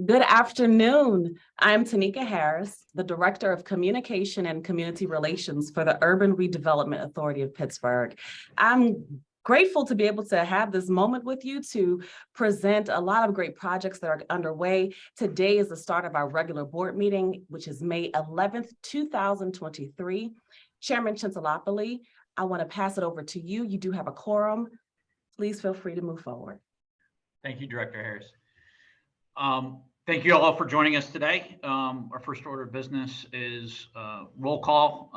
Good afternoon. I'm Tanika Harris, the Director of Communication and Community Relations for the Urban Redevelopment Authority of Pittsburgh. I'm grateful to be able to have this moment with you to present a lot of great projects that are underway. Today is the start of our regular board meeting, which is May 11th, 2023. Chairman Chintalopoli, I want to pass it over to you. You do have a quorum. Please feel free to move forward. Thank you, Director Harris. Thank you all for joining us today. Our first order of business is roll call.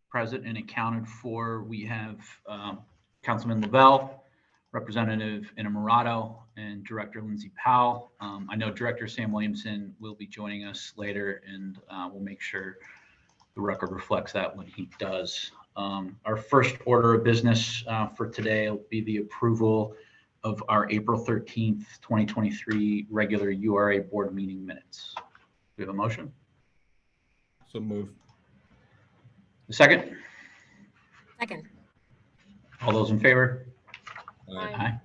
Present and accounted for, we have Councilman Lavelle, Representative Innamorato, and Director Lindsay Powell. I know Director Sam Williamson will be joining us later, and we'll make sure the record reflects that when he does. Our first order of business for today will be the approval of our April 13th, 2023 regular URA board meeting minutes. Do we have a motion? So move. A second? Second. All those in favor? Aye. Aye.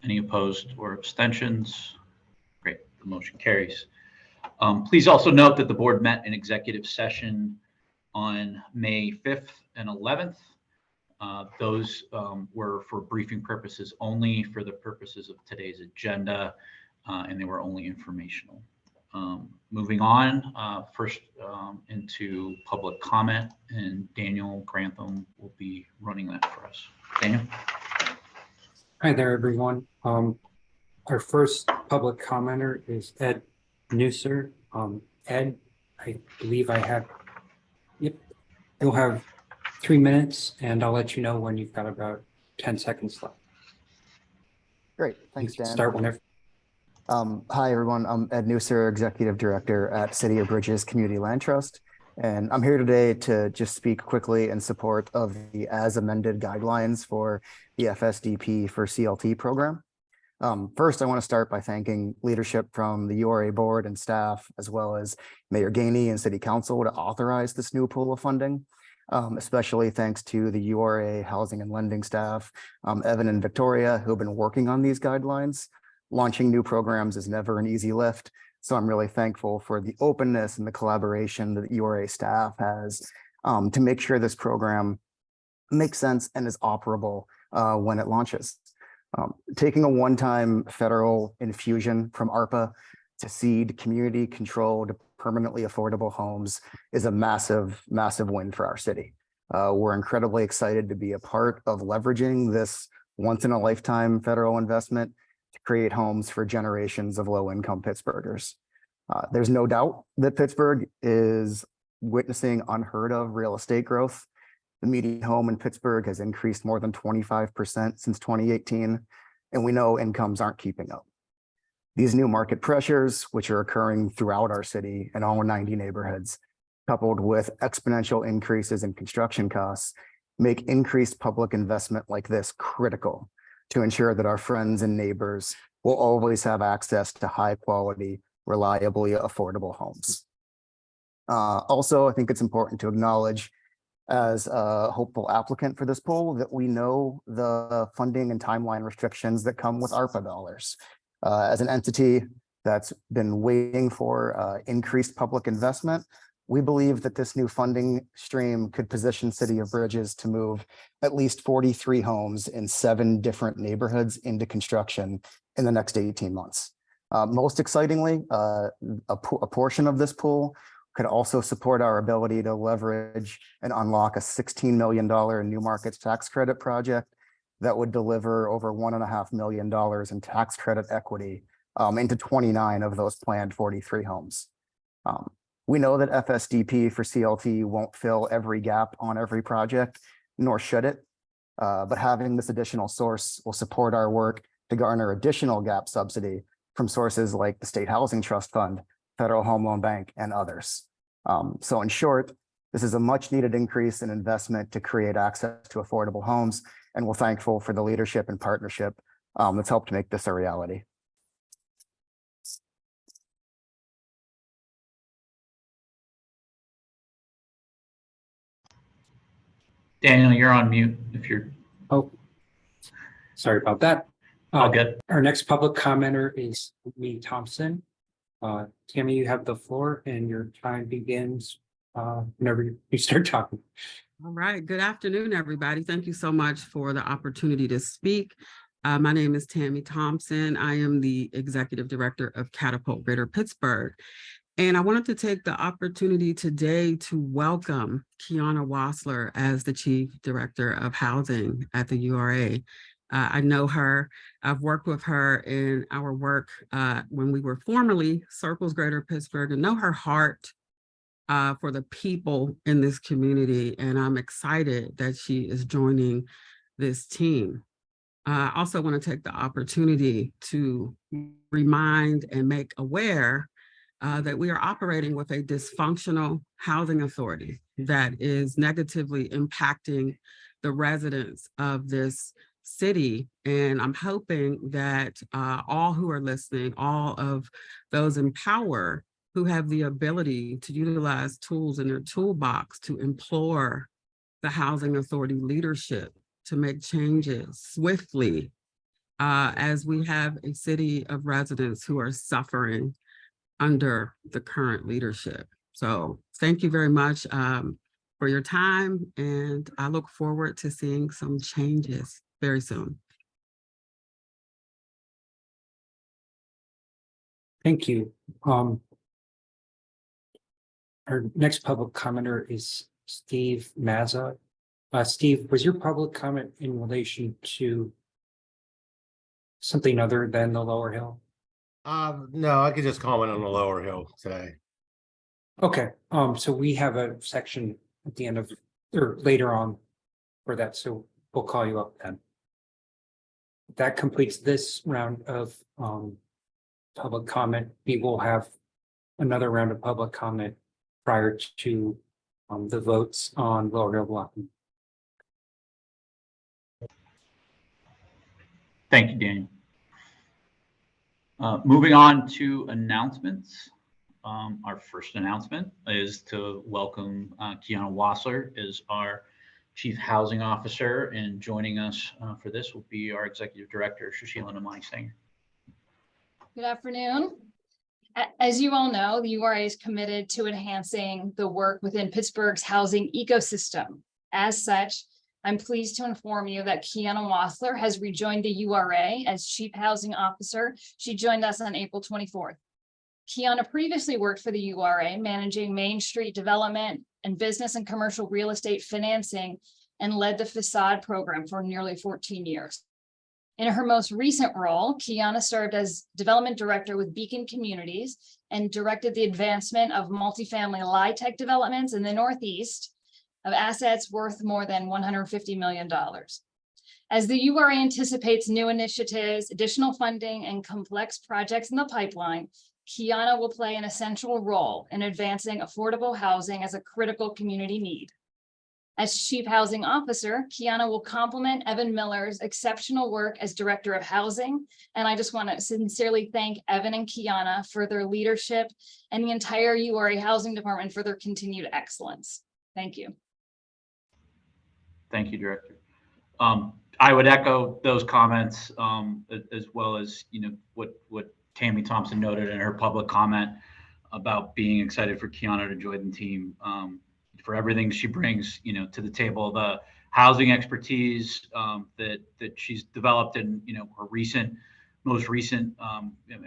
Any opposed or abstentions? Great, the motion carries. Please also note that the board met in executive session on May 5th and 11th. Those were for briefing purposes only, for the purposes of today's agenda, and they were only informational. Moving on, first into public comment, and Daniel Grantham will be running that for us. Daniel? Hi there, everyone. Our first public commenter is Ed Newser. Ed, I believe I have, yep, you'll have 3 minutes, and I'll let you know when you've got about 10 seconds left. Great, thanks, Dan. Start whenever. Hi, everyone. I'm Ed Newser, Executive Director at City of Bridges Community Land Trust, and I'm here today to just speak quickly in support of the as amended guidelines for the FSDP for CLT program. First, I want to start by thanking leadership from the URA board and staff, as well as Mayor Gainey and City Council to authorize this new pool of funding. Especially thanks to the URA housing and lending staff, Evan and Victoria, who have been working on these guidelines. Launching new programs is never an easy lift, so I'm really thankful for the openness and the collaboration that the URA staff has to make sure this program makes sense and is operable when it launches. Taking a one-time federal infusion from ARPA to seed community-controlled permanently affordable homes is a massive, massive win for our city. We're incredibly excited to be a part of leveraging this once-in-a-lifetime federal investment to create homes for generations of low-income Pittsburghers. There's no doubt that Pittsburgh is witnessing unheard of real estate growth. The median home in Pittsburgh has increased more than 25% since 2018, and we know incomes aren't keeping up. These new market pressures, which are occurring throughout our city and all 90 neighborhoods, coupled with exponential increases in construction costs, make increased public investment like this critical to ensure that our friends and neighbors will always have access to high quality, reliably affordable homes. Also, I think it's important to acknowledge, as a hopeful applicant for this pool, that we know the funding and timeline restrictions that come with ARPA dollars. As an entity that's been waiting for increased public investment, we believe that this new funding stream could position City of Bridges to move at least 43 homes in 7 different neighborhoods into construction in the next 18 months. Most excitingly, a portion of this pool could also support our ability to leverage and unlock a $16 million new markets tax credit project that would deliver over $1.5 million in tax credit equity into 29 of those planned 43 homes. We know that FSDP for CLT won't fill every gap on every project, nor should it, but having this additional source will support our work to garner additional gap subsidy from sources like the State Housing Trust Fund, Federal Home Loan Bank, and others. So in short, this is a much needed increase in investment to create access to affordable homes, and we're thankful for the leadership and partnership that's helped make this a reality. Daniel, you're on mute if you're. Oh, sorry about that. All good. Our next public commenter is me, Thompson. Tammy, you have the floor and your time begins whenever you start talking. All right. Good afternoon, everybody. Thank you so much for the opportunity to speak. My name is Tammy Thompson. I am the Executive Director of Catapult Greater Pittsburgh. And I wanted to take the opportunity today to welcome Kiana Wassler as the Chief Director of Housing at the URA. I know her. I've worked with her in our work when we were formerly Circles Greater Pittsburgh, and know her heart for the people in this community. And I'm excited that she is joining this team. I also want to take the opportunity to remind and make aware that we are operating with a dysfunctional housing authority that is negatively impacting the residents of this city. And I'm hoping that all who are listening, all of those in power who have the ability to utilize tools in their toolbox to implore the housing authority leadership to make changes swiftly as we have a city of residents who are suffering under the current leadership. So thank you very much for your time, and I look forward to seeing some changes very soon. Thank you. Our next public commenter is Steve Mazza. Steve, was your public comment in relation to something other than the Lower Hill? No, I could just comment on the Lower Hill today. Okay, so we have a section at the end of, or later on for that, so we'll call you up then. That completes this round of public comment. We will have another round of public comment prior to the votes on Lower Hill blocking. Thank you, Daniel. Moving on to announcements. Our first announcement is to welcome Kiana Wassler as our Chief Housing Officer, and joining us for this will be our Executive Director, Sushila Namani Singh. Good afternoon. As you all know, the URA is committed to enhancing the work within Pittsburgh's housing ecosystem. As such, I'm pleased to inform you that Kiana Wassler has rejoined the URA as Chief Housing Officer. She joined us on April 24th. Kiana previously worked for the URA, managing Main Street development and business and commercial real estate financing, and led the facade program for nearly 14 years. In her most recent role, Kiana served as Development Director with Beacon Communities and directed the advancement of multifamily LIHTC developments in the Northeast of assets worth more than $150 million. As the URA anticipates new initiatives, additional funding, and complex projects in the pipeline, Kiana will play an essential role in advancing affordable housing as a critical community need. As Chief Housing Officer, Kiana will complement Evan Miller's exceptional work as Director of Housing. And I just want to sincerely thank Evan and Kiana for their leadership and the entire URA Housing Department for their continued excellence. Thank you. Thank you, Director. I would echo those comments as well as what Tammy Thompson noted in her public comment about being excited for Kiana to join the team. For everything she brings, to the table, the housing expertise that she's developed in, her most recent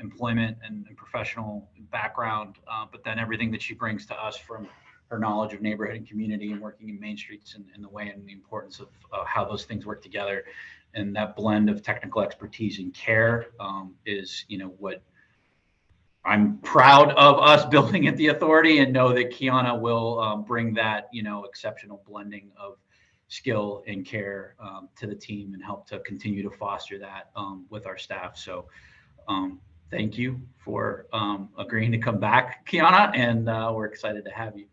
employment and professional background, but then everything that she brings to us from her knowledge of neighborhood and community and working in Main Streets and the way and the importance of how those things work together. And that blend of technical expertise and care is, what I'm proud of us building at the authority, and know that Kiana will bring that, exceptional blending of skill and care to the team and help to continue to foster that with our staff. So thank you for agreeing to come back, Kiana, and we're excited to have you.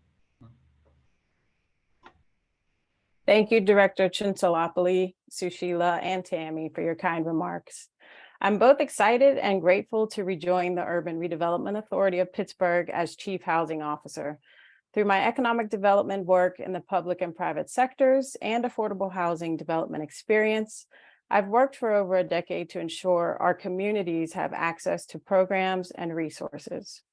Thank you, Director Chintalopoli, Sushila, and Tammy for your kind remarks. I'm both excited and grateful to rejoin the Urban Redevelopment Authority of Pittsburgh as Chief Housing Officer. Through my economic development work in the public and private sectors and affordable housing development experience, I've worked for over a decade to ensure our communities have access to programs and resources.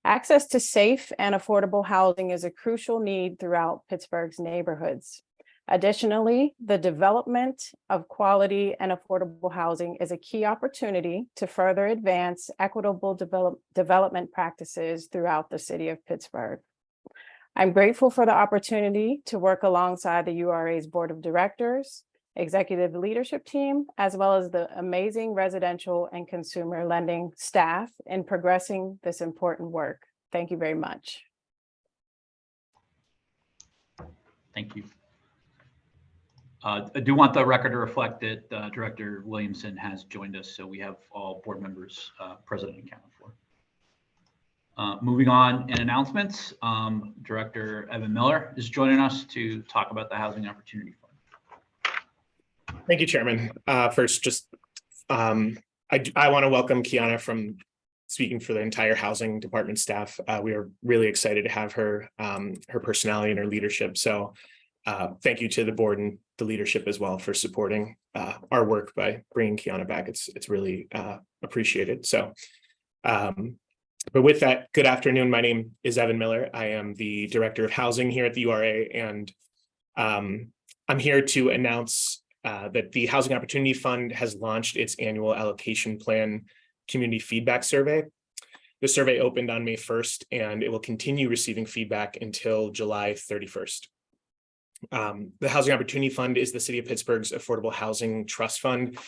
Access to safe and affordable housing is a crucial need throughout Pittsburgh's neighborhoods. Additionally, the development of quality and affordable housing is a key opportunity to further advance equitable development practices throughout the city of Pittsburgh. I'm grateful for the opportunity to work alongside the URA's Board of Directors, executive leadership team, as well as the amazing residential and consumer lending staff in progressing this important work. Thank you very much. Thank you. I do want the record to reflect that Director Williamson has joined us, so we have all board members present and accounted for. Moving on in announcements, Director Evan Miller is joining us to talk about the Housing Opportunity Fund. Thank you, Chairman. First, just I want to welcome Kiana from speaking for the entire Housing Department staff. We are really excited to have her, her personality and her leadership. So thank you to the board and the leadership as well for supporting our work by bringing Kiana back. It's really appreciated. So, but with that, good afternoon. My name is Evan Miller. I am the Director of Housing here at the URA, and I'm here to announce that the Housing Opportunity Fund has launched its annual allocation plan community feedback survey. The survey opened on May 1st, and it will continue receiving feedback until July 31st. The Housing Opportunity Fund is the City of Pittsburgh's affordable housing trust fund.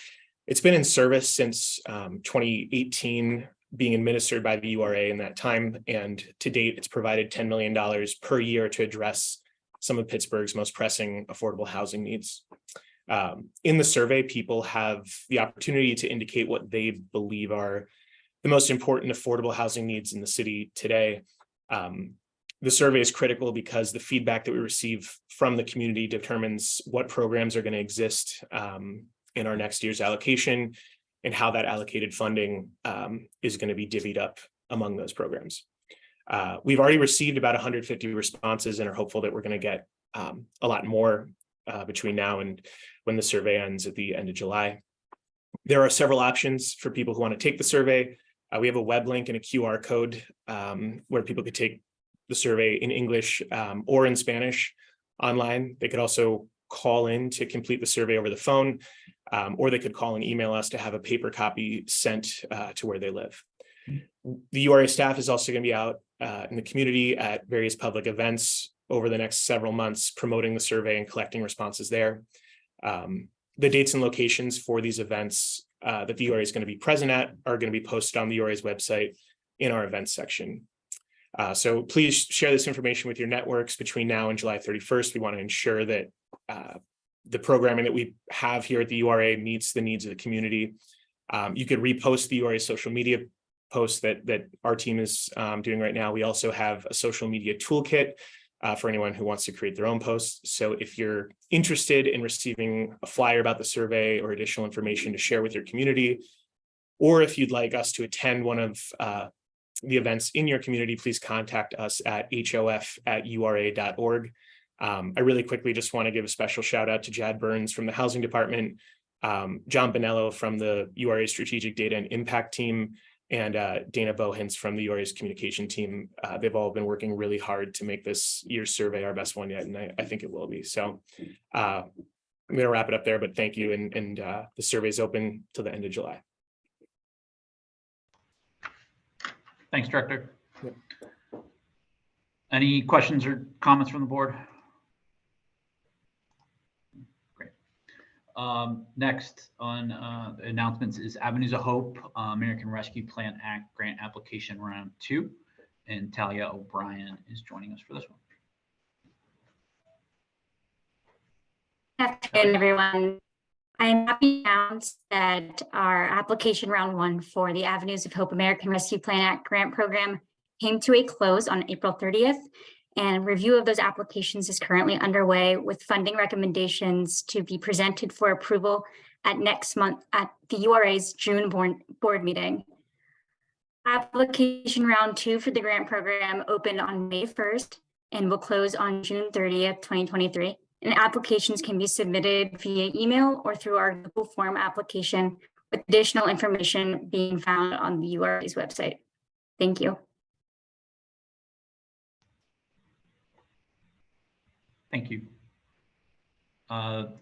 It's been in service since 2018, being administered by the URA in that time, and to date, it's provided $10 million per year to address some of Pittsburgh's most pressing affordable housing needs. In the survey, people have the opportunity to indicate what they believe are the most important affordable housing needs in the city today. The survey is critical because the feedback that we receive from the community determines what programs are going to exist in our next year's allocation and how that allocated funding is going to be divvied up among those programs. We've already received about 150 responses and are hopeful that we're going to get a lot more between now and when the survey ends at the end of July. There are several options for people who want to take the survey. We have a web link and a QR code where people could take the survey in English or in Spanish online. They could also call in to complete the survey over the phone, or they could call and email us to have a paper copy sent to where they live. The URA staff is also going to be out in the community at various public events over the next several months, promoting the survey and collecting responses there. The dates and locations for these events that the URA is going to be present at are going to be posted on the URA's website in our events section. So please share this information with your networks between now and July 31st. We want to ensure that the programming that we have here at the URA meets the needs of the community. You could repost the URA social media posts that our team is doing right now. We also have a social media toolkit for anyone who wants to create their own posts. So if you're interested in receiving a flyer about the survey or additional information to share with your community, or if you'd like us to attend one of the events in your community, please contact us at hof@ura.org. I really quickly just want to give a special shout out to Jad Burns from the Housing Department, John Bonello from the URA Strategic Data and Impact Team, and Dana Bohens from the URA's communication team. They've all been working really hard to make this year's survey our best one yet, and I think it will be. So I'm going to wrap it up there, but thank you, and the survey is open till the end of July. Thanks, Director. Yep. Any questions or comments from the board? Great. Next on announcements is Avenues of Hope, American Rescue Plan Act Grant Application Round 2, and Talia O'Brien is joining us for this one. Good afternoon, everyone. I'm happy to announce that our application round 1 for the Avenues of Hope American Rescue Plan Act grant program came to a close on April 30th, and review of those applications is currently underway with funding recommendations to be presented for approval at next month at the URA's June board meeting. Application round 2 for the grant program opened on May 1st and will close on June 30th, 2023. and applications can be submitted via email or through our Google Form application, with additional information being found on the URA's website. Thank you. Thank you.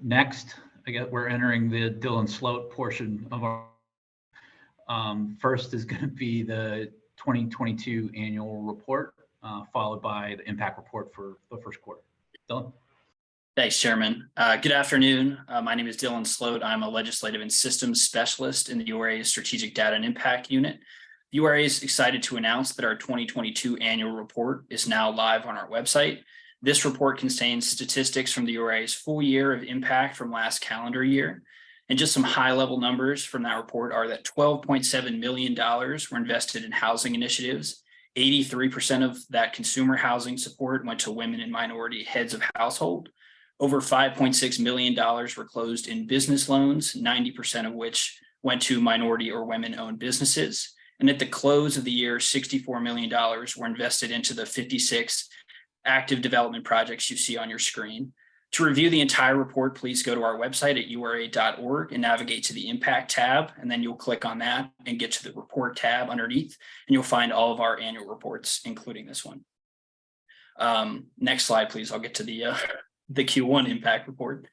Next, I guess we're entering the Dylan Sloat portion of our. First is going to be the 2022 annual report, followed by the impact report for the first quarter. Dylan? Thanks, Chairman. Good afternoon. My name is Dylan Sloat. I'm a legislative and systems specialist in the URA's Strategic Data and Impact Unit. The URA is excited to announce that our 2022 annual report is now live on our website. This report contains statistics from the URA's full year of impact from last calendar year. And just some high-level numbers from that report are that $12.7 million were invested in housing initiatives. 83% of that consumer housing support went to women and minority heads of household. Over $5.6 million were closed in business loans, 90% of which went to minority or women-owned businesses. And at the close of the year, $64 million were invested into the 56 active development projects you see on your screen. To review the entire report, please go to our website at ura.org and navigate to the Impact tab, and then you'll click on that and get to the Report tab underneath, and you'll find all of our annual reports, including this one. Next slide, please. I'll get to the Q1 impact report.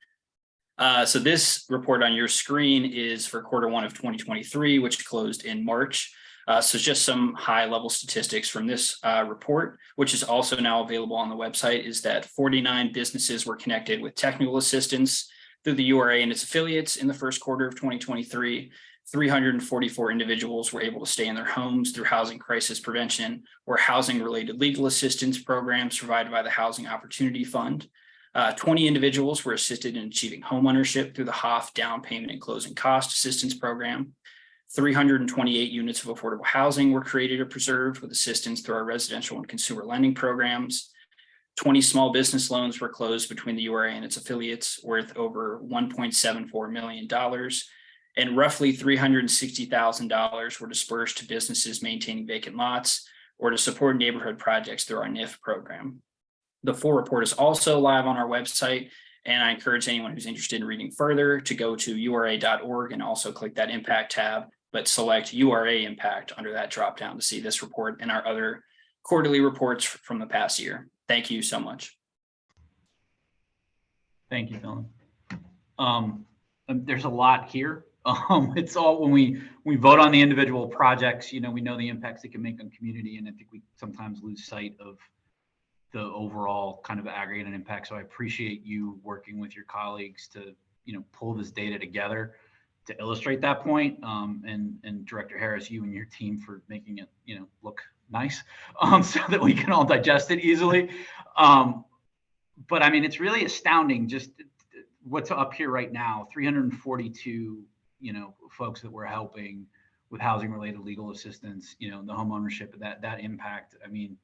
So this report on your screen is for quarter one of 2023, which closed in March. So just some high level statistics from this report, which is also now available on the website, is that 49 businesses were connected with technical assistance through the URA and its affiliates in the first quarter of 2023. 344 individuals were able to stay in their homes through housing crisis prevention or housing related legal assistance programs provided by the Housing Opportunity Fund. 20 individuals were assisted in achieving homeownership through the HOF down payment and closing cost assistance program. 328 units of affordable housing were created or preserved with assistance through our residential and consumer lending programs. 20 small business loans were closed between the URA and its affiliates worth over $1.74 million. And roughly $360,000 were dispersed to businesses maintaining vacant lots or to support neighborhood projects through our NIF program. The full report is also live on our website, and I encourage anyone who's interested in reading further to go to ura.org and also click that impact tab, but select URA impact under that dropdown to see this report and our other quarterly reports from the past year. Thank you so much. Thank you, Dylan. There's a lot here. It's all when we vote on the individual projects, we know the impacts it can make on community, and I think we sometimes lose sight of the overall kind of aggregated impact. So I appreciate you working with your colleagues to, pull this data together to illustrate that point. And Director Harris, you and your team for making it, look nice, so that we can all digest it easily. But I mean, it's really astounding just what's up here right now. 342, folks that we're helping with housing related legal assistance, the home ownership, that impact. I mean,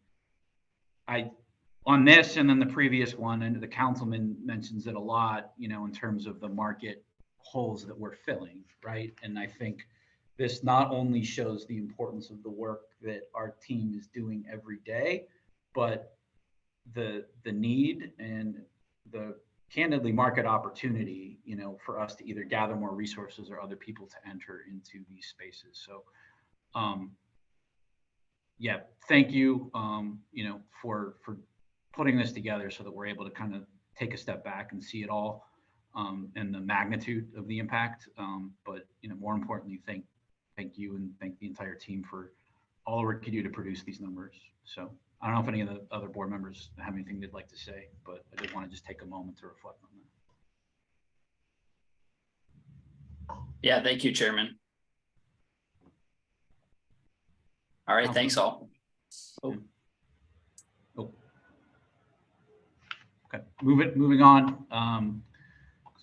on this and then the previous one, and the councilman mentions it a lot, in terms of the market holes that we're filling, right? And I think this not only shows the importance of the work that our team is doing every day, but the need and the candidly market opportunity, for us to either gather more resources or other people to enter into these spaces. So, yeah, thank you, for putting this together so that we're able to kind of take a step back and see it all, and the magnitude of the impact. But more importantly, thank you and thank the entire team for all the work you do to produce these numbers. So I don't know if any of the other board members have anything they'd like to say, but I did want to just take a moment to reflect on that. Yeah, thank you, Chairman. All right, thanks all. Okay, moving on.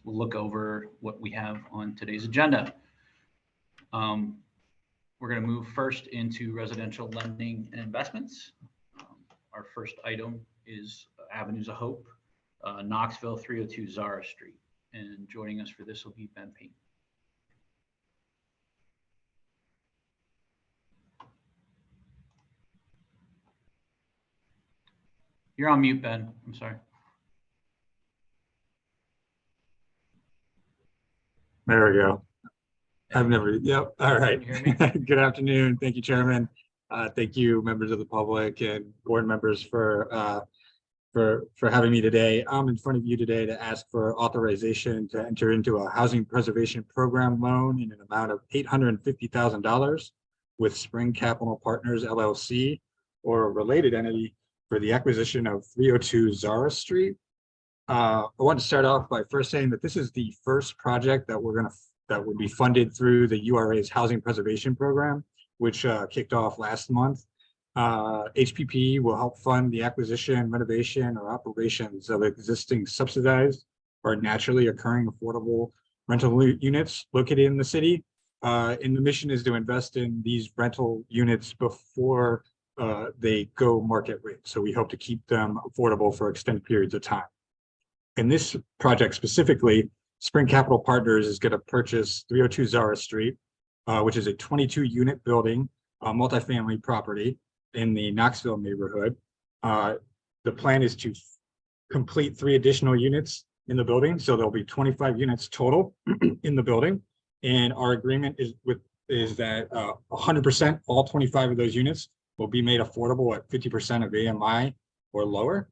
We'll look over what we have on today's agenda. We're going to move first into residential lending and investments. Our first item is Avenues of Hope, Knoxville 302 Zara Street. And joining us for this will be Ben Payne. You're on mute, Ben. I'm sorry. There we go. I've never, yep, all right. Can you hear Good afternoon. Thank you, Chairman. Thank you, members of the public and board members for having me today. I'm in front of you today to ask for authorization to enter into a housing preservation program loan in an amount of $850,000 with Spring Capital Partners LLC or a related entity for the acquisition of 302 Zara Street. I want to start off by first saying that this is the first project that that would be funded through the URA's Housing Preservation Program, which kicked off last month. HPP will help fund the acquisition, renovation, or operations of existing subsidized or naturally occurring affordable rental units located in the city. And the mission is to invest in these rental units before they go market rate. So we hope to keep them affordable for extended periods of time. In this project specifically, Spring Capital Partners is going to purchase 302 Zara Street, which is a 22-unit building, multifamily property in the Knoxville neighborhood. The plan is to complete 3 additional units in the building, so there'll be 25 units total in the building. And our agreement is that 100%, all 25 of those units will be made affordable at 50% of AMI or lower.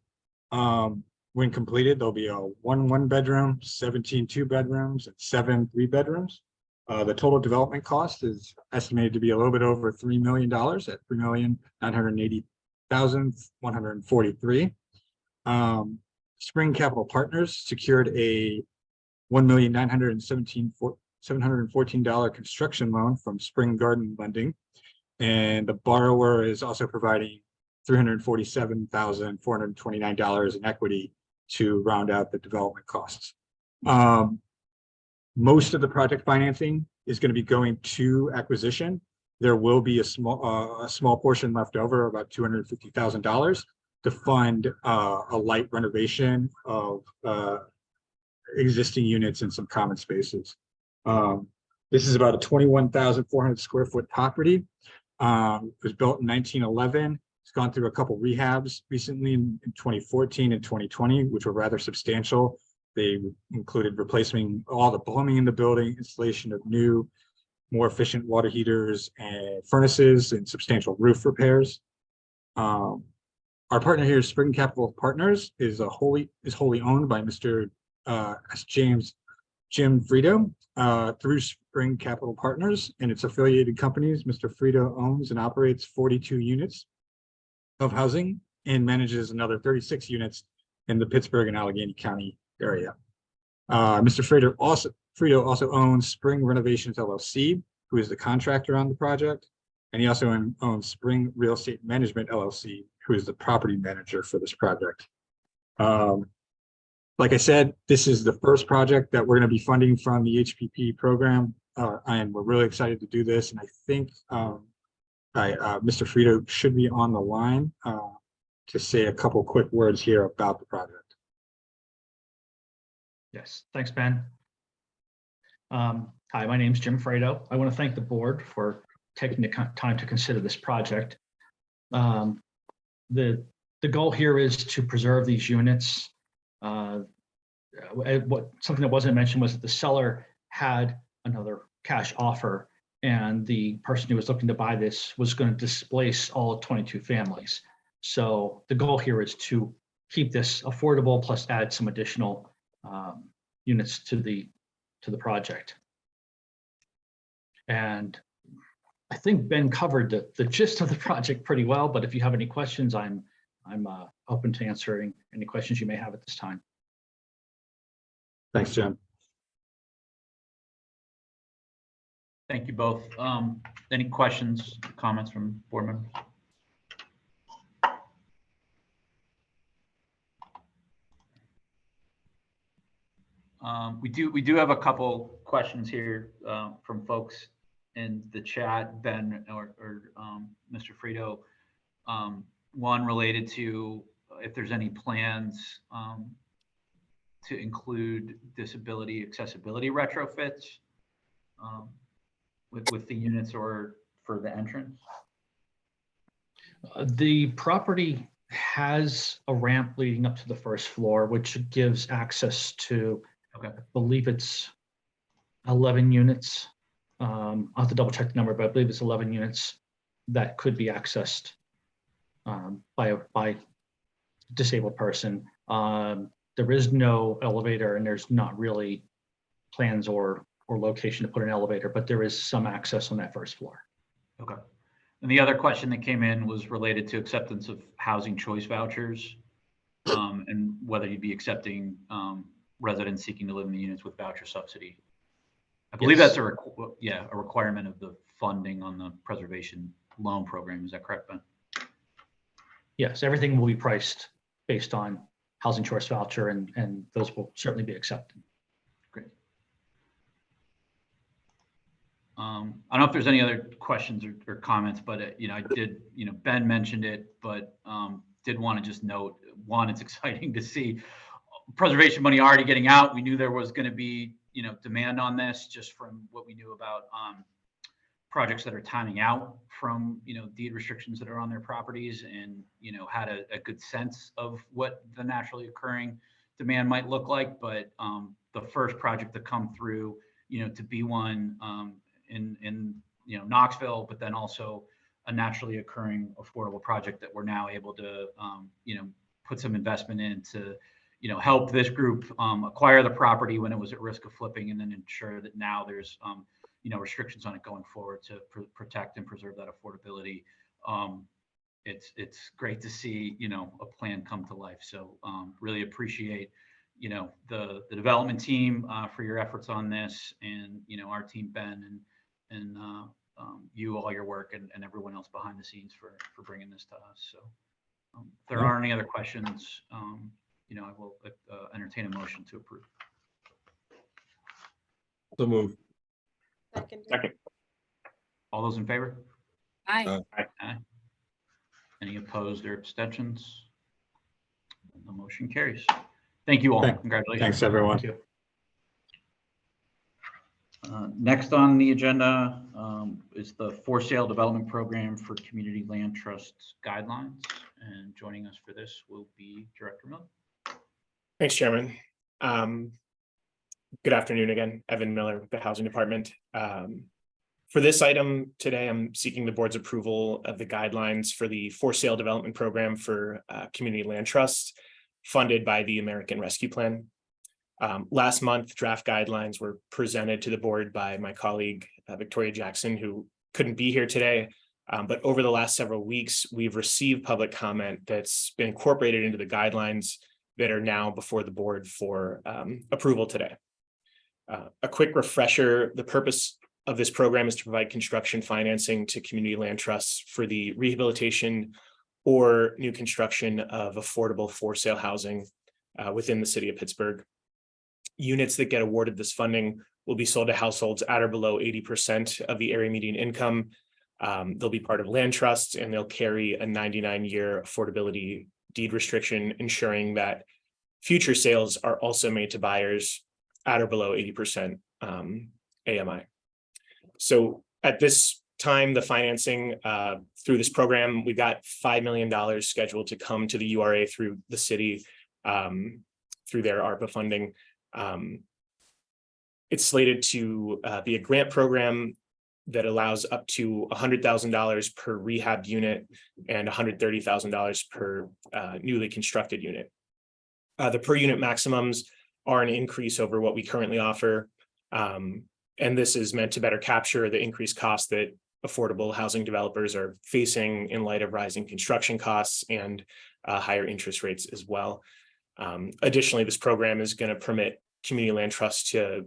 When completed, there'll be a 1 1-bedroom, 17 2-bedrooms, and 7 3-bedrooms. The total development cost is estimated to be a little bit over $3 million at $3,980,143. Spring Capital Partners secured a $1,917,714 construction loan from Spring Garden Lending, and the borrower is also providing $347,429 in equity to round out the development costs. Most of the project financing is going to be going to acquisition. There will be a small portion left over, about $250,000, to fund a light renovation of existing units and some common spaces. This is about a 21,400 square foot property. It was built in 1911. It's gone through a couple rehabs recently in 2014 and 2020, which were rather substantial. They included replacing all the plumbing in the building, installation of new, more efficient water heaters and furnaces, and substantial roof repairs. Our partner here, Spring Capital Partners, is wholly owned by Mr. Jim Frito through Spring Capital Partners and its affiliated companies. Mr. Frito owns and operates 42 units of housing and manages another 36 units in the Pittsburgh and Allegheny County area. Mr. Frito also owns Spring Renovations LLC, who is the contractor on the project, and he also owns Spring Real Estate Management LLC, who is the property manager for this project. Like I said, this is the first project that we're going to be funding from the HPP program, and we're really excited to do this. And I think Mr. Frito should be on the line to say a couple quick words here about the project. Yes, thanks, Ben. Hi, my name is Jim Frado. I want to thank the board for taking the time to consider this project. The goal here is to preserve these units. Something that wasn't mentioned was that the seller had another cash offer, and the person who was looking to buy this was going to displace all 22 families. So the goal here is to keep this affordable, plus add some additional units to the project. And I think Ben covered the gist of the project pretty well, but if you have any questions, I'm open to answering any questions you may have at this time. Thanks, Jim. Thank you both. Any questions, comments from board members? We do have a couple questions here from folks in the chat, Ben or Mr. Frito. One related to if there's any plans to include disability accessibility retrofits with the units or for the entrance. The property has a ramp leading up to the first floor, which gives access to, I believe it's 11 units. I'll have to double check the number, but I believe it's 11 units that could be accessed by a disabled person. There is no elevator, and there's not really plans or location to put an elevator, but there is some access on that first floor. Okay. And the other question that came in was related to acceptance of housing choice vouchers, and whether you'd be accepting residents seeking to live in the units with voucher subsidy. I believe Yes. that's a requirement of the funding on the preservation loan program. Is that correct, Ben? Yes, everything will be priced based on housing choice voucher, and those will certainly be accepted. Great. I don't know if there's any other questions or comments, but I did, Ben mentioned it, but did want to just note, one, it's exciting to see preservation money already getting out. We knew there was going to be, demand on this just from what we knew about projects that are timing out from, deed restrictions that are on their properties, and, had a good sense of what the naturally occurring demand might look like. But the first project to come through, to be one in Knoxville, but then also a naturally occurring affordable project that we're now able to, put some investment in to, help this group acquire the property when it was at risk of flipping, and then ensure that now there's, restrictions on it going forward to protect and preserve that affordability. It's great to see, a plan come to life. So really appreciate, the development team for your efforts on this, and, our team, Ben, and you, all your work, and everyone else behind the scenes for bringing this to us. So if there aren't any other questions, I will entertain a motion to approve. So move. Second. All those in favor? Aye. Aye. Any opposed or abstentions? The motion carries. Thank you all. Congratulations. Thanks, everyone. Thank you. Next on the agenda is the for sale development program for community land trusts guidelines. And joining us for this will be Director Miller. Thanks, Chairman. Good afternoon again, Evan Miller with the Housing Department. For this item today, I'm seeking the board's approval of the guidelines for the for sale development program for community land trusts funded by the American Rescue Plan. Last month, draft guidelines were presented to the board by my colleague, Victoria Jackson, who couldn't be here today. But over the last several weeks, we've received public comment that's been incorporated into the guidelines that are now before the board for approval today. A quick refresher, the purpose of this program is to provide construction financing to community land trusts for the rehabilitation or new construction of affordable for sale housing within the city of Pittsburgh. Units that get awarded this funding will be sold to households at or below 80% of the area median income. They'll be part of land trusts, and they'll carry a 99-year affordability deed restriction, ensuring that future sales are also made to buyers at or below 80% AMI. So at this time, the financing through this program, we've got $5 million scheduled to come to the URA through the city through their ARPA funding. It's slated to be a grant program that allows up to $100,000 per rehab unit and $130,000 per newly constructed unit. The per unit maximums are an increase over what we currently offer. And this is meant to better capture the increased costs that affordable housing developers are facing in light of rising construction costs and higher interest rates as well. Additionally, this program is going to permit community land trusts to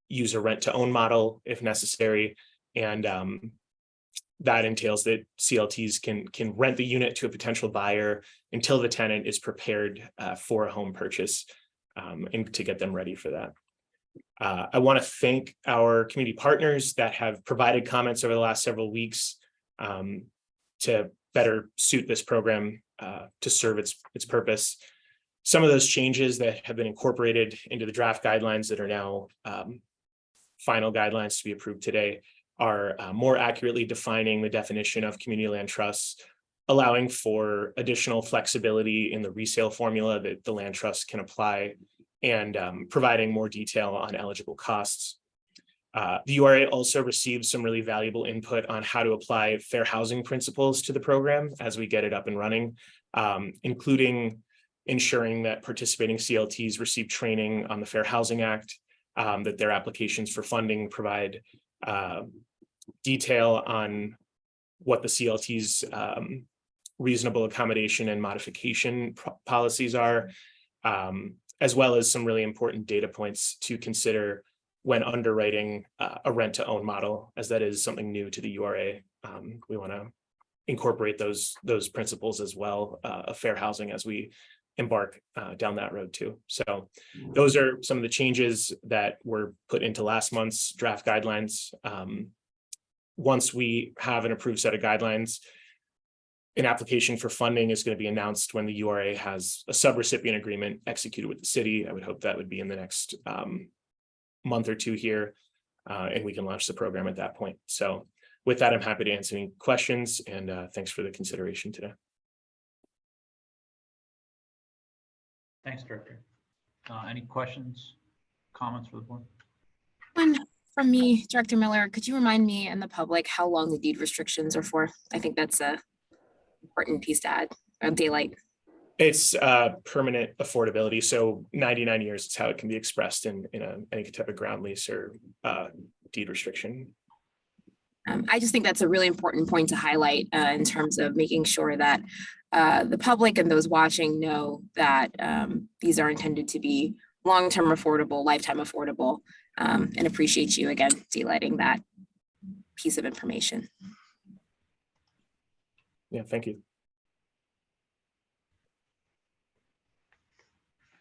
use a rent to own model if necessary. And that entails that CLTs can rent the unit to a potential buyer until the tenant is prepared for a home purchase and to get them ready for that. I want to thank our community partners that have provided comments over the last several weeks to better suit this program to serve its purpose. Some of those changes that have been incorporated into the draft guidelines that are now final guidelines to be approved today are more accurately defining the definition of community land trusts, allowing for additional flexibility in the resale formula that the land trust can apply, and providing more detail on eligible costs. The URA also received some really valuable input on how to apply fair housing principles to the program as we get it up and running, including ensuring that participating CLTs receive training on the Fair Housing Act, that their applications for funding provide detail on what the CLT's reasonable accommodation and modification policies are, as well as some really important data points to consider when underwriting a rent-to-own model, as that is something new to the URA. We want to incorporate those principles as well of fair housing as we embark down that road too. So those are some of the changes that were put into last month's draft guidelines. Once we have an approved set of guidelines, an application for funding is going to be announced when the URA has a subrecipient agreement executed with the city. I would hope that would be in the next month or two here, and we can launch the program at that point. So with that, I'm happy to answer any questions, and thanks for the consideration today. Thanks, Director. Any questions, comments for the board? One from me, Director Miller, could you remind me and the public how long the deed restrictions are for? I think that's a important piece to add, daylight. It's permanent affordability. So 99 years is how it can be expressed in any type of ground lease or deed restriction. I just think that's a really important point to highlight in terms of making sure that the public and those watching know that these are intended to be long-term affordable, lifetime affordable, and appreciate you again daylighting that piece of information. Yeah, thank you.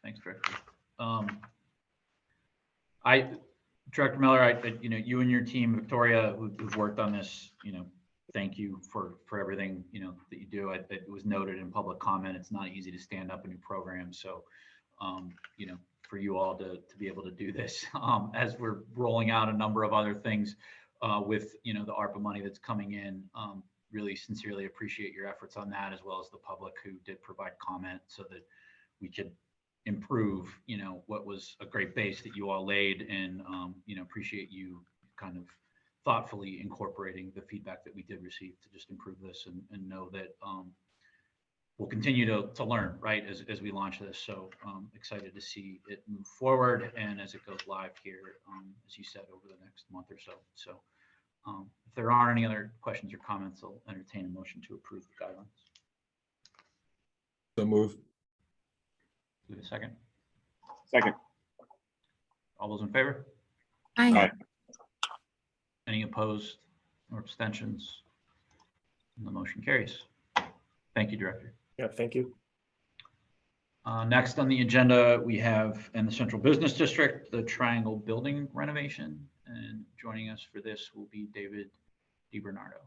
Thanks, Director. Director Miller, you and your team, Victoria, who've worked on this, thank you for everything, that you do. It was noted in public comment. It's not easy to stand up a new program. So, for you all to be able to do this as we're rolling out a number of other things with, the ARPA money that's coming in, really sincerely appreciate your efforts on that, as well as the public who did provide comment so that we could improve, what was a great base that you all laid, and, appreciate you kind of thoughtfully incorporating the feedback that we did receive to just improve this, and know that we'll continue to learn, right, as we launch this. So excited to see it move forward, and as it goes live here, as you said, over the next month or so. So if there aren't any other questions or comments, I'll entertain a motion to approve the guidelines. So move. Do a second. Second. All those in favor? Aye. Any opposed or abstentions? And the motion carries. Thank you, Director. Yeah, thank you. Next on the agenda, we have in the Central Business District, the Triangle Building renovation. And joining us for this will be David DiBernardo.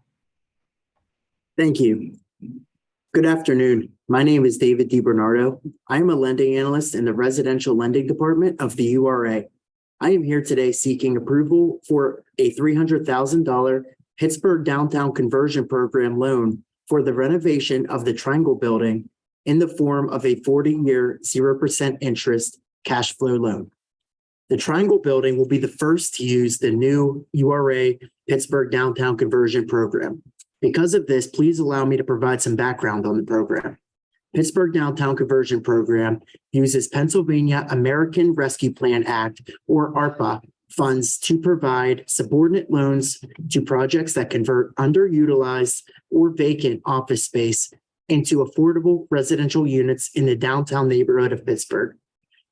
Thank you. Good afternoon. My name is David DiBernardo. I am a lending analyst in the residential lending department of the URA. I am here today seeking approval for a $300,000 Pittsburgh Downtown Conversion Program loan for the renovation of the Triangle Building in the form of a 40-year 0% interest cash flow loan. The Triangle Building will be the first to use the new URA Pittsburgh Downtown Conversion Program. Because of this, please allow me to provide some background on the program. Pittsburgh Downtown Conversion Program uses Pennsylvania American Rescue Plan Act, or ARPA, funds to provide subordinate loans to projects that convert underutilized or vacant office space into affordable residential units in the downtown neighborhood of Pittsburgh.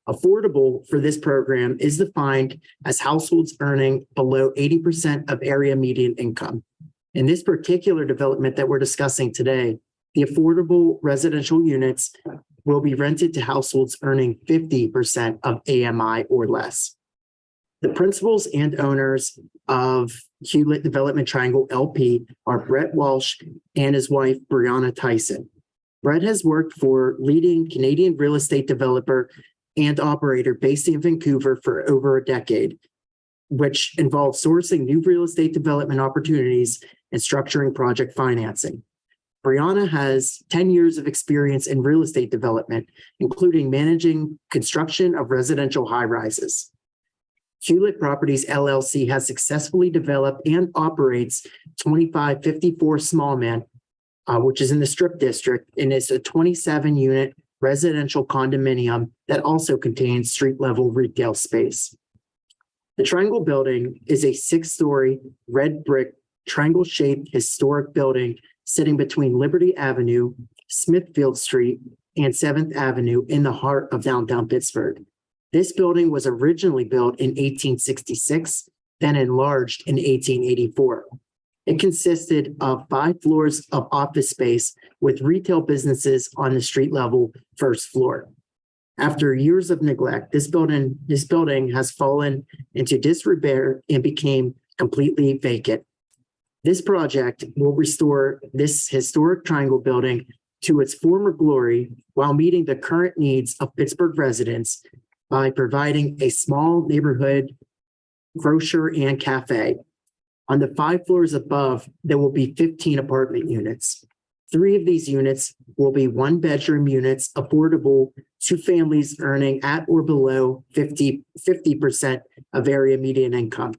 Affordable for this program is defined as households earning below 80% of area median income. In this particular development that we're discussing today, the affordable residential units will be rented to households earning 50% of AMI or less. The principals and owners of Hewlett Development Triangle LP are Brett Walsh and his wife, Brianna Tyson. Brett has worked for leading Canadian real estate developer and operator based in Vancouver for over a decade, which involves sourcing new real estate development opportunities and structuring project financing. Brianna has 10 years of experience in real estate development, including managing construction of residential high rises. Hewlett Properties LLC has successfully developed and operates 2554 Small Man, which is in the Strip District, and it's a 27-unit residential condominium that also contains street-level retail space. The Triangle Building is a 6-story red brick triangle-shaped historic building sitting between Liberty Avenue, Smithfield Street, and 7th Avenue in the heart of downtown Pittsburgh. This building was originally built in 1866, then enlarged in 1884. It consisted of 5 floors of office space with retail businesses on the street level first floor. After years of neglect, this building has fallen into disrepair and became completely vacant. This project will restore this historic triangle building to its former glory while meeting the current needs of Pittsburgh residents by providing a small neighborhood grocer and cafe. On the 5 floors above, there will be 15 apartment units. 3 of these units will be 1-bedroom units affordable to families earning at or below 50% of area median income.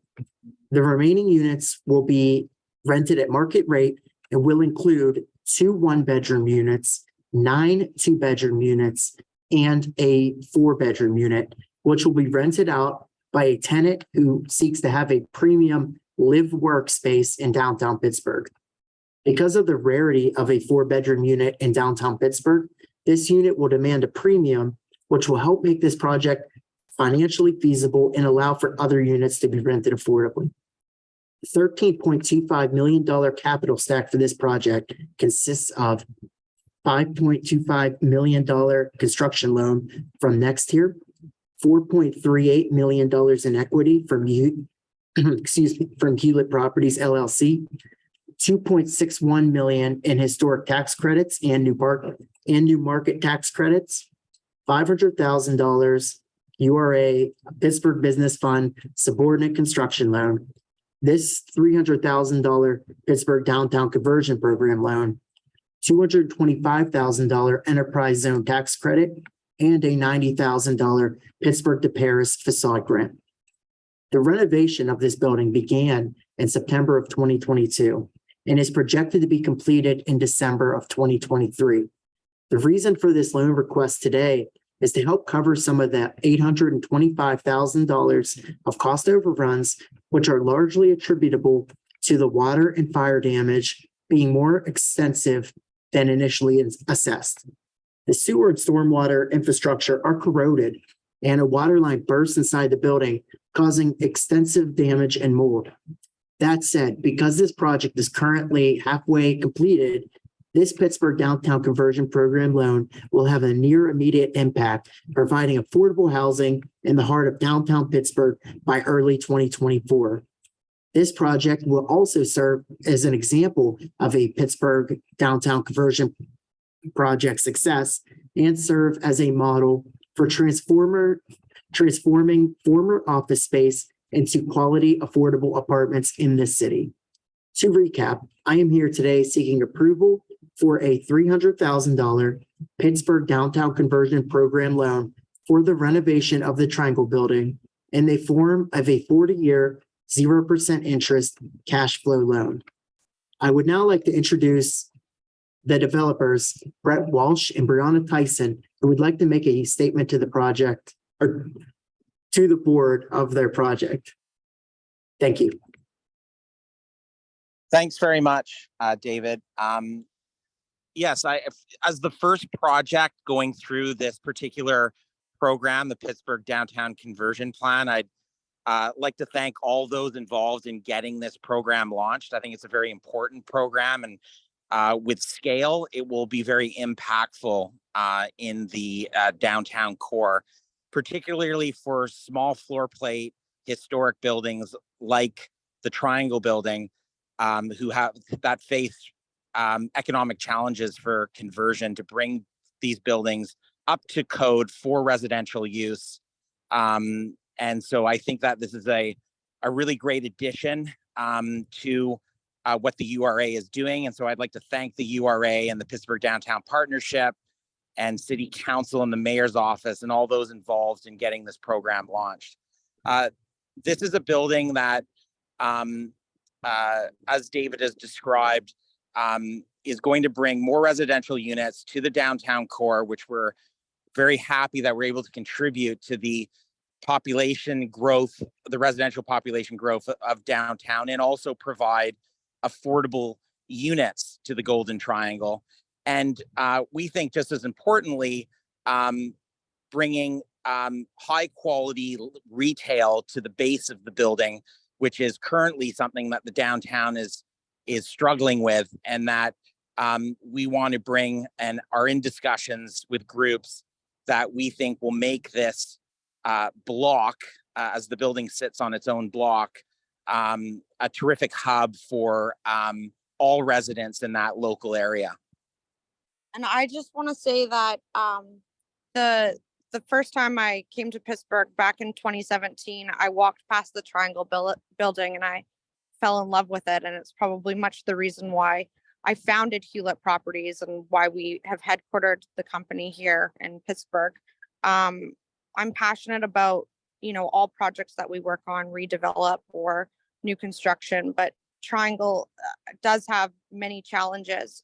The remaining units will be rented at market rate and will include 2 1-bedroom units, 9 2-bedroom units, and a 4-bedroom unit, which will be rented out by a tenant who seeks to have a premium live workspace in downtown Pittsburgh. Because of the rarity of a 4-bedroom unit in downtown Pittsburgh, this unit will demand a premium, which will help make this project financially feasible and allow for other units to be rented affordably. The $13.25 million capital stack for this project consists of $5.25 million construction loan from NextTier, $4.38 million in equity from Hewlett Properties LLC, $2.61 million in historic tax credits and new market tax credits, $500,000 URA Pittsburgh Business Fund subordinate construction loan, this $300,000 Pittsburgh Downtown Conversion Program loan, $225,000 Enterprise Zone tax credit, and a $90,000 Pittsburgh to Paris facade grant. The renovation of this building began in September of 2022 and is projected to be completed in December of 2023. The reason for this loan request today is to help cover some of the $825,000 of cost overruns, which are largely attributable to the water and fire damage being more extensive than initially assessed. The sewer and stormwater infrastructure are corroded, and a water line bursts inside the building, causing extensive damage and mold. That said, because this project is currently halfway completed, this Pittsburgh Downtown Conversion Program loan will have a near immediate impact, providing affordable housing in the heart of downtown Pittsburgh by early 2024. This project will also serve as an example of a Pittsburgh Downtown Conversion project success and serve as a model for transforming former office space into quality, affordable apartments in this city. To recap, I am here today seeking approval for a $300,000 Pittsburgh Downtown Conversion Program loan for the renovation of the Triangle Building in the form of a 40-year, 0% interest cash flow loan. I would now like to introduce the developers, Brett Walsh and Brianna Tyson, who would like to make a statement to the project or to the board of their project. Thank you. Thanks very much, David. Yes, as the first project going through this particular program, the Pittsburgh Downtown Conversion Plan, I'd like to thank all those involved in getting this program launched. I think it's a very important program, and with scale, it will be very impactful in the downtown core, particularly for small floor plate historic buildings like the Triangle Building, who face economic challenges for conversion to bring these buildings up to code for residential use. And so I think that this is a really great addition to what the URA is doing. And so I'd like to thank the URA and the Pittsburgh Downtown Partnership and City Council and the Mayor's Office and all those involved in getting this program launched. this is a building that, as David has described, is going to bring more residential units to the downtown core, which we're very happy that we're able to contribute to the population growth, the residential population growth of downtown, and also provide affordable units to the Golden Triangle. And we think, just as importantly, bringing high quality retail to the base of the building, which is currently something that the downtown is struggling with, and that we want to bring and are in discussions with groups that we think will make this block, as the building sits on its own block, a terrific hub for all residents in that local area. And I just want to say that the first time I came to Pittsburgh back in 2017, I walked past the Triangle building and I fell in love with it. And it's probably much the reason why I founded Hewlett Properties and why we have headquartered the company here in Pittsburgh. I'm passionate about, all projects that we work on, redevelop or new construction, but Triangle does have many challenges.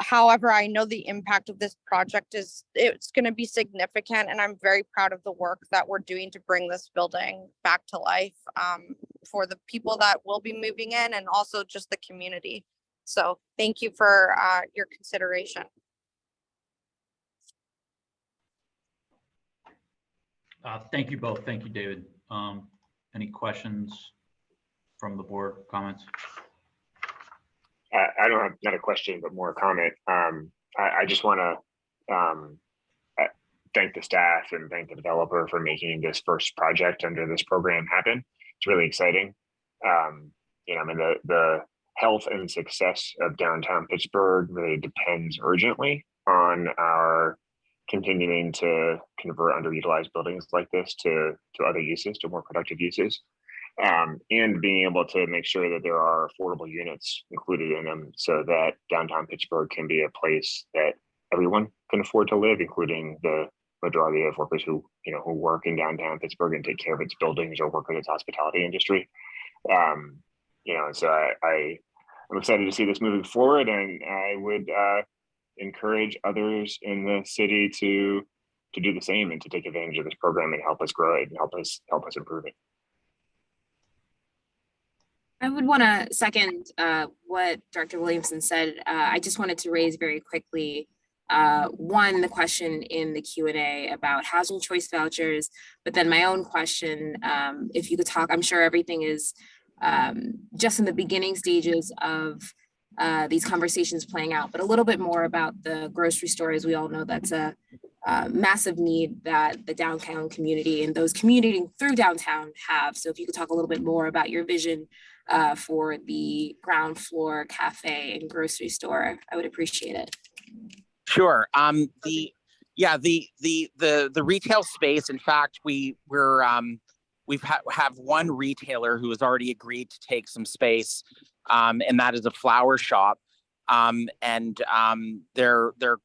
However, I know the impact of this project it's going to be significant, and I'm very proud of the work that we're doing to bring this building back to life for the people that will be moving in and also just the community. So thank you for your consideration. Thank you both. Thank you, David. Any questions from the board, comments? I don't have not a question, but more a comment. I just want to thank the staff and thank the developer for making this first project under this program happen. It's really exciting. The health and success of downtown Pittsburgh really depends urgently on our continuing to convert underutilized buildings like this to other uses, to more productive uses. And being able to make sure that there are affordable units included in them so that downtown Pittsburgh can be a place that everyone can afford to live, including the majority of workers who work in downtown Pittsburgh and take care of its buildings or work in its hospitality industry. So I'm excited to see this moving forward, and I would encourage others in the city to do the same and to take advantage of this program and help us grow it and help us improve it. I would want to second what Director Williamson said. I just wanted to raise very quickly, one, the question in the Q&A about housing choice vouchers, but then my own question, if you could talk, I'm sure everything is just in the beginning stages of these conversations playing out, but a little bit more about the grocery store. As we all know, that's a massive need that the downtown community and those commuting through downtown have. So if you could talk a little bit more about your vision for the ground floor cafe and grocery store, I would appreciate it. Sure. The retail space. In fact, we have one retailer who has already agreed to take some space, and that is a flower shop. Their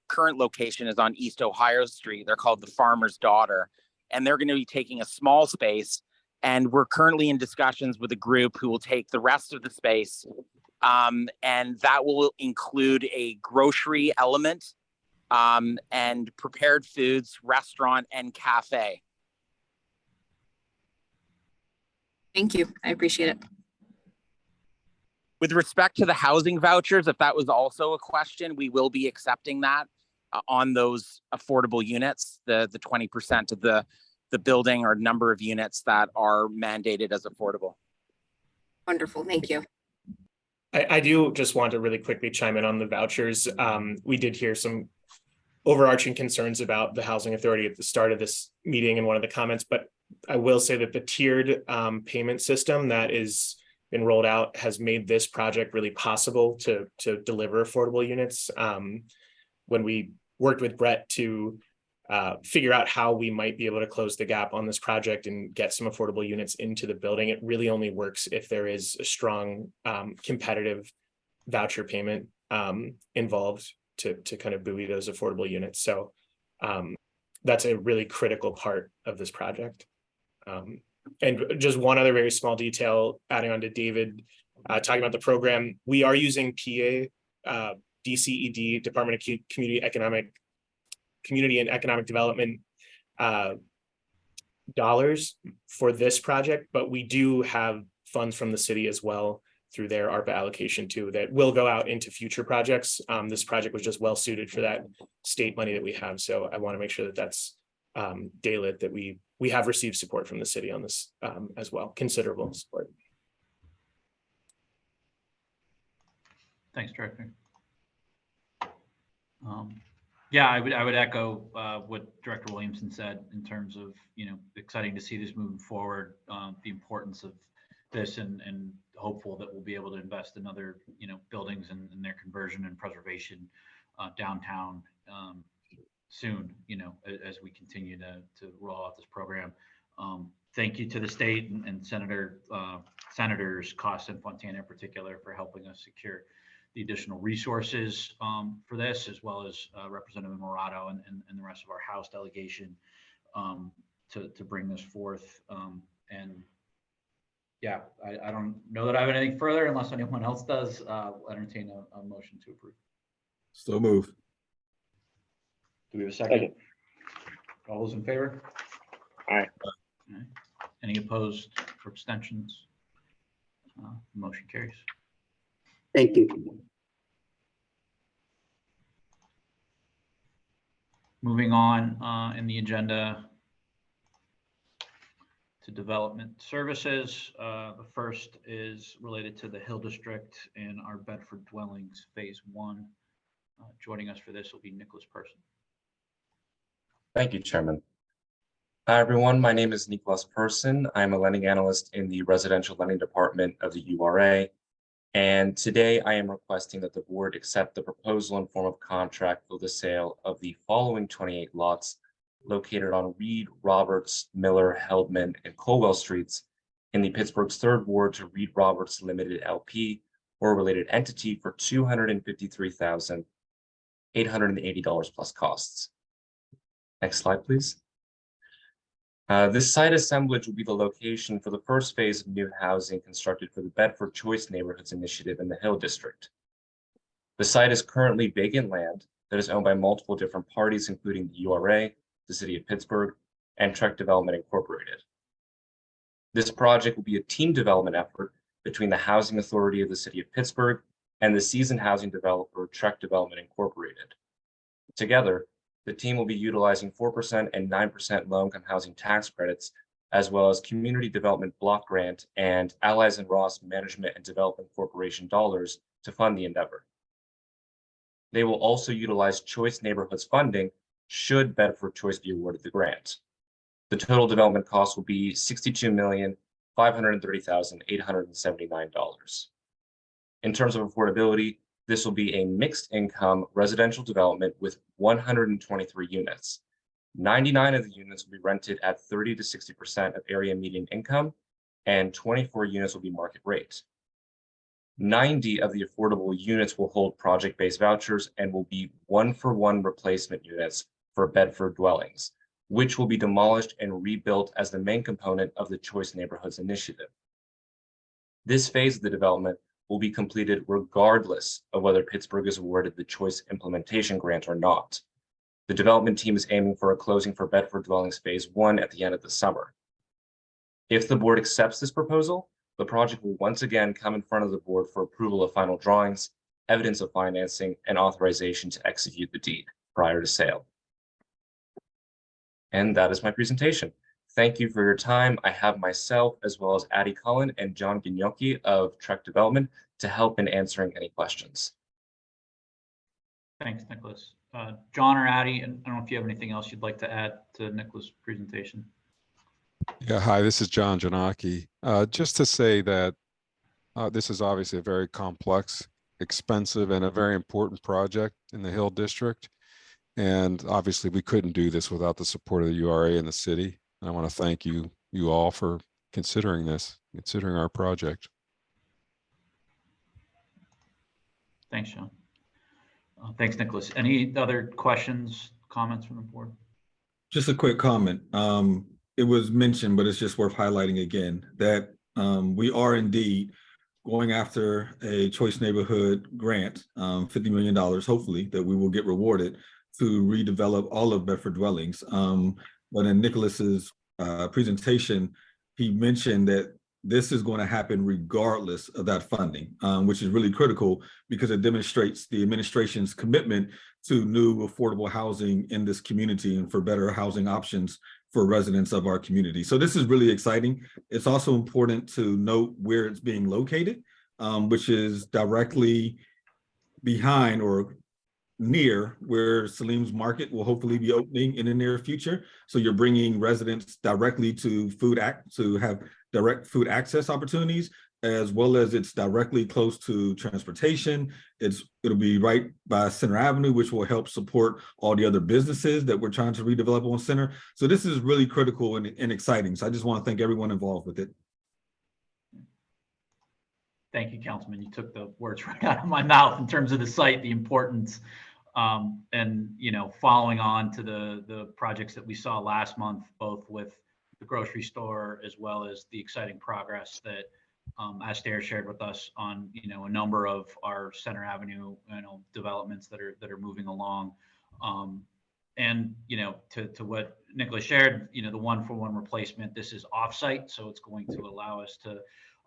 current location is on East Ohio Street. They're called the Farmer's Daughter, and they're going to be taking a small space. And we're currently in discussions with a group who will take the rest of the space, and that will include a grocery element, and prepared foods, restaurant, and cafe. Thank you. I appreciate it. With respect to the housing vouchers, if that was also a question, we will be accepting that on those affordable units, the 20% of the building or number of units that are mandated as affordable. Wonderful. Thank you. I do just want to really quickly chime in on the vouchers. We did hear some overarching concerns about the Housing Authority at the start of this meeting in one of the comments, but I will say that the tiered payment system that is been rolled out has made this project really possible to deliver affordable units. When we worked with Brett to figure out how we might be able to close the gap on this project and get some affordable units into the building, it really only works if there is a strong competitive voucher payment involved to kind of buoy those affordable units. So that's a really critical part of this project. And just one other very small detail, adding on to David, talking about the program, we are using PA, DCED, Department of Community and Economic Development dollars for this project, but we do have funds from the city as well through their ARPA allocation too, that will go out into future projects. This project was just well suited for that state money that we have. So I want to make sure that that's daylit, that we have received support from the city on this as well, considerable support. Thanks, Director. Yeah, I would echo what Director Williamson said in terms of, exciting to see this moving forward, the importance of this, and hopeful that we'll be able to invest in other, buildings and their conversion and preservation downtown soon, as we continue to roll out this program. Thank you to the state and Senators Costa and Fontana in particular for helping us secure the additional resources for this, as well as Representative Morato and the rest of our House delegation to bring this forth. And yeah, I don't know that I have anything further unless anyone else does. I'll entertain a motion to approve. So move. Do we have a second? All those in favor? Aye. Aye. Any opposed or abstentions? Motion carries. Thank you. Moving on in the agenda to development services. The first is related to the Hill District and our Bedford Dwellings Phase 1. Joining us for this will be Nicholas Person. Thank you, Chairman. Hi, everyone. My name is Nicholas Person. I'm a lending analyst in the Residential Lending Department of the URA. And today I am requesting that the board accept the proposal in form of contract for the sale of the following 28 lots located on Reed, Roberts, Miller, Heldman, and Colwell Streets in the Pittsburgh's 3rd Ward to Reed Roberts Limited LP or a related entity for $253,880 plus costs. Next slide, please. This site assemblage will be the location for the first phase of new housing constructed for the Bedford Choice Neighborhoods Initiative in the Hill District. The site is currently vacant land that is owned by multiple different parties, including the URA, the City of Pittsburgh, and Trek Development Incorporated. This project will be a team development effort between the Housing Authority of the City of Pittsburgh and the seasoned housing developer Trek Development Incorporated. Together, the team will be utilizing 4% and 9% low-income housing tax credits, as well as Community Development Block Grant and Allies and Ross Management and Development Corporation dollars to fund the endeavor. They will also utilize Choice Neighborhoods funding should Bedford Choice be awarded the grant. The total development cost will be $62,530,879. In terms of affordability, this will be a mixed income residential development with 123 units. 99 of the units will be rented at 30 to 60% of area median income, and 24 units will be market rate. 90 of the affordable units will hold project-based vouchers and will be 1-for-1 replacement units for Bedford dwellings, which will be demolished and rebuilt as the main component of the Choice Neighborhoods Initiative. This phase of the development will be completed regardless of whether Pittsburgh is awarded the Choice Implementation Grant or not. The development team is aiming for a closing for Bedford Dwellings Phase 1 at the end of the summer. If the board accepts this proposal, the project will once again come in front of the board for approval of final drawings, evidence of financing, and authorization to execute the deed prior to sale. And that is my presentation. Thank you for your time. I have myself, as well as Addie Cullen and John Gnocchi of Trek Development to help in answering any questions. Thanks, Nicholas. John or Addie, and I don't know if you have anything else you'd like to add to Nicholas' presentation. Yeah, hi, this is John Gnocchi. Just to say that this is obviously a very complex, expensive, and a very important project in the Hill District. And obviously we couldn't do this without the support of the URA and the city. And I want to thank you all for considering our project. Thanks, John. Thanks, Nicholas. Any other questions, comments from the board? Just a quick comment. it was mentioned, but it's just worth highlighting again that we are indeed going after a choice neighborhood grant, $50 million, hopefully, that we will get rewarded to redevelop all of Bedford dwellings. But in Nicholas's presentation, he mentioned that this is going to happen regardless of that funding, which is really critical because it demonstrates the administration's commitment to new affordable housing in this community and for better housing options for residents of our community. So this is really exciting. It's also important to note where it's being located, which is directly behind or near where Salim's Market will hopefully be opening in the near future. So you're bringing residents directly to have direct food access opportunities, as well as it's directly close to transportation. It'll be right by Center Avenue, which will help support all the other businesses that we're trying to redevelop on Center. So this is really critical and exciting. So I just want to thank everyone involved with it. Thank you, Councilman. You took the words right out of my mouth in terms of the site, the importance, and following on to the projects that we saw last month, both with the grocery store as well as the exciting progress that Astaire shared with us on a number of our Center Avenue developments that are moving along. And to what Nicholas shared, the 1-for-1 replacement, this is offsite, so it's going to allow us to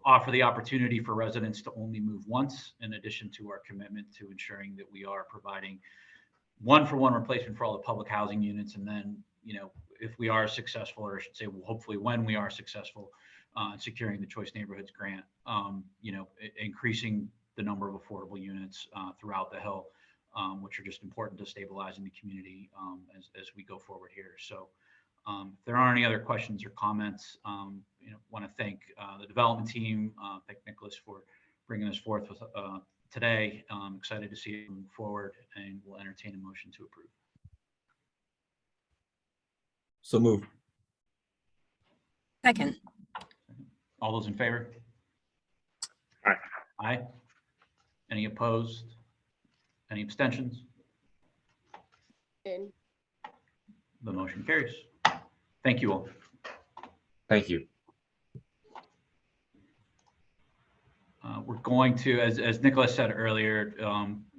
offer the opportunity for residents to only move once, in addition to our commitment to ensuring that we are providing 1-for-1 replacement for all the public housing units. And then, if we are successful, or I should say, hopefully when we are successful in securing the Choice Neighborhoods grant, increasing the number of affordable units throughout the Hill, which are just important to stabilizing the community as we go forward here. So if there aren't any other questions or comments, want to thank the development team, thank Nicholas for bringing us forth with today. I'm excited to see it move forward, and we'll entertain a motion to approve. So move. Second. All those in favor? Aye. Aye. Any opposed? Any abstentions? The motion carries. Thank you all. Thank you. We're going to, as Nicholas said earlier,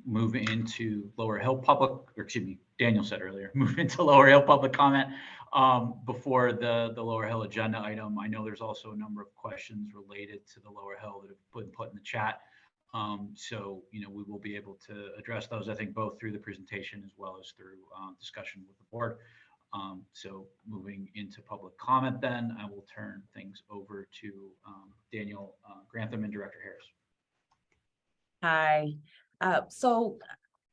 move into Lower Hill public, or excuse me, Daniel said earlier, move into Lower Hill public comment before the Lower Hill agenda item. I know there's also a number of questions related to the Lower Hill that have been put in the chat. So, we will be able to address those, I think, both through the presentation as well as through discussion with the board. So moving into public comment, then I will turn things over to Daniel Grantham and Director Harris. Hi. So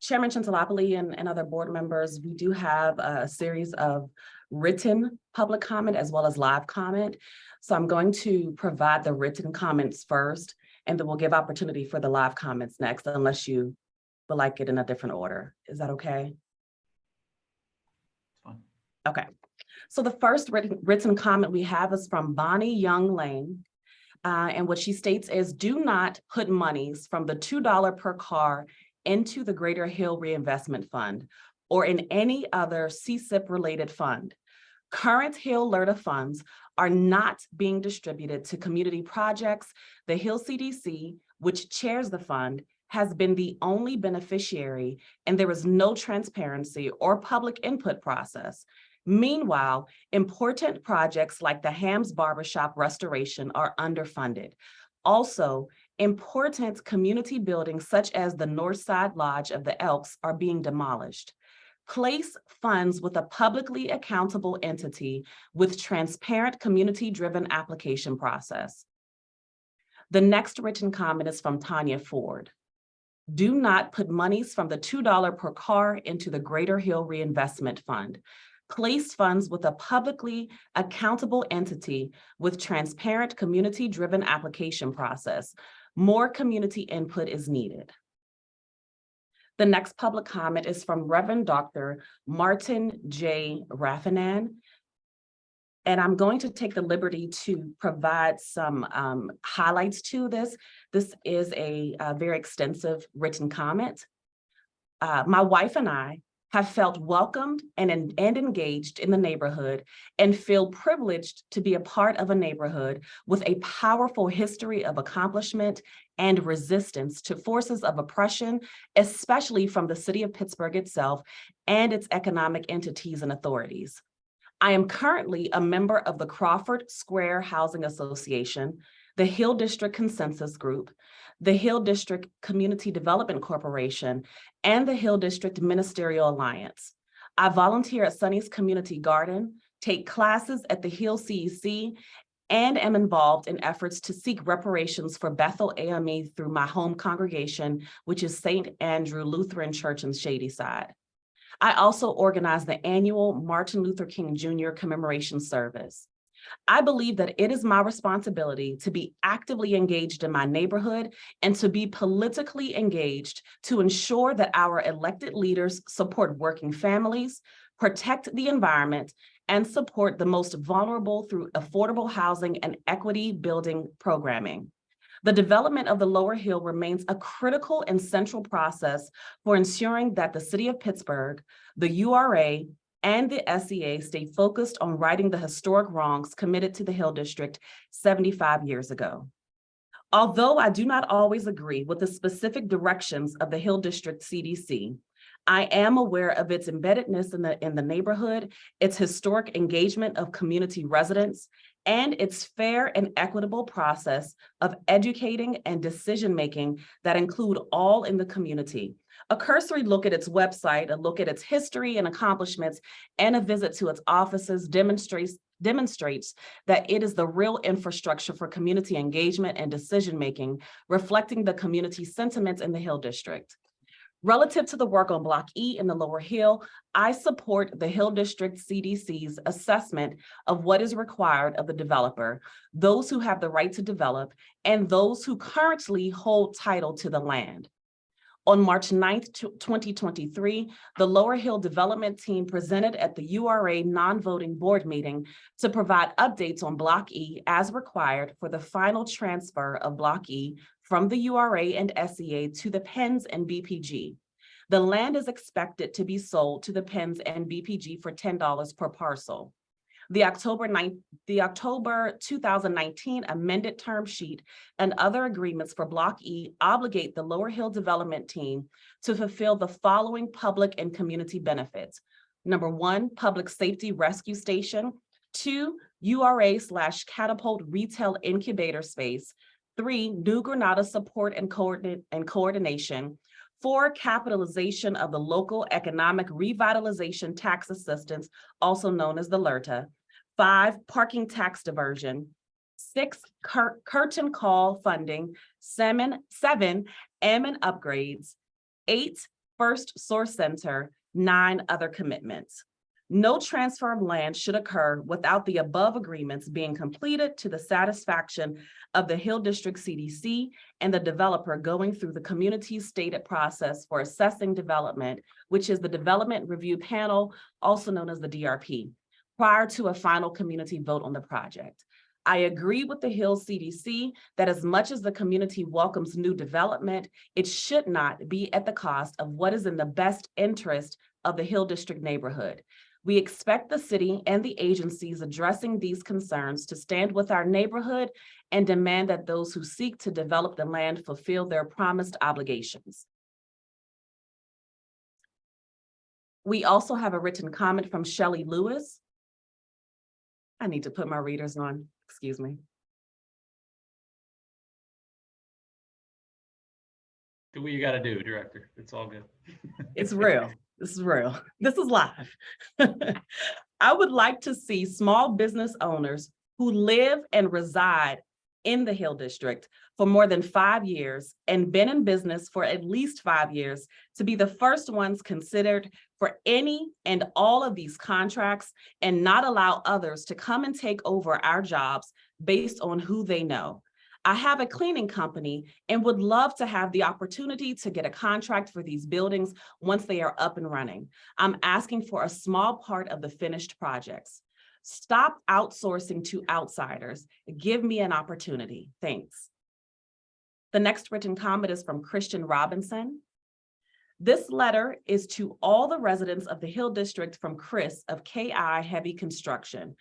Chairman Chantalopoulos and other board members, we do have a series of written public comment as well as live comment. So I'm going to provide the written comments first, and then we'll give opportunity for the live comments next, unless you would like it in a different order. Is that okay? Fine. Okay. So the first written comment we have is from Bonnie Young Lane. And what she states is, do not put monies from the $2 per car into the Greater Hill Reinvestment Fund or in any other CSIP related fund. Current Hill LRTA funds are not being distributed to community projects. The Hill CDC, which chairs the fund, has been the only beneficiary, and there is no transparency or public input process. Meanwhile, important projects like the Hams Barbershop restoration are underfunded. Also, important community buildings such as the North Side Lodge of the Elks are being demolished. Place funds with a publicly accountable entity with transparent community-driven application process. The next written comment is from Tanya Ford. Do not put monies from the $2 per car into the Greater Hill Reinvestment Fund. Place funds with a publicly accountable entity with transparent community-driven application process. More community input is needed. The next public comment is from Reverend Dr. Martin J. Raffanan. And I'm going to take the liberty to provide some highlights to this. This is a very extensive written comment. My wife and I have felt welcomed and engaged in the neighborhood, and feel privileged to be a part of a neighborhood with a powerful history of accomplishment and resistance to forces of oppression, especially from the city of Pittsburgh itself and its economic entities and authorities. I am currently a member of the Crawford Square Housing Association, the Hill District Consensus Group, the Hill District Community Development Corporation, and the Hill District Ministerial Alliance. I volunteer at Sunny's Community Garden, take classes at the Hill CEC, and am involved in efforts to seek reparations for Bethel AME through my home congregation, which is St. Andrew Lutheran Church in Shadyside. I also organize the annual Martin Luther King Jr. commemoration service. I believe that it is my responsibility to be actively engaged in my neighborhood and to be politically engaged to ensure that our elected leaders support working families, protect the environment, and support the most vulnerable through affordable housing and equity building programming. The development of the Lower Hill remains a critical and central process for ensuring that the City of Pittsburgh, the URA, and the SEA stay focused on righting the historic wrongs committed to the Hill District 75 years ago. Although I do not always agree with the specific directions of the Hill District CDC, I am aware of its embeddedness in the neighborhood, its historic engagement of community residents, and its fair and equitable process of educating and decision-making that include all in the community. A cursory look at its website, a look at its history and accomplishments, and a visit to its offices demonstrates that it is the real infrastructure for community engagement and decision-making, reflecting the community sentiments in the Hill District. Relative to the work on Block E in the Lower Hill, I support the Hill District CDC's assessment of what is required of the developer, those who have the right to develop, and those who currently hold title to the land. On March 9th, 2023, the Lower Hill Development Team presented at the URA non-voting board meeting to provide updates on Block E as required for the final transfer of Block E from the URA and SEA to the PENS and BPG. The land is expected to be sold to the PENS and BPG for $10 per parcel. The October 2019 amended term sheet and other agreements for Block E obligate the Lower Hill Development Team to fulfill the following public and community benefits. Number 1, public safety rescue station. 2, URA/Catapult retail incubator space. 3, New Granada support and coordination. 4, capitalization of the local economic revitalization tax assistance, also known as the LERTA. 5, parking tax diversion. 6, curtain call funding. 7, Ammon upgrades. 8, first source center. 9, other commitments. No transfer of land should occur without the above agreements being completed to the satisfaction of the Hill District CDC and the developer going through the community's stated process for assessing development, which is the Development Review Panel, also known as the DRP, prior to a final community vote on the project. I agree with the Hill CDC that as much as the community welcomes new development, it should not be at the cost of what is in the best interest of the Hill District neighborhood. We expect the city and the agencies addressing these concerns to stand with our neighborhood and demand that those who seek to develop the land fulfill their promised obligations. We also have a written comment from Shelley Lewis. I need to put my readers on, excuse me. Do what you got to do, Director. It's all good. It's real. This is real. This is live. I would like to see small business owners who live and reside in the Hill District for more than 5 years and been in business for at least 5 years to be the first ones considered for any and all of these contracts and not allow others to come and take over our jobs based on who they know. I have a cleaning company and would love to have the opportunity to get a contract for these buildings once they are up and running. I'm asking for a small part of the finished projects. Stop outsourcing to outsiders. Give me an opportunity. Thanks. The next written comment is from Christian Robinson. This letter is to all the residents of the Hill District from Chris of KI Heavy Construction.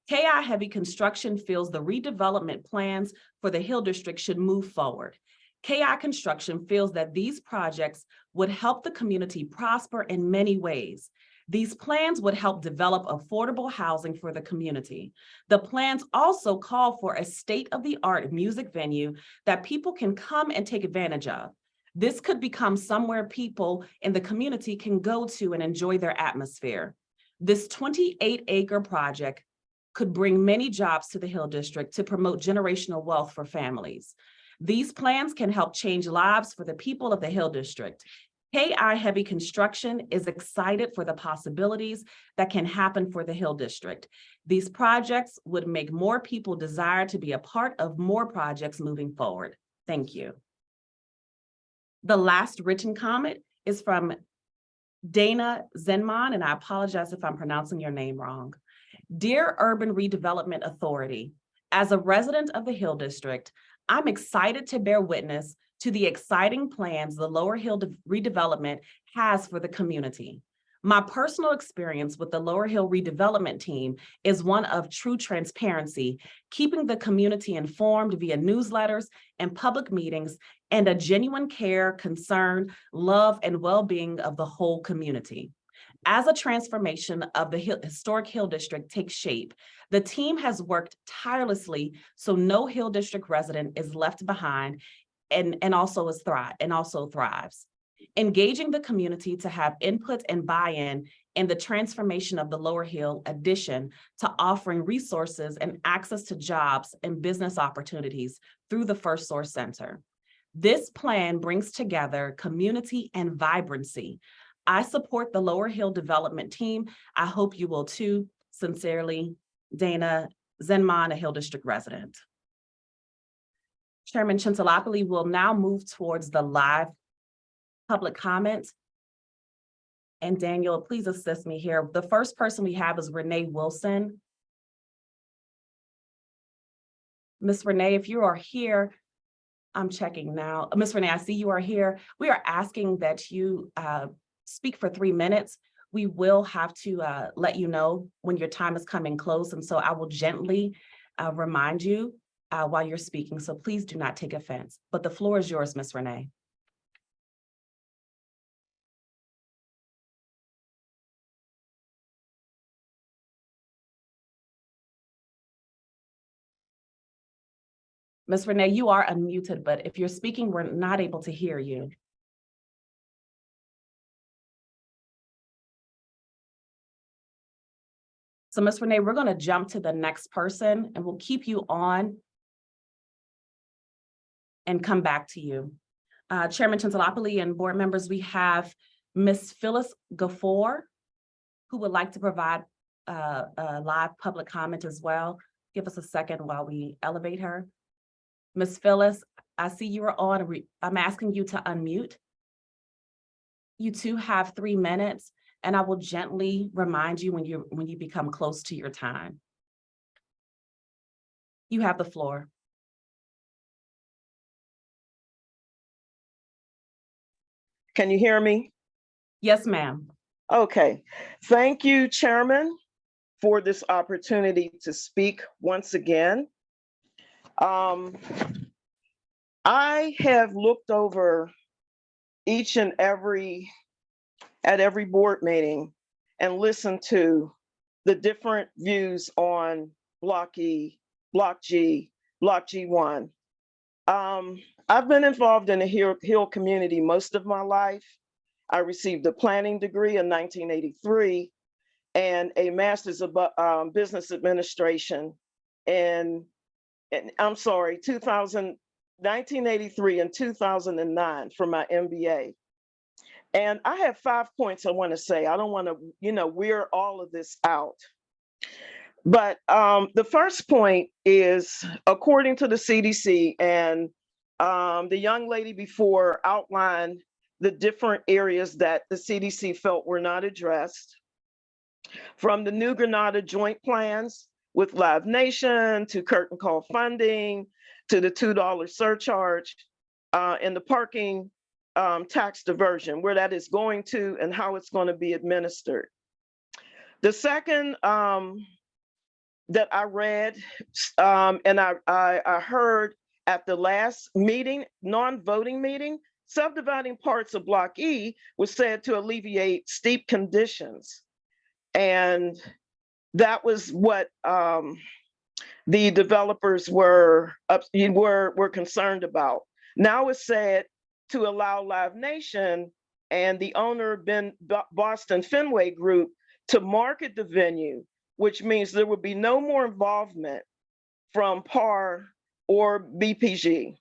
KI Heavy Construction feels the redevelopment plans for the Hill District should move forward. KI Construction feels that these projects would help the community prosper in many ways. These plans would help develop affordable housing for the community. The plans also call for a state-of-the-art music venue that people can come and take advantage of. This could become somewhere people in the community can go to and enjoy their atmosphere. This 28-acre project could bring many jobs to the Hill District to promote generational wealth for families. These plans can help change lives for the people of the Hill District. KI Heavy Construction is excited for the possibilities that can happen for the Hill District. These projects would make more people desire to be a part of more projects moving forward. Thank you. The last written comment is from Dana Zenman, and I apologize if I'm pronouncing your name wrong. Dear Urban Redevelopment Authority, as a resident of the Hill District, I'm excited to bear witness to the exciting plans the Lower Hill redevelopment has for the community. My personal experience with the Lower Hill redevelopment team is one of true transparency, keeping the community informed via newsletters and public meetings, and a genuine care, concern, love, and well-being of the whole community. As a transformation of the historic Hill District takes shape, the team has worked tirelessly so no Hill District resident is left behind and also thrives. Engaging the community to have input and buy-in in the transformation of the Lower Hill addition to offering resources and access to jobs and business opportunities through the First Source Center. This plan brings together community and vibrancy. I support the Lower Hill development team. I hope you will too. Sincerely, Dana Zenman, a Hill District resident. Chairman Chintalapalli will now move towards the live public comment. And Daniel, please assist me here. The first person we have is Renee Wilson. Ms. Renee, if you are here, I'm checking now. Ms. Renee, I see you are here. We are asking that you speak for 3 minutes. We will have to let you know when your time is coming close. And so I will gently remind you while you're speaking. So please do not take offense, but the floor is yours, Ms. Renee. Ms. Renee, you are unmuted, but if you're speaking, we're not able to hear you. So Ms. Renee, we're going to jump to the next person and we'll keep you on and come back to you. Chairman Chintalapalli and board members, we have Ms. Phyllis Gafour, who would like to provide a live public comment as well. Give us a second while we elevate her. Ms. Phyllis, I see you are on. I'm asking you to unmute. You too have 3 minutes, and I will gently remind you when you become close to your time. You have the floor. Can you hear me? Yes, ma'am. Okay. Thank you, Chairman, for this opportunity to speak once again. I have looked over each and every board meeting and listened to the different views on Block E, Block G, Block G1. I've been involved in the Hill community most of my life. I received a planning degree in 1983 and a master's of business administration in 1983 and 2009 for my MBA. And I have 5 points I want to say. I don't want to, wear all of this out. But the first point is, according to the CDC, and the young lady before outlined the different areas that the CDC felt were not addressed, from the New Granada joint plans with Live Nation to curtain call funding to the $2 surcharge in the parking tax diversion, where that is going to and how it's going to be administered. The second that I read and I heard at the last meeting, non-voting meeting, subdividing parts of Block E was said to alleviate steep conditions. And that was what the developers were concerned about. Now it's said to allow Live Nation and the owner Boston Fenway Group to market the venue, which means there will be no more involvement from PAR or BPG.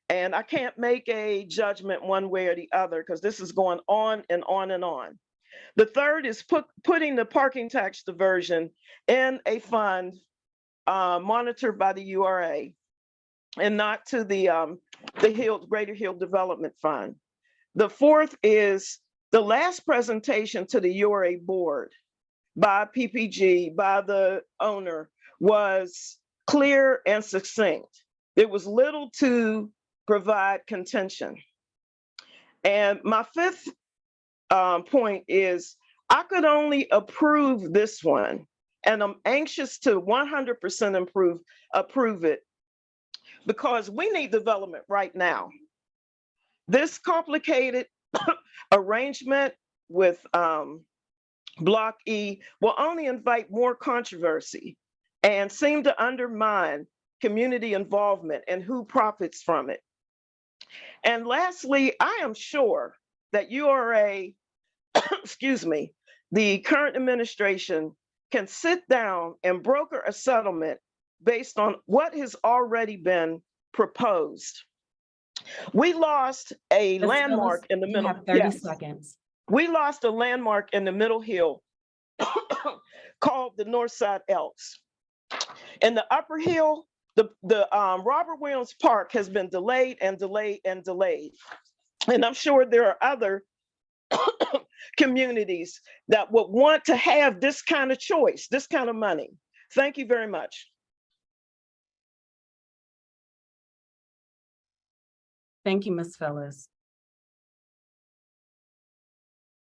And I can't make a judgment one way or the other because this is going on and on and on. The third is putting the parking tax diversion in a fund monitored by the URA and not to the Greater Hill Development Fund. The fourth is the last presentation to the URA board by PPG, by the owner, was clear and succinct. There was little to provide contention. And my fifth point is I could only approve this one, and I'm anxious to 100% approve it because we need development right now. This complicated arrangement with Block E will only invite more controversy and seem to undermine community involvement and who profits from it. And lastly, I am sure that URA, excuse me, the current administration can sit down and broker a settlement based on what has already been proposed. We lost a landmark in the middle. You have 30 seconds. We lost a landmark in the Middle Hill called the Northside Elks. In the Upper Hill, the Robert Williams Park has been delayed and delayed and delayed. And I'm sure there are other communities that would want to have this kind of choice, this kind of money. Thank you very much. Thank you, Ms. Phyllis.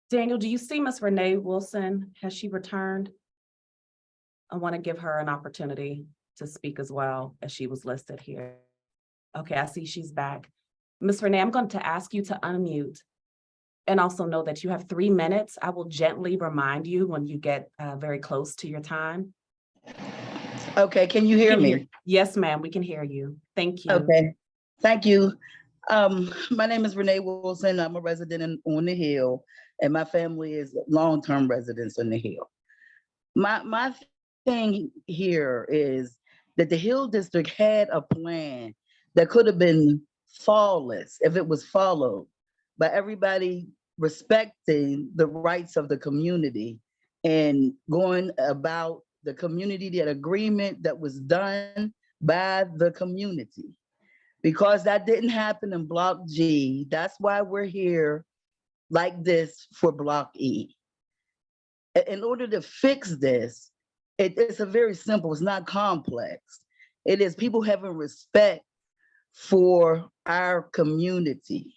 Daniel, do you see Ms. Renee Wilson? Has she returned? I want to give her an opportunity to speak as well as she was listed here. Okay, I see she's back. Ms. Renee, I'm going to ask you to unmute and also know that you have 3 minutes. I will gently remind you when you get very close to your time. Okay, can you hear me? Yes, ma'am, we can hear you. Thank you. Okay, thank you. My name is Renee Wilson. I'm a resident on the Hill, and my family is long-term residents on the Hill. My thing here is that the Hill District had a plan that could have been flawless if it was followed by everybody respecting the rights of the community and going about the community, that agreement that was done by the community. Because that didn't happen in Block G, that's why we're here like this for Block E. In order to fix this, it's a very simple, it's not complex. It is people having respect for our community.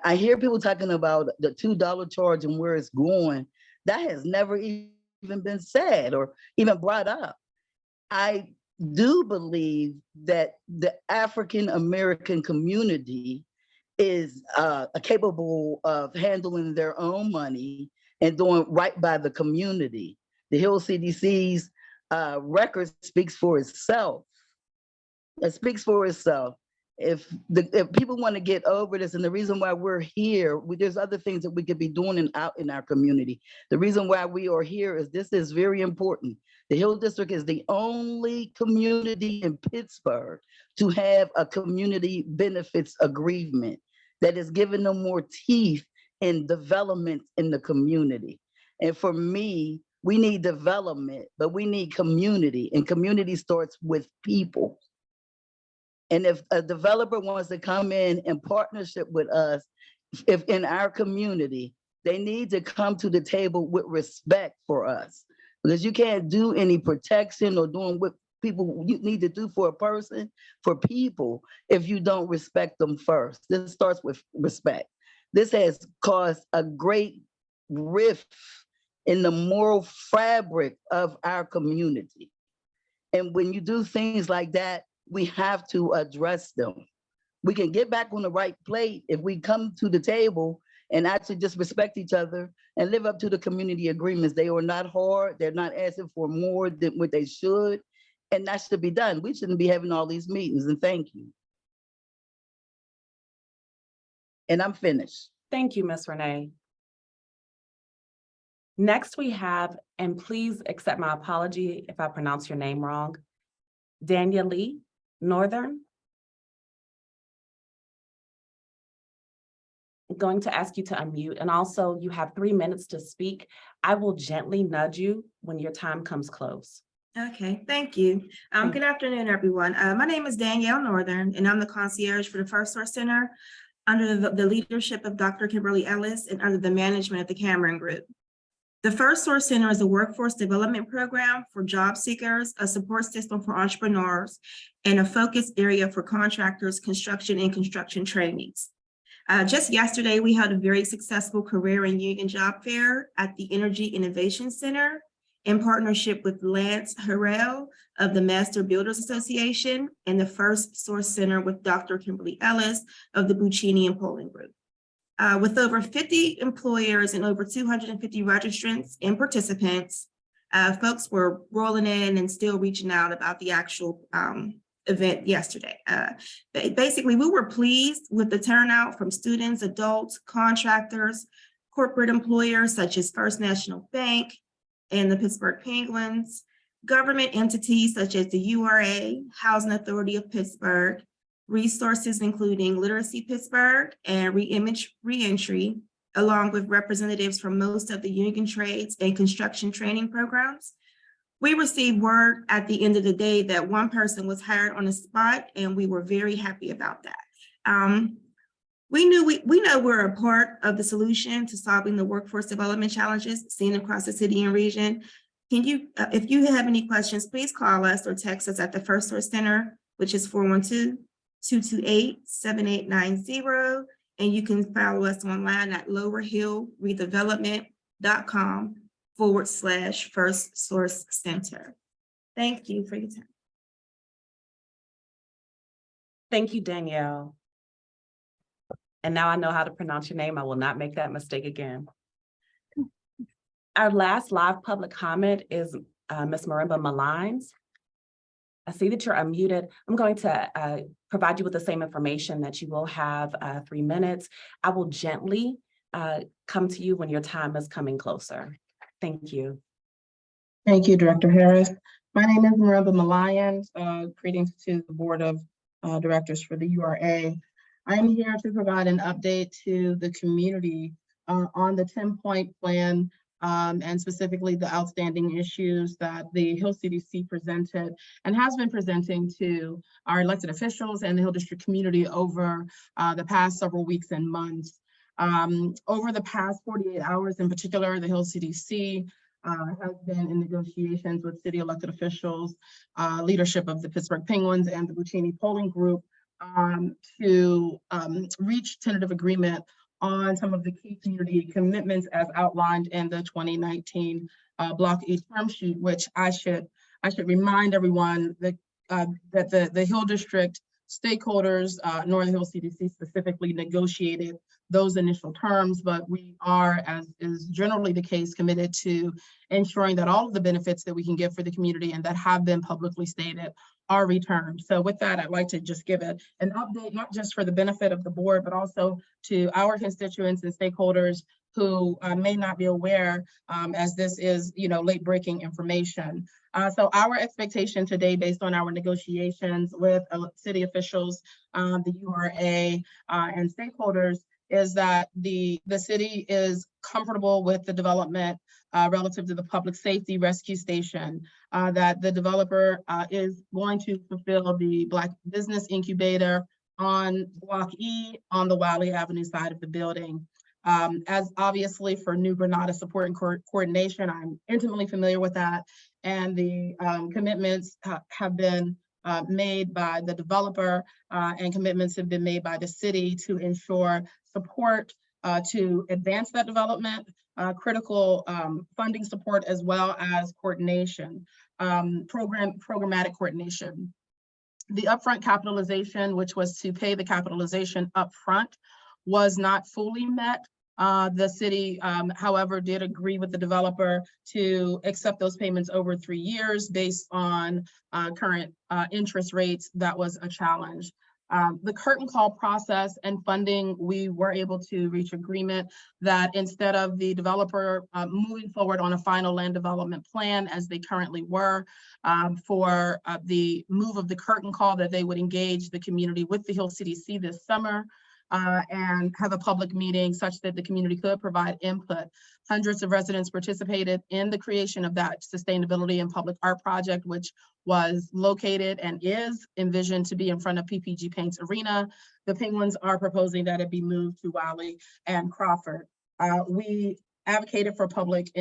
I hear people talking about the $2 charge and where it's going. That has never even been said or even brought up. I do believe that the African American community is capable of handling their own money and doing right by the community. The Hill CDC's record speaks for itself. It speaks for itself. If people want to get over this, and the reason why we're here, there's other things that we could be doing out in our community. The reason why we are here is this is very important. The Hill District is the only community in Pittsburgh to have a community benefits agreement that is giving them more teeth in development in the community. And for me, we need development, but we need community, and community starts with people. And if a developer wants to come in partnership with us, if in our community, they need to come to the table with respect for us, because you can't do any protection or doing people you need to do for a person, for people, if you don't respect them first. This starts with respect. This has caused a great rift in the moral fabric of our community. And when you do things like that, we have to address them. We can get back on the right plate if we come to the table and actually just respect each other and live up to the community agreements. They are not hard. They're not asking for more than what they should. And that should be done. We shouldn't be having all these meetings, and thank you. And I'm finished. Thank you, Ms. Renee. Next we have, and please accept my apology if I pronounce your name wrong, Danielle Lee, Northern. I'm going to ask you to unmute, and also you have 3 minutes to speak. I will gently nudge you when your time comes close. Okay, thank you. Good afternoon, everyone. My name is Danielle Northern, and I'm the concierge for the First Source Center under the leadership of Dr. Kimberly Ellis and under the management of the Cameron Group. The First Source Center is a workforce development program for job seekers, a support system for entrepreneurs, and a focus area for contractors, construction, and construction trainees. Just yesterday, we held a very successful career and union job fair at the Energy Innovation Center in partnership with Lance Harrell of the Master Builders Association and the First Source Center with Dr. Kimberly Ellis of the Buccini and Poland Group. With over 50 employers and over 250 registrants and participants, folks were rolling in and still reaching out about the actual event yesterday. Basically, we were pleased with the turnout from students, adults, contractors, corporate employers such as First National Bank and the Pittsburgh Penguins, government entities such as the URA, Housing Authority of Pittsburgh, resources including Literacy Pittsburgh and Reimage Reentry, along with representatives from most of the union trades and construction training programs. We received word at the end of the day that one person was hired on the spot, and we were very happy about that. We know we're a part of the solution to solving the workforce development challenges seen across the city and region. If you have any questions, please call us or text us at the First Source Center, which is 412-228-7890. And you can follow us online at lowerhillredevelopment.com/First Source Center. Thank you for your time. Thank you, Danielle. And now I know how to pronounce your name. I will not make that mistake again. Our last live public comment is Ms. Marimba Malines. I see that you're unmuted. I'm going to provide you with the same information that you will have 3 minutes. I will gently come to you when your time is coming closer. Thank you. Thank you, Director Harris. My name is Marimba Malines. Greetings to the Board of Directors for the URA. I am here to provide an update to the community on the 10-point plan and specifically the outstanding issues that the Hill CDC presented and has been presenting to our elected officials and the Hill District community over the past several weeks and months. Over the past 48 hours in particular, the Hill CDC has been in negotiations with city elected officials, leadership of the Pittsburgh Penguins and the Buccini Polling Group to reach tentative agreement on some of the key community commitments as outlined in the 2019 Block E term sheet, which I should remind everyone that the Hill District stakeholders, Northern Hill CDC specifically, negotiated those initial terms, but we are, as is generally the case, committed to ensuring that all of the benefits that we can give for the community and that have been publicly stated are returned. So with that, I'd like to just give an update, not just for the benefit of the board, but also to our constituents and stakeholders who may not be aware, as this is, late breaking information. So our expectation today, based on our negotiations with city officials, the URA, and stakeholders, is that the city is comfortable with the development relative to the public safety rescue station, that the developer is going to fulfill the Black Business Incubator on Block E on the Wiley Avenue side of the building. As obviously for New Granada support and coordination, I'm intimately familiar with that. and the commitments have been made by the developer, and commitments have been made by the city to ensure support to advance that development, critical funding support, as well as coordination, programmatic coordination. The upfront capitalization, which was to pay the capitalization upfront, was not fully met. The city, however, did agree with the developer to accept those payments over 3 years based on current interest rates. That was a challenge. The curtain call process and funding, we were able to reach agreement that instead of the developer moving forward on a final land development plan as they currently were, for the move of the curtain call, that they would engage the community with the Hill CDC this summer and have a public meeting such that the community could provide input. Hundreds of residents participated in the creation of that sustainability and public art project, which was located and is envisioned to be in front of PPG Paints Arena. The Penguins are proposing that it be moved to Wiley and Crawford. We advocated for public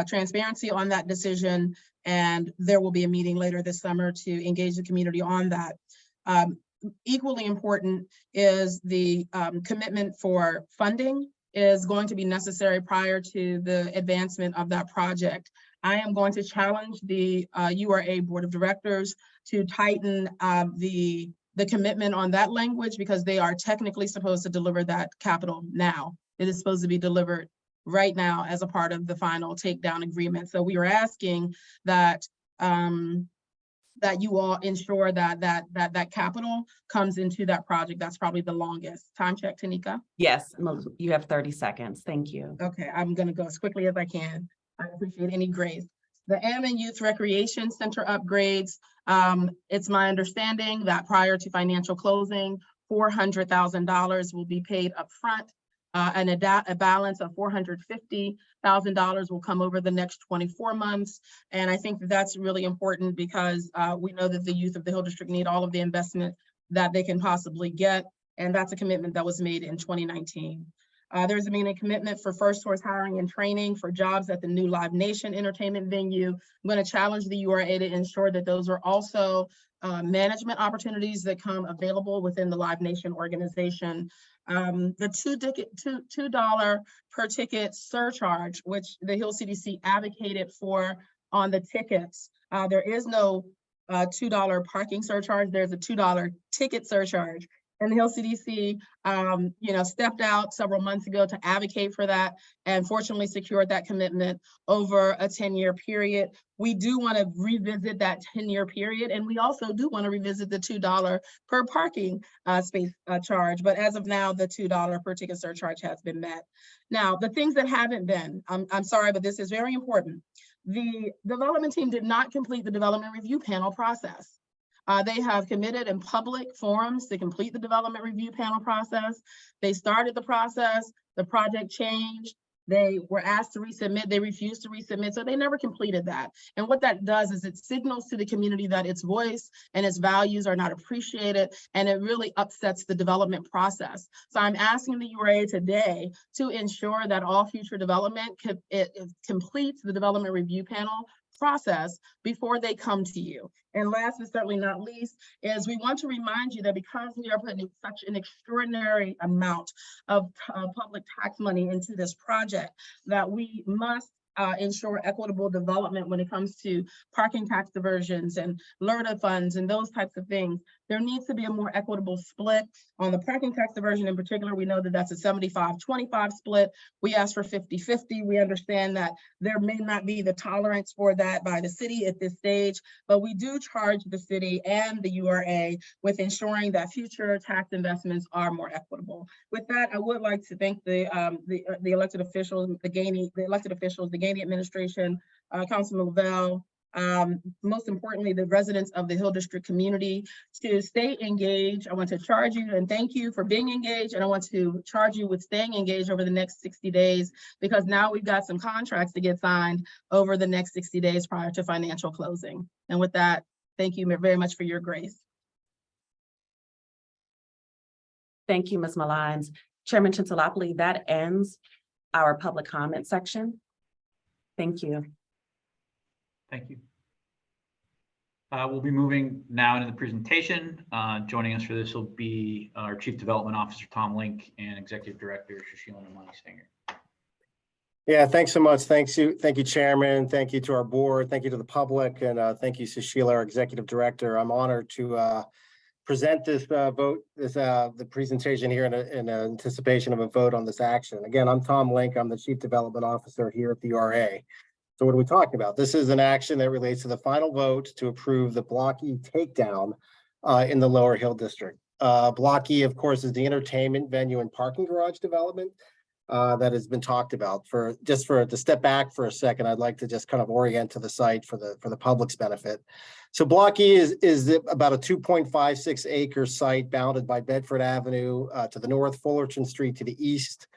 transparency on that decision, and there will be a meeting later this summer to engage the community on that. Equally important is the commitment for funding is going to be necessary prior to the advancement of that project. I am going to challenge the URA Board of Directors to tighten the commitment on that language, because they are technically supposed to deliver that capital now. It is supposed to be delivered right now as a part of the final takedown agreement. So we are asking that that you all ensure that capital comes into that project. That's probably the longest. Time check, Tanika? Yes, you have 30 seconds. Thank you. Okay, I'm gonna go as quickly as I can. I appreciate any grace. The Ammon Youth Recreation Center upgrades, it's my understanding that prior to financial closing, $400,000 will be paid upfront, and a balance of $450,000 will come over the next 24 months. And I think that's really important because we know that the youth of the Hill District need all of the investment that they can possibly get. And that's a commitment that was made in 2019. There's been a commitment for first source hiring and training for jobs at the new Live Nation entertainment venue. I'm going to challenge the URA to ensure that those are also management opportunities that come available within the Live Nation organization. The $2 per ticket surcharge, which the Hill CDC advocated for on the tickets. There is no $2 parking surcharge. There's a $2 ticket surcharge. And the Hill CDC, stepped out several months ago to advocate for that, and fortunately secured that commitment over a 10-year period. We do want to revisit that 10-year period, and we also do want to revisit the $2 per parking space charge. But as of now, the $2 per ticket surcharge has been met. Now, the things that haven't been, I'm sorry, but this is very important. The development team did not complete the development review panel process. They have committed in public forums to complete the development review panel process. They started the process, the project changed. They were asked to resubmit, they refused to resubmit, so they never completed that. And what that does is it signals to the community that its voice and its values are not appreciated, and it really upsets the development process. So I'm asking the URA today to ensure that all future development completes the development review panel process before they come to you. And last but certainly not least is we want to remind you that because we are putting such an extraordinary amount of public tax money into this project, that we must ensure equitable development when it comes to parking tax diversions and LRTA funds and those types of things. There needs to be a more equitable split on the parking tax diversion in particular. We know that that's a 75-25 split. We asked for 50-50. We understand that there may not be the tolerance for that by the city at this stage, but we do charge the city and the URA with ensuring that future tax investments are more equitable. With that, I would like to thank the elected officials, the Gainey administration, Councilman Lavelle, most importantly, the residents of the Hill District community, to stay engaged. I want to charge you and thank you for being engaged, and I want to charge you with staying engaged over the next 60 days, because now we've got some contracts to get signed over the next 60 days prior to financial closing. And with that, thank you very much for your grace. Thank you, Ms. Malines. Chairman Chintalapoli, that ends our public comment section. Thank you. Thank you. We'll be moving now into the presentation. Joining us for this will be our Chief Development Officer, Tom Link, and Executive Director, Sushila Singer. Yeah, thanks so much. Thank you, Chairman. Thank you to our board. Thank you to the public, and thank you, Sushila, our Executive Director. I'm honored to present this the presentation here in anticipation of a vote on this action. Again, I'm Tom Link. I'm the Chief Development Officer here at the URA. So what are we talking about? This is an action that relates to the final vote to approve the Block E takedown in the Lower Hill District. Block E, of course, is the entertainment venue and parking garage development that has been talked about. To step back for a second, I'd like to just kind of orient to the site for the public's benefit. So Block E is about a 2.56 acre site bounded by Bedford Avenue to the north, Fullerton Street to the east,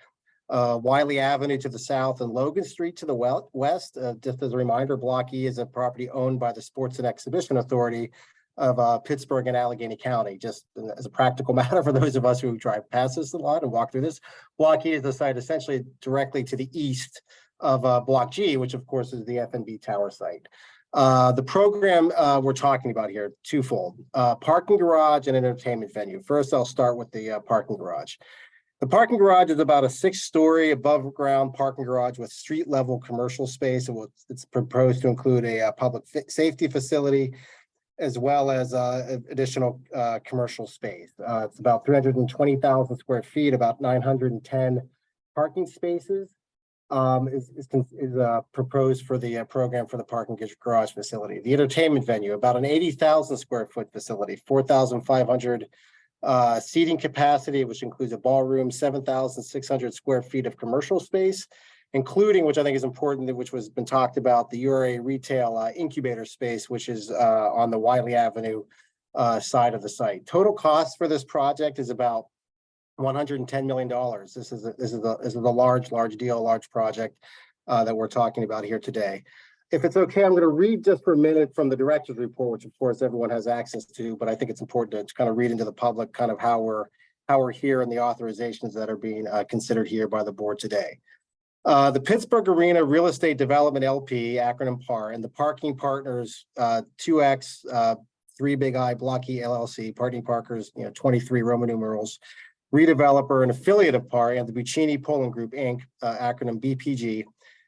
Wiley Avenue to the south, and Logan Street to the west. Just as a reminder, Block E is a property owned by the Sports and Exhibition Authority of Pittsburgh and Allegheny County. Just as a practical matter for those of us who drive past this a lot and walk through this, Block E is the site essentially directly to the east of Block G, which of course is the F&B Tower site. The program we're talking about here, twofold, parking garage and entertainment venue. First, I'll start with the parking garage. The parking garage is about a 6-story above ground parking garage with street level commercial space. It's proposed to include a public safety facility, as well as additional commercial space. It's about 320,000 square feet, about 910 parking spaces is proposed for the program for the parking garage facility. The entertainment venue, about an 80,000 square foot facility, 4,500 seating capacity, which includes a ballroom, 7,600 square feet of commercial space, including, which I think is important, which was been talked about, the URA retail incubator space, which is on the Wiley Avenue side of the site. Total cost for this project is about $110 million. This is a large deal, large project that we're talking about here today. If it's okay, I'm going to read just for a minute from the director's report, which of course everyone has access to, but I think it's important to kind of read into the public kind of how we're here and the authorizations that are being considered here by the board today. The Pittsburgh Arena Real Estate Development LP, acronym PAR, and the Parking Partners 2X 3 Big I Block E LLC, Parking Partners 23 Roman numerals, redeveloper and affiliate of PAR, and the Buccini Poland Group Inc., acronym BPG,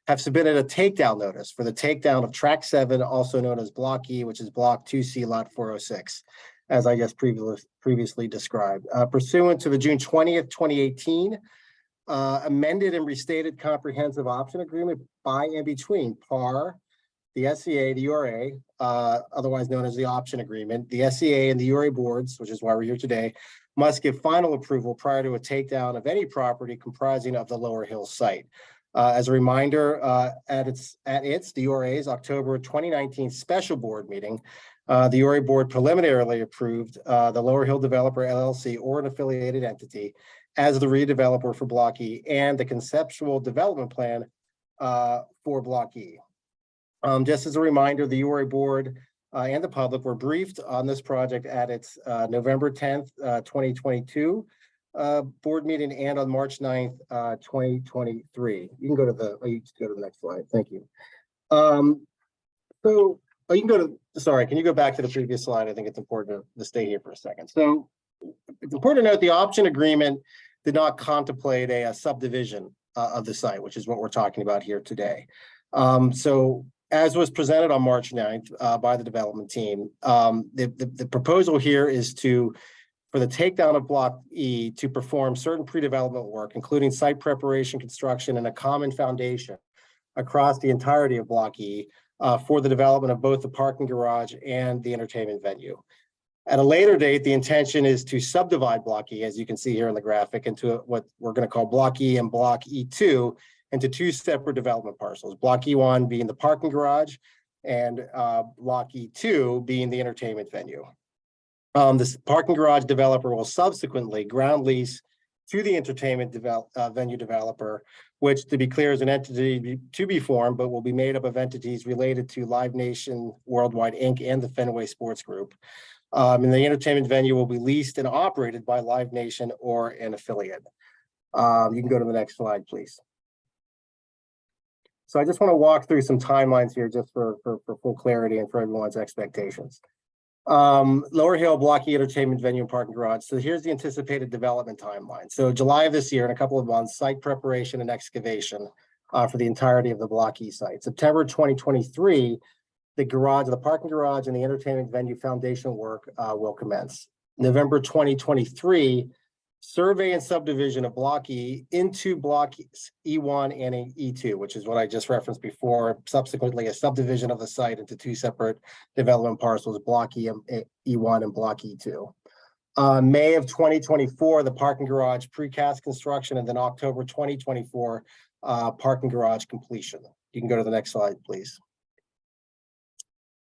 have submitted a takedown notice for the takedown of Track 7, also known as Block E, which is Block 2C, Lot 406, as I just previously described. Pursuant to the June 20th, 2018, amended and restated comprehensive option agreement by and between PAR, the SCA, the URA, otherwise known as the option agreement, the SCA and the URA boards, which is why we're here today, must give final approval prior to a takedown of any property comprising of the Lower Hills site. As a reminder, at the URA's October 2019 special board meeting, the URA board preliminarily approved the Lower Hill Developer LLC or an affiliated entity as the redeveloper for Block E and the conceptual development plan for Block E. Just as a reminder, the URA board and the public were briefed on this project at its November 10th, 2022 board meeting and on March 9th, 2023. You can go to the next slide. Thank you. You can go to, sorry, can you go back to the previous slide? I think it's important to stay here for a second. So it's important to note the option agreement did not contemplate a subdivision of the site, which is what we're talking about here today. So as was presented on March 9th by the development team, the proposal here is for the takedown of Block E to perform certain pre-development work, including site preparation, construction, and a common foundation across the entirety of Block E for the development of both the parking garage and the entertainment venue. At a later date, the intention is to subdivide Block E, as you can see here in the graphic, into what we're going to call Block E and Block E2 into 2 separate development parcels, Block E1 being the parking garage and Block E2 being the entertainment venue. This parking garage developer will subsequently ground lease to the entertainment venue developer, which, to be clear, is an entity to be formed, but will be made up of entities related to Live Nation Worldwide Inc. and the Fenway Sports Group. And the entertainment venue will be leased and operated by Live Nation or an affiliate. You can go to the next slide, please. So I just want to walk through some timelines here just for full clarity and for everyone's expectations. Lower Hill Block E Entertainment Venue and Parking Garage. So here's the anticipated development timeline. So July of this year, in a couple of months, site preparation and excavation for the entirety of the Block E site. September 2023, the garage, the parking garage and the entertainment venue foundation work will commence. November 2023, survey and subdivision of Block E into Block E1 and E2, which is what I just referenced before. Subsequently, a subdivision of the site into two separate development parcels, Block E1 and Block E2. May of 2024, the parking garage precast construction, and then October 2024, parking garage completion. You can go to the next slide, please.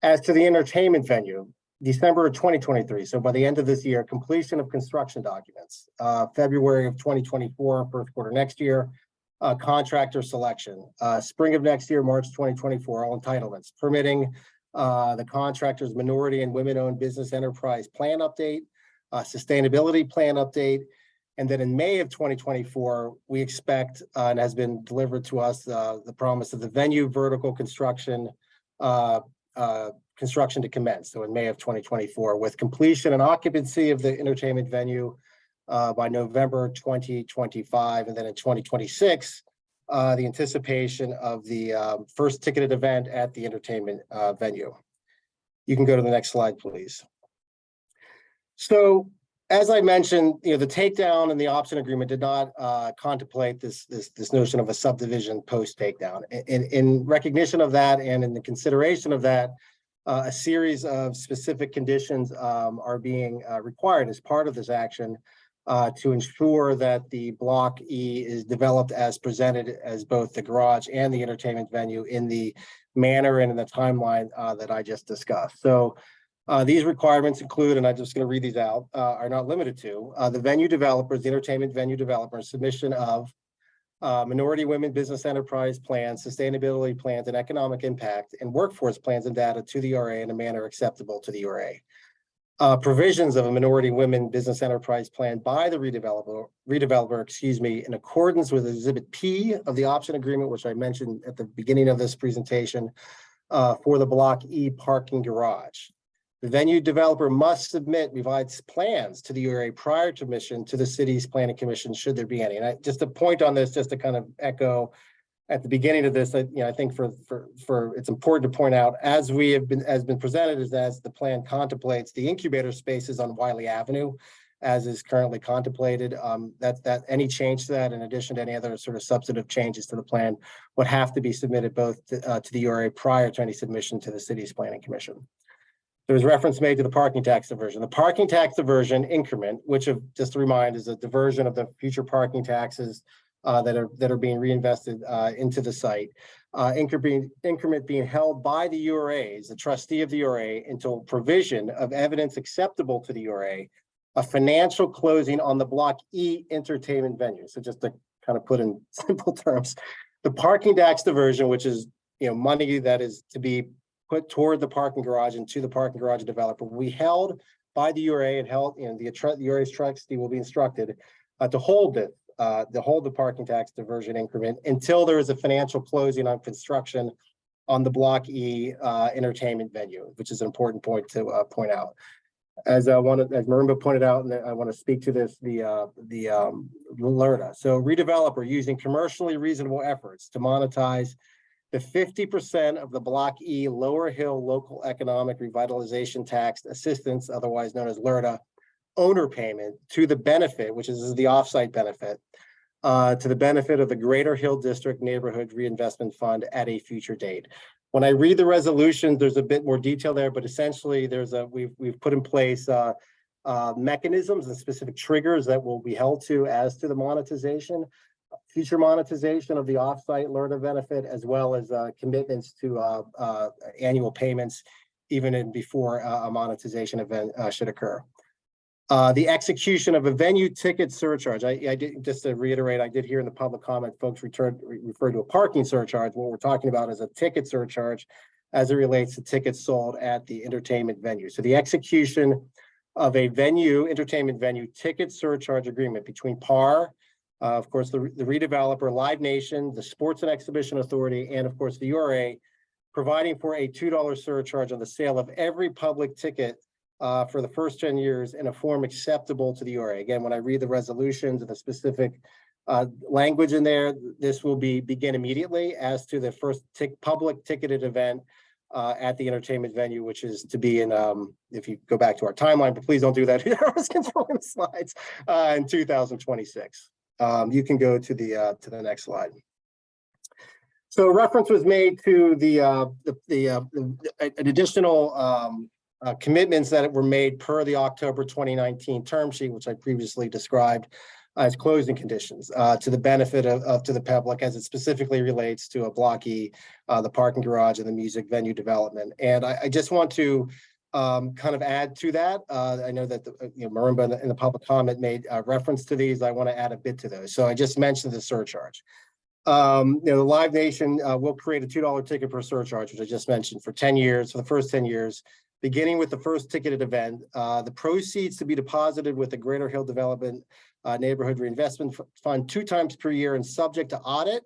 As to the entertainment venue, December of 2023. So by the end of this year, completion of construction documents. February of 2024, first quarter next year, contractor selection. Spring of next year, March 2024, all entitlements. Permitting, the contractor's minority and women-owned business enterprise plan update, sustainability plan update. And then in May of 2024, we expect, and has been delivered to us, the promise of the venue vertical construction construction to commence. So in May of 2024, with completion and occupancy of the entertainment venue by November 2025. And then in 2026, the anticipation of the first ticketed event at the entertainment venue. You can go to the next slide, please. So as I mentioned, the takedown and the option agreement did not contemplate this notion of a subdivision post takedown. In recognition of that and in the consideration of that, a series of specific conditions are being required as part of this action to ensure that the Block E is developed as presented as both the garage and the entertainment venue in the manner and in the timeline that I just discussed. So these requirements include, and I'm just going to read these out, are not limited to the venue developers, the entertainment venue developers, submission of minority women business enterprise plans, sustainability plans, and economic impact, and workforce plans and data to the URA in a manner acceptable to the URA. Provisions of a minority women business enterprise plan by the redeveloper, in accordance with Exhibit P of the option agreement, which I mentioned at the beginning of this presentation, for the Block E parking garage. The venue developer must submit revised plans to the URA prior to submission to the city's planning commission, should there be any. And just a point on this, just to kind of echo at the beginning of this, I think for it's important to point out, as been presented, is as the plan contemplates the incubator spaces on Wiley Avenue, as is currently contemplated. That any change to that, in addition to any other sort of substantive changes to the plan, would have to be submitted both to the URA prior to any submission to the city's planning commission. There was reference made to the parking tax diversion. The parking tax diversion increment, which, just to remind, is a diversion of the future parking taxes that are being reinvested into the site. Increment being held by the URAs, the trustee of the URA, until provision of evidence acceptable to the URA, a financial closing on the Block E entertainment venue. So just to kind of put in simple terms, the parking tax diversion, which is money that is to be put toward the parking garage and to the parking garage developer, we held by the URA and held, the URA's trustee will be instructed to hold the parking tax diversion increment until there is a financial closing on construction on the Block E entertainment venue, which is an important point to point out. As Marimba pointed out, and I want to speak to this, the LERTA. So redeveloper using commercially reasonable efforts to monetize the 50% of the Block E Lower Hill Local Economic Revitalization Tax Assistance, otherwise known as LERTA, owner payment to the benefit, which is the offsite benefit, to the benefit of the Greater Hill District Neighborhood Reinvestment Fund at a future date. When I read the resolution, there's a bit more detail there, but essentially we've put in place mechanisms and specific triggers that will be held to as to the monetization, future monetization of the offsite LERTA benefit, as well as commitments to annual payments, even before a monetization event should occur. The execution of a venue ticket surcharge. I did, just to reiterate, I did hear in the public comment, folks referred to a parking surcharge. What we're talking about is a ticket surcharge as it relates to tickets sold at the entertainment venue. So the execution of a entertainment venue ticket surcharge agreement between PAR, Of course, the redeveloper, Live Nation, the Sports and Exhibition Authority, and of course, the URA, providing for a $2 surcharge on the sale of every public ticket for the first 10 years in a form acceptable to the URA. Again, when I read the resolutions and the specific language in there, this will begin immediately as to the first public ticketed event at the entertainment venue, which is to be in, if you go back to our timeline, but please don't do that. I was controlling the slides in 2026. You can go to the next slide. So reference was made to an additional commitments that were made per the October 2019 term sheet, which I previously described as closing conditions to the benefit to the public, as it specifically relates to a Block E, the parking garage and the music venue development. And I just want to kind of add to that. I know that Marimba in the public comment made reference to these. I want to add a bit to those. So I just mentioned the surcharge. The Live Nation will create a $2 ticket per surcharge, which I just mentioned, for 10 years, for the first 10 years, beginning with the first ticketed event. The proceeds to be deposited with the Greater Hill Development Neighborhood Reinvestment Fund 2 times per year and subject to audit,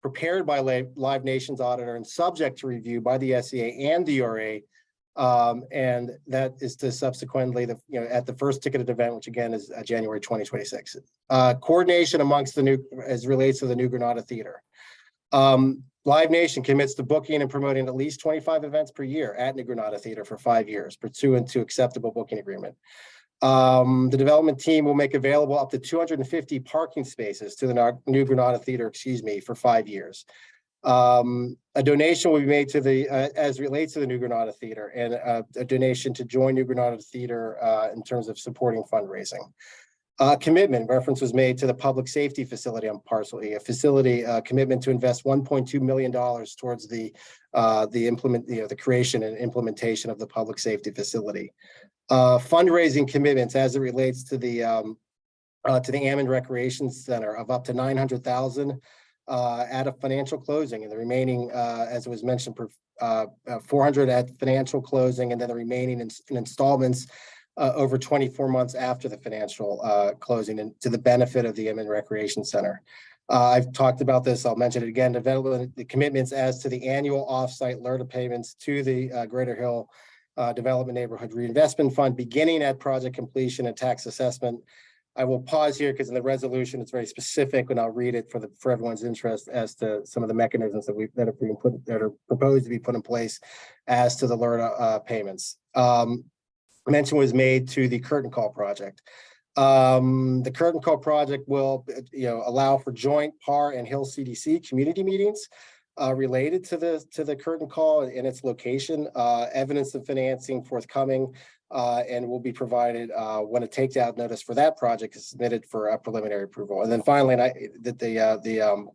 prepared by Live Nation's auditor and subject to review by the SEA and the URA. And that is to subsequently, at the first ticketed event, which again is January 2026. Coordination amongst as relates to the New Granada Theater. Live Nation commits to booking and promoting at least 25 events per year at New Granada Theater for 5 years, pursuant to acceptable booking agreement. The development team will make available up to 250 parking spaces to the New Granada Theater, for 5 years. A donation will be made to as relates to the New Granada Theater, and a donation to join New Granada Theater in terms of supporting fundraising. Commitment reference was made to the public safety facility on Parcel E, a facility commitment to invest $1.2 million towards the creation and implementation of the public safety facility. Fundraising commitments as it relates to the Ammon Recreation Center of up to $900,000 at a financial closing, and the remaining, as it was mentioned, $400,000 at financial closing, and then the remaining in installments over 24 months after the financial closing, and to the benefit of the Ammon Recreation Center. I've talked about this. I'll mention it again. Development the commitments as to the annual offsite LRTA payments to the Greater Hill Development Neighborhood Reinvestment Fund, beginning at project completion and tax assessment. I will pause here because in the resolution it's very specific, and I'll read it for everyone's interest as to some of the mechanisms that are proposed to be put in place as to the LRTA payments. Mention was made to the curtain call project. The curtain call project will allow for joint PAR and Hill CDC community meetings related to the curtain call and its location. Evidence of financing forthcoming and will be provided when a takedown notice for that project is submitted for preliminary approval. And then finally, the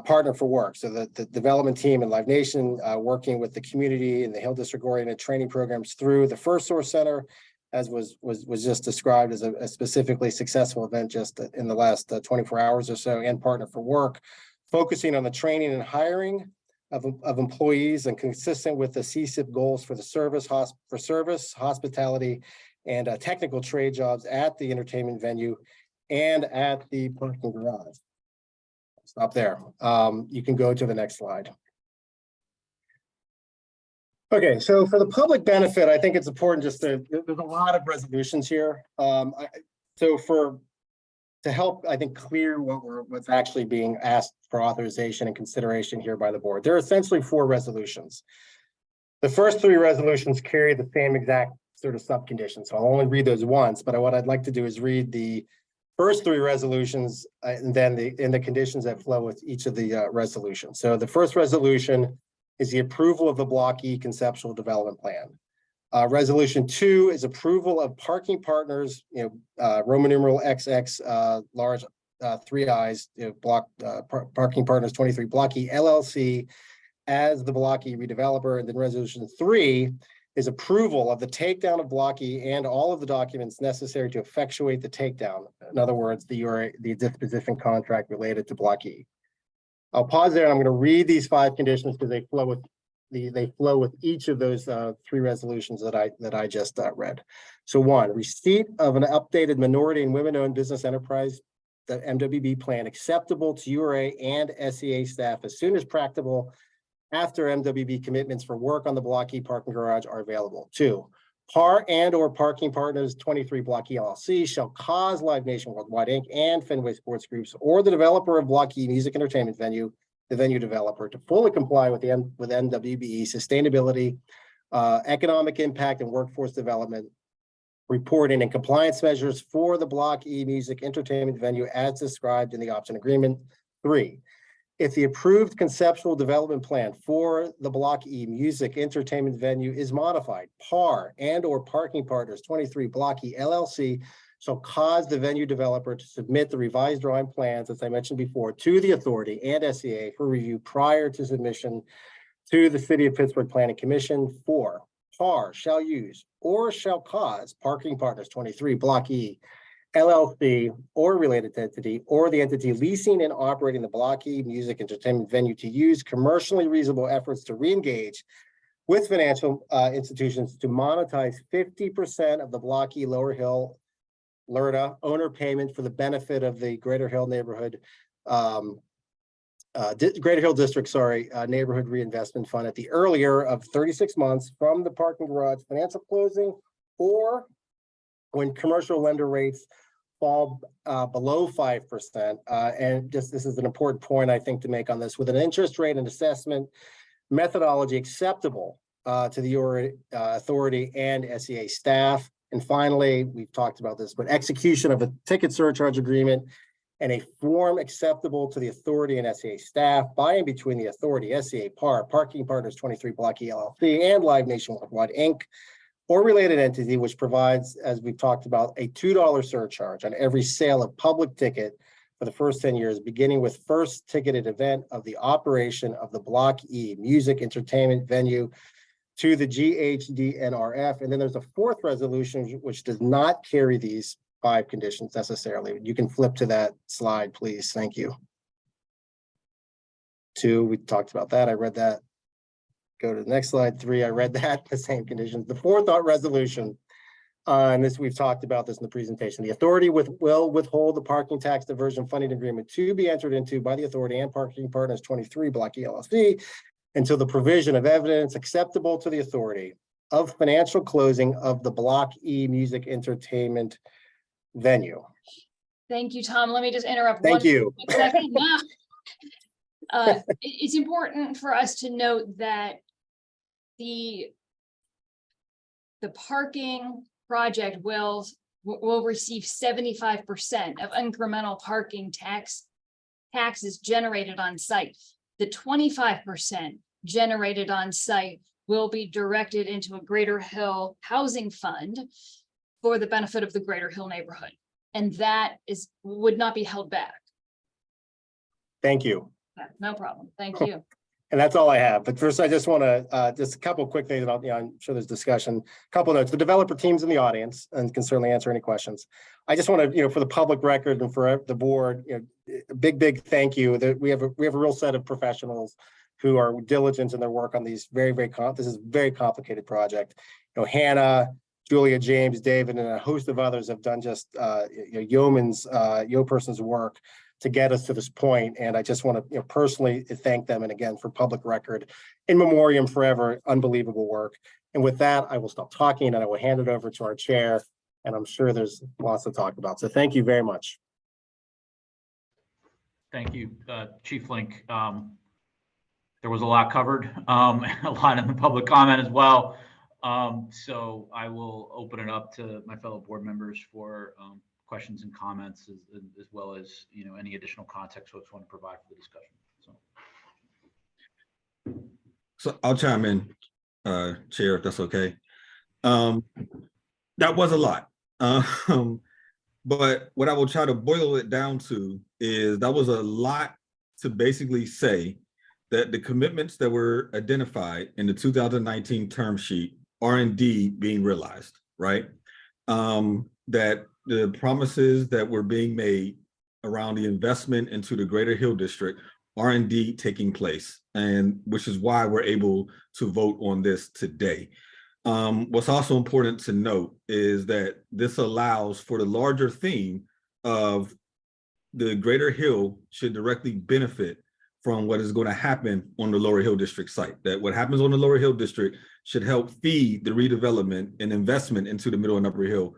partner for work. So the development team and Live Nation working with the community and the Hill District oriented training programs through the First Source Center, as was just described as a specifically successful event just in the last 24 hours or so, and partner for work, focusing on the training and hiring of employees and consistent with the CSIP goals for the service, hospitality, and technical trade jobs at the entertainment venue and at the parking garage. Stop there. You can go to the next slide. Okay, so for the public benefit, I think it's important there's a lot of resolutions here. To help, I think, clear what's actually being asked for authorization and consideration here by the board, there are essentially 4 resolutions. The first 3 resolutions carry the same exact sort of subconditions, so I'll only read those once, but what I'd like to do is read the first 3 resolutions and then the conditions that flow with each of the resolutions. So the first resolution is the approval of the Block E conceptual development plan. Resolution 2 is approval of parking partners, Roman numeral XX, large 3 I's, parking partners 23 Block E LLC as the Block E redeveloper. And then resolution 3 is approval of the takedown of Block E and all of the documents necessary to effectuate the takedown. In other words, the disposition contract related to Block E. I'll pause there, and I'm going to read these 5 conditions because they flow with each of those 3 resolutions that I just read. So 1, receipt of an updated minority and women-owned business enterprise the MWB plan acceptable to URA and SEA staff as soon as practicable after MWB commitments for work on the Block E parking garage are available. 2, PAR and or Parking Partners 23 Block E LLC shall cause Live Nation Worldwide Inc. and Fenway Sports Groups or the developer of Block E music entertainment venue, the venue developer, to fully comply with with MWBE sustainability, economic impact and workforce development reporting and compliance measures for the Block E music entertainment venue as described in the option agreement. 3, if the approved conceptual development plan for the Block E music entertainment venue is modified, PAR and or Parking Partners 23 Block E LLC shall cause the venue developer to submit the revised drawing plans, as I mentioned before, to the authority and SEA for review prior to submission to the City of Pittsburgh Planning Commission. 4, PAR shall use or shall cause Parking Partners 23 Block E LLC or related entity or the entity leasing and operating the Block E music entertainment venue to use commercially reasonable efforts to re-engage with financial institutions to monetize 50% of the Block E Lower Hill LRTA owner payment for the benefit of the Greater Hill neighborhood Greater Hill District, Neighborhood Reinvestment Fund at the earlier of 36 months from the parking garage financial closing, or when commercial lender rates fall below 5%. And just this is an important point, I think, to make on this, with an interest rate and assessment methodology acceptable to the URA authority and SEA staff. And finally, we've talked about this, but execution of a ticket surcharge agreement and a form acceptable to the authority and SEA staff by and between the authority, SEA, PAR, Parking Partners 23 Block E LLC, and Live Nation Worldwide Inc., or related entity, which provides, as we've talked about, a $2 surcharge on every sale of public ticket for the first 10 years, beginning with first ticketed event of the operation of the Block E music entertainment venue to the GHDNRF. And then there's a 4th resolution, which does not carry these 5 conditions necessarily. You can flip to that slide, please. Thank you. 2, we talked about that. I read that. Go to the next slide. 3, I read that, the same conditions. The 4th resolution, and this, we've talked about this in the presentation. The authority will withhold the parking tax diversion funding agreement to be entered into by the authority and Parking Partners 23 Block E LLC until the provision of evidence acceptable to the authority of financial closing of the Block E music entertainment venue. Thank you, Tom. Let me just interrupt. Thank you. Second. It's important for us to note that the parking project will receive 75% of incremental parking taxes generated on site. The 25% generated on site will be directed into a Greater Hill housing fund for the benefit of the Greater Hill neighborhood. And that would not be held back. Thank you. No problem. Thank you. And that's all I have. But first, I just want to just a couple of quick things, and I'm sure there's discussion. A couple of notes. The developer team's in the audience and can certainly answer any questions. I just want to, for the public record and for the board, a big thank you. That we have a real set of professionals who are diligent in their work on these this is a very complicated project. Hannah, Julia, James, David, and a host of others have done just person's work to get us to this point. And I just want to personally thank them. And again, for public record, in memoriam forever, unbelievable work. And with that, I will stop talking and I will hand it over to our chair. And I'm sure there's lots to talk about. So thank you very much. Thank you, Chief Link. There was a lot covered, a lot in the public comment as well. So I will open it up to my fellow board members for questions and comments, as well as any additional context folks want to provide for the discussion. So I'll chime in, Chair, if that's okay. That was a lot, but what I will try to boil it down to is that was a lot to basically say that the commitments that were identified in the 2019 term sheet are indeed being realized, right? That the promises that were being made around the investment into the Greater Hill District are indeed taking place, and which is why we're able to vote on this today. What's also important to note is that this allows for the larger theme of the Greater Hill should directly benefit from what is going to happen on the Lower Hill District site. That what happens on the Lower Hill District should help feed the redevelopment and investment into the Middle and Upper Hill.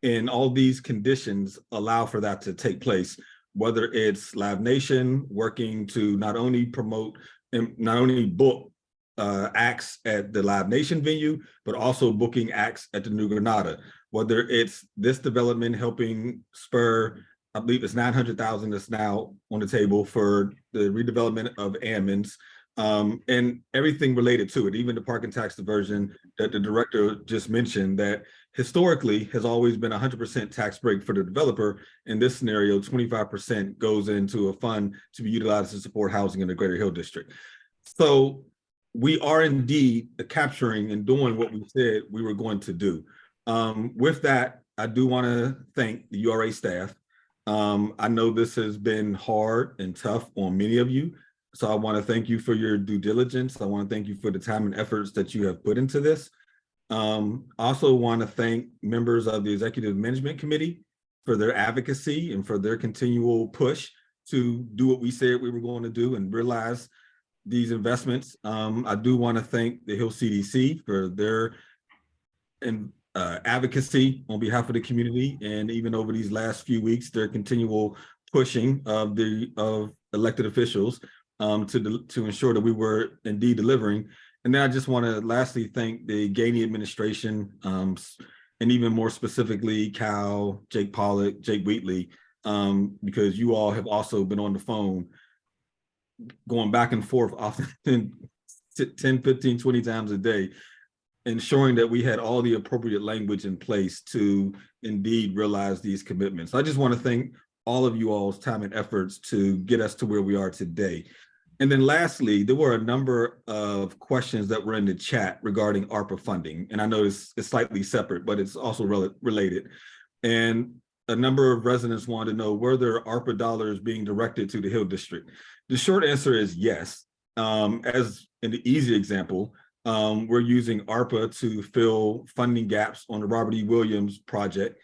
And all these conditions allow for that to take place, whether it's Live Nation working to not only promote and not only book acts at the Live Nation venue, but also booking acts at the New Granada, whether it's this development helping spur, I believe it's 900,000 that's now on the table for the redevelopment of Ammons, and everything related to it, even the parking tax diversion that the director just mentioned, that historically has always been 100% tax break for the developer. In this scenario, 25% goes into a fund to be utilized to support housing in the Greater Hill District. So we are indeed capturing and doing what we said we were going to do. With that, I do want to thank the URA staff. I know this has been hard and tough on many of you. So I want to thank you for your due diligence. I want to thank you for the time and efforts that you have put into this. Also want to thank members of the Executive Management Committee for their advocacy and for their continual push to do what we said we were going to do and realize these investments. I do want to thank the Hill CDC for their advocacy on behalf of the community, and even over these last few weeks, their continual pushing of elected officials to ensure that we were indeed delivering. And then I just want to lastly thank the Gainey administration, and even more specifically Cal, Jake Pollock, Jake Wheatley, because you all have also been on the phone going back and forth often 10, 15, 20 times a day, ensuring that we had all the appropriate language in place to indeed realize these commitments. I just want to thank all of you all's time and efforts to get us to where we are today. And then lastly, there were a number of questions that were in the chat regarding ARPA funding. And I know it's slightly separate, but it's also related. And a number of residents wanted to know, were there ARPA dollars being directed to the Hill District? The short answer is yes. As in the easy example, we're using ARPA to fill funding gaps on the Robert E. Williams project,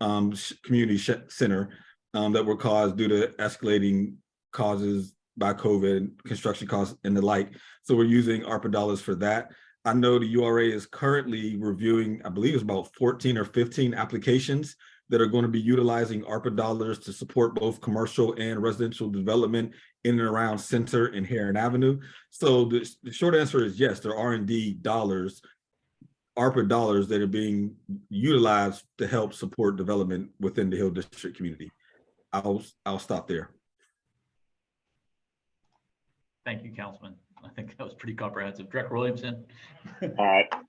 community center, that were caused due to escalating causes by COVID, construction costs and the like. So we're using ARPA dollars for that. I know the URA is currently reviewing, I believe it's about 14 or 15 applications that are going to be utilizing ARPA dollars to support both commercial and residential development in and around Center and Heron Avenue. So the short answer is yes, there are indeed dollars, ARPA dollars that are being utilized to help support development within the Hill District community. I'll stop there. Thank you, Councilman. I think that was pretty comprehensive. Director Williamson.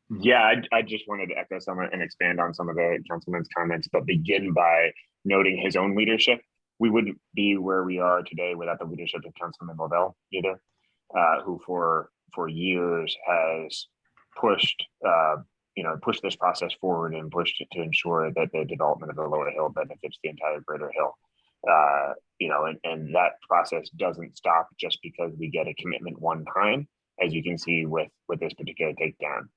Yeah, I just wanted to echo some and expand on some of the councilman's comments, but begin by noting his own leadership. We wouldn't be where we are today without the leadership of Councilman Lavelle either, who for years has pushed this process forward and pushed it to ensure that the development of the Lower Hill benefits the entire Greater Hill. And that process doesn't stop just because we get a commitment one time, as you can see with this particular takedown.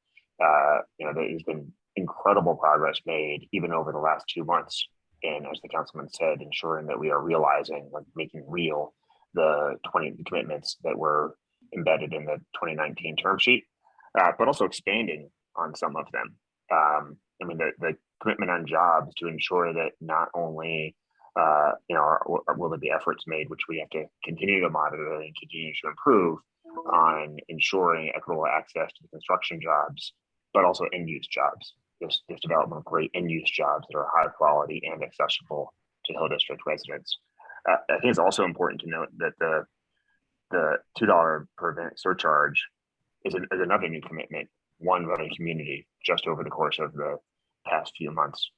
There's been incredible progress made even over the last 2 months. And as the councilman said, ensuring that we are realizing, like making real the commitments that were embedded in the 2019 term sheet, but also expanding on some of them. The commitment on jobs to ensure that not only will there be efforts made, which we have to continue to monitor and continue to improve on ensuring equitable access to the construction jobs, but also end-use jobs. This development of great end-use jobs that are high quality and accessible to Hill District residents. I think it's also important to note that the $2 per event surcharge is another new commitment, one by the community just over the course of the past few months.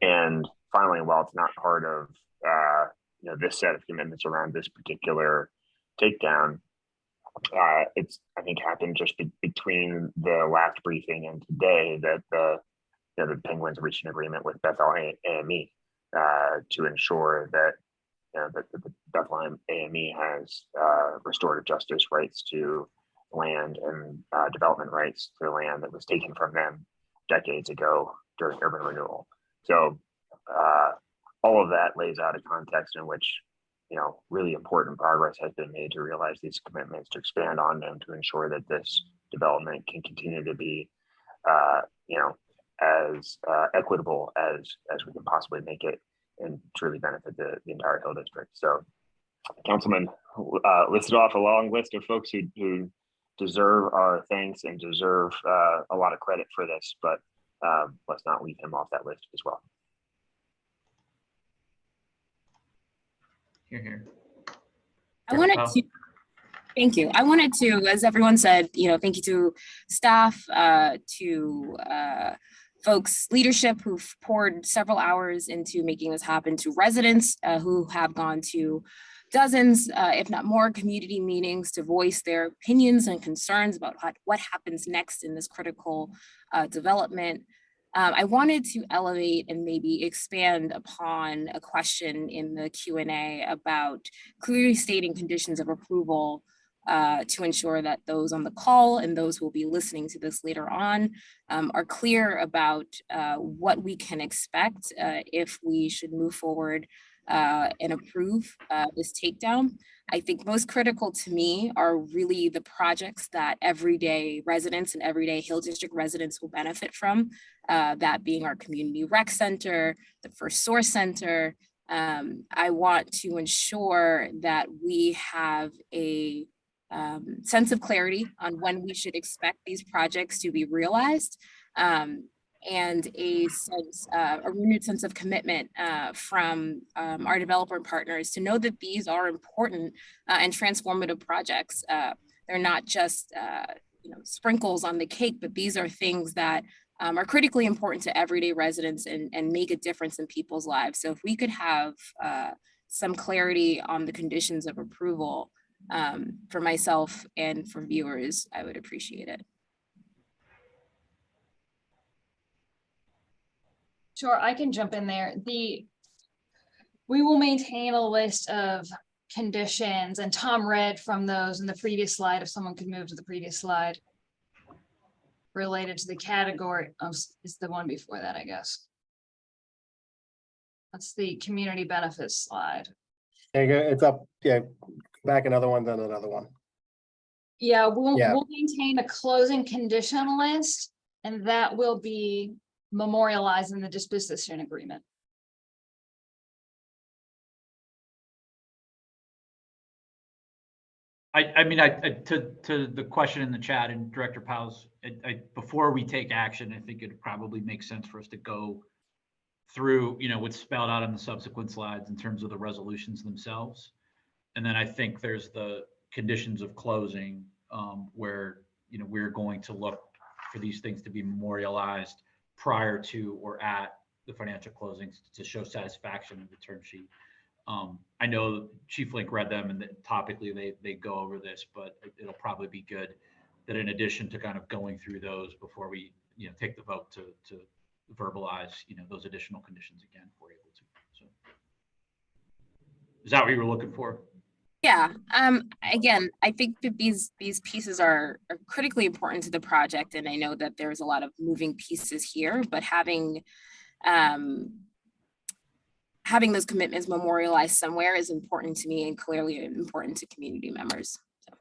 And finally, while it's not part of this set of commitments around this particular takedown, it's I think happened just between the last briefing and today that the Penguins reached an agreement with Bethel AME to ensure that that the Bethlehem AME has restorative justice rights to land and development rights to land that was taken from them decades ago during urban renewal. So all of that lays out a context in which really important progress has been made to realize these commitments, to expand on them, to ensure that this development can continue to be, as equitable as we can possibly make it, and truly benefit the entire Hill District. So, Councilman listed off a long list of folks who deserve our thanks and deserve a lot of credit for this, but let's not leave him off that list as well. Here. I wanted to, thank you. I wanted to, as everyone said, thank you to staff, to folks, leadership who've poured several hours into making this happen, to residents who have gone to dozens, if not more, community meetings to voice their opinions and concerns about what happens next in this critical development. I wanted to elevate and maybe expand upon a question in the Q&A about clearly stating conditions of approval to ensure that those on the call and those who will be listening to this later on are clear about what we can expect if we should move forward and approve this takedown. I think most critical to me are really the projects that everyday residents and everyday Hill District residents will benefit from, that being our community rec center, the First Source Center. I want to ensure that we have a sense of clarity on when we should expect these projects to be realized, and a renewed sense of commitment from our developer partners to know that these are important and transformative projects. They're not just sprinkles on the cake, but these are things that are critically important to everyday residents and make a difference in people's lives. So if we could have some clarity on the conditions of approval for myself and for viewers, I would appreciate it. Sure, I can jump in there. We will maintain a list of conditions, and Tom read from those in the previous slide. If someone could move to the previous slide. Related to the category of, is the one before that, I guess. That's the community benefits slide. There you go. It's up. Yeah, back another one, then another one. Yeah, we'll maintain a closing condition list, and that will be memorialized in the disposition agreement. I mean, to the question in the chat and Director Powell's, before we take action, I think it probably makes sense for us to go through, what's spelled out on the subsequent slides in terms of the resolutions themselves. And then I think there's the conditions of closing where, we're going to look for these things to be memorialized prior to or at the financial closings to show satisfaction of the term sheet. I know Chief Link read them, and topically they go over this, but it'll probably be good that in addition to kind of going through those before we take the vote to verbalize those additional conditions again if we're able to. So is that what you were looking for? Yeah. Again, I think that these pieces are critically important to the project, and I know that there's a lot of moving pieces here, but having those commitments memorialized somewhere is important to me and clearly important to community members. So.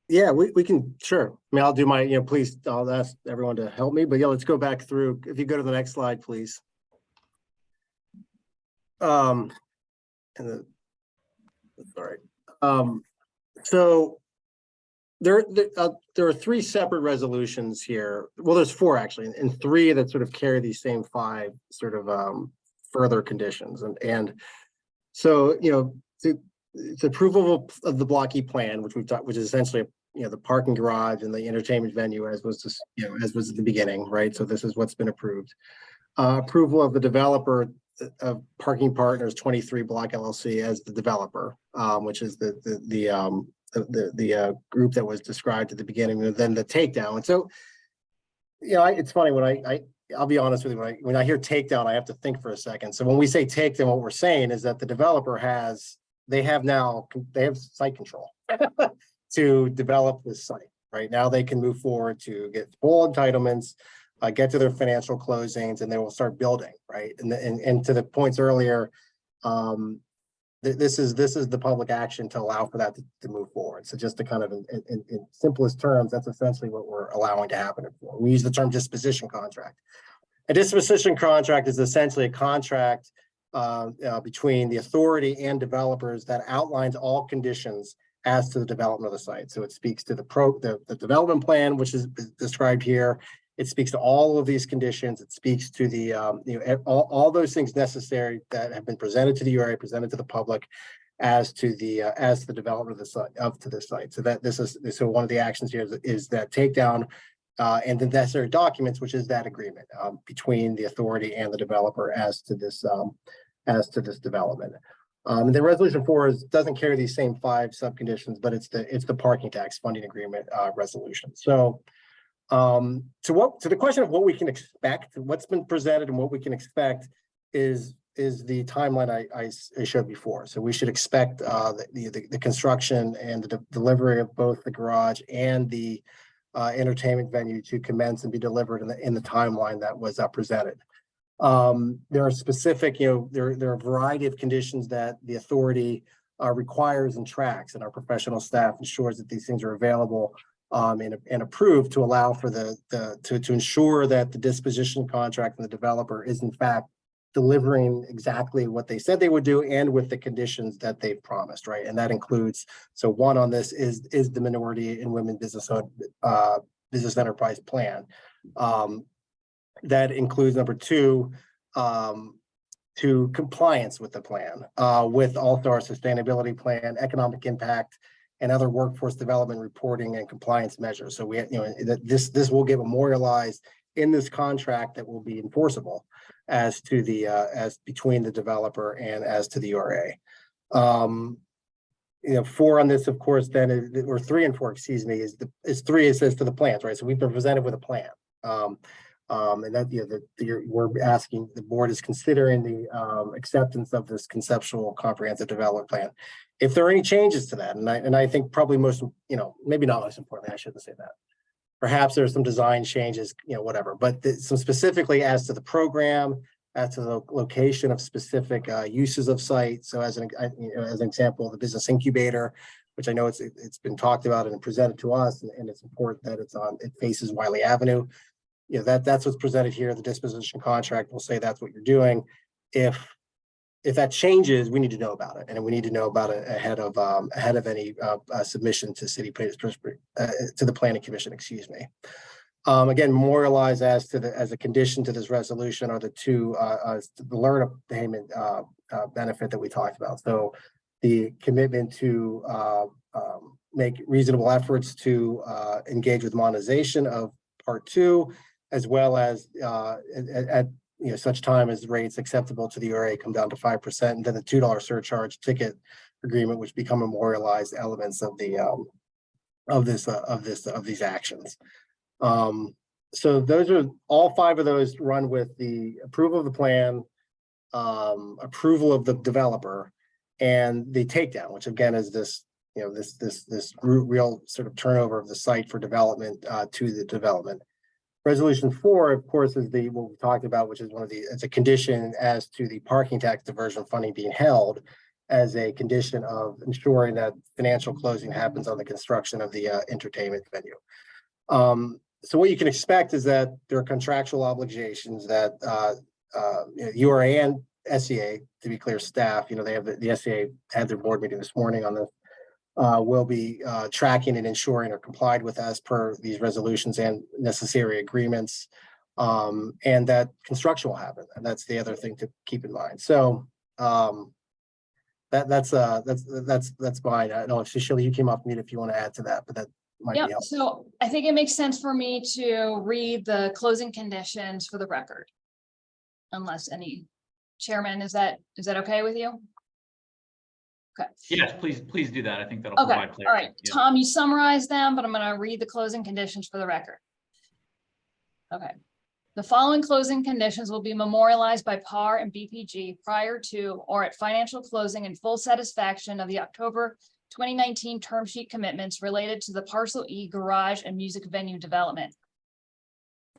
Yeah, we can, sure. I mean, I'll do my, please, I'll ask everyone to help me, but yeah, let's go back through. If you go to the next slide, please. So there are three separate resolutions here. Well, there's four actually, and three that sort of carry these same five sort of further conditions. And so, it's approval of the Block E plan, which we've talked, which is essentially, the parking garage and the entertainment venue as was just, as was at the beginning, right? So this is what's been approved. Approval of the developer of Parking Partners 23 Block LLC as the developer, which is the group that was described at the beginning, and then the takedown. And so, it's funny when I'll be honest with you, when I hear takedown, I have to think for a second. So when we say takedown, what we're saying is that the developer they have site control to develop this site. Right now, they can move forward to get full entitlements, get to their financial closings, and they will start building, right? And to the points earlier, this is the public action to allow for that to move forward. So just to kind of in simplest terms, that's essentially what we're allowing to happen. We use the term disposition contract. A disposition contract is essentially a contract between the authority and developers that outlines all conditions as to the development of the site. So it speaks to the development plan, which is described here. It speaks to all of these conditions. It speaks to the all those things necessary that have been presented to the URA, presented to the public, as to the development of the site. So one of the actions here is that takedown and the necessary documents, which is that agreement between the authority and the developer as to this development. And then resolution 4 doesn't carry these same 5 subconditions, but it's the parking tax funding agreement resolution. So to the question of what we can expect, what's been presented and what we can expect is the timeline I showed before. So we should expect the construction and the delivery of both the garage and the entertainment venue to commence and be delivered in the timeline that was presented. There are specific, there are a variety of conditions that the authority requires and tracks, and our professional staff ensures that these things are available and approved to allow for to ensure that the disposition contract and the developer is in fact delivering exactly what they said they would do and with the conditions that they've promised, right? And that includes, so one on this is the minority and women business enterprise plan. That includes number 2, to compliance with the plan, with also our sustainability plan, economic impact, and other workforce development reporting and compliance measures. So this will get memorialized in this contract that will be enforceable as to as between the developer and as to the URA. 4 on this, of course, then or 3 and 4, excuse me, is 3 is as to the plans, right? So we've been presented with a plan. And that we're asking, the board is considering the acceptance of this conceptual comprehensive development plan. If there are any changes to that, and I think probably most, maybe not most importantly, I shouldn't say that. Perhaps there's some design changes, whatever, but some specifically as to the program, as to the location of specific uses of site. So as an example, the business incubator, which I know it's been talked about and presented to us, and it's important that it faces Wiley Avenue. That's what's presented here. The disposition contract will say that's what you're doing. If that changes, we need to know about it, and we need to know about it ahead of any submission to to the Planning Commission. Excuse me. Again, memorialized as a condition to this resolution are the 2 the LRTA payment benefit that we talked about. So the commitment to make reasonable efforts to engage with monetization of Part 2, as well as at such time as rates acceptable to the URA come down to 5%, and then the $2 surcharge ticket agreement, which become memorialized elements of these actions. So those are all 5 of those run with the approval of the plan, approval of the developer, and the takedown, which again is this real sort of turnover of the site for development to the development. Resolution 4, of course, is what we talked about, which is it's a condition as to the parking tax diversion funding being held as a condition of ensuring that financial closing happens on the construction of the entertainment venue. So what you can expect is that there are contractual obligations that URA and SEA, to be clear, staff, they have the SEA had their board meeting this morning on this. Will be tracking and ensuring are complied with as per these resolutions and necessary agreements, and that construction will happen. And that's the other thing to keep in mind. So that's mine. I don't know if Cecilia, you came off mute if you want to add to that, but that might be helpful. So I think it makes sense for me to read the closing conditions for the record. Unless any chairman, is that okay with you? Okay. Yes, please do that. I think that'll Okay. provide clarity. All right. Yeah. Tom, you summarized them, but I'm going to read the closing conditions for the record. Okay. The following closing conditions will be memorialized by PAR and BPG prior to or at financial closing in full satisfaction of the October 2019 term sheet commitments related to the Parcel E garage and music venue development.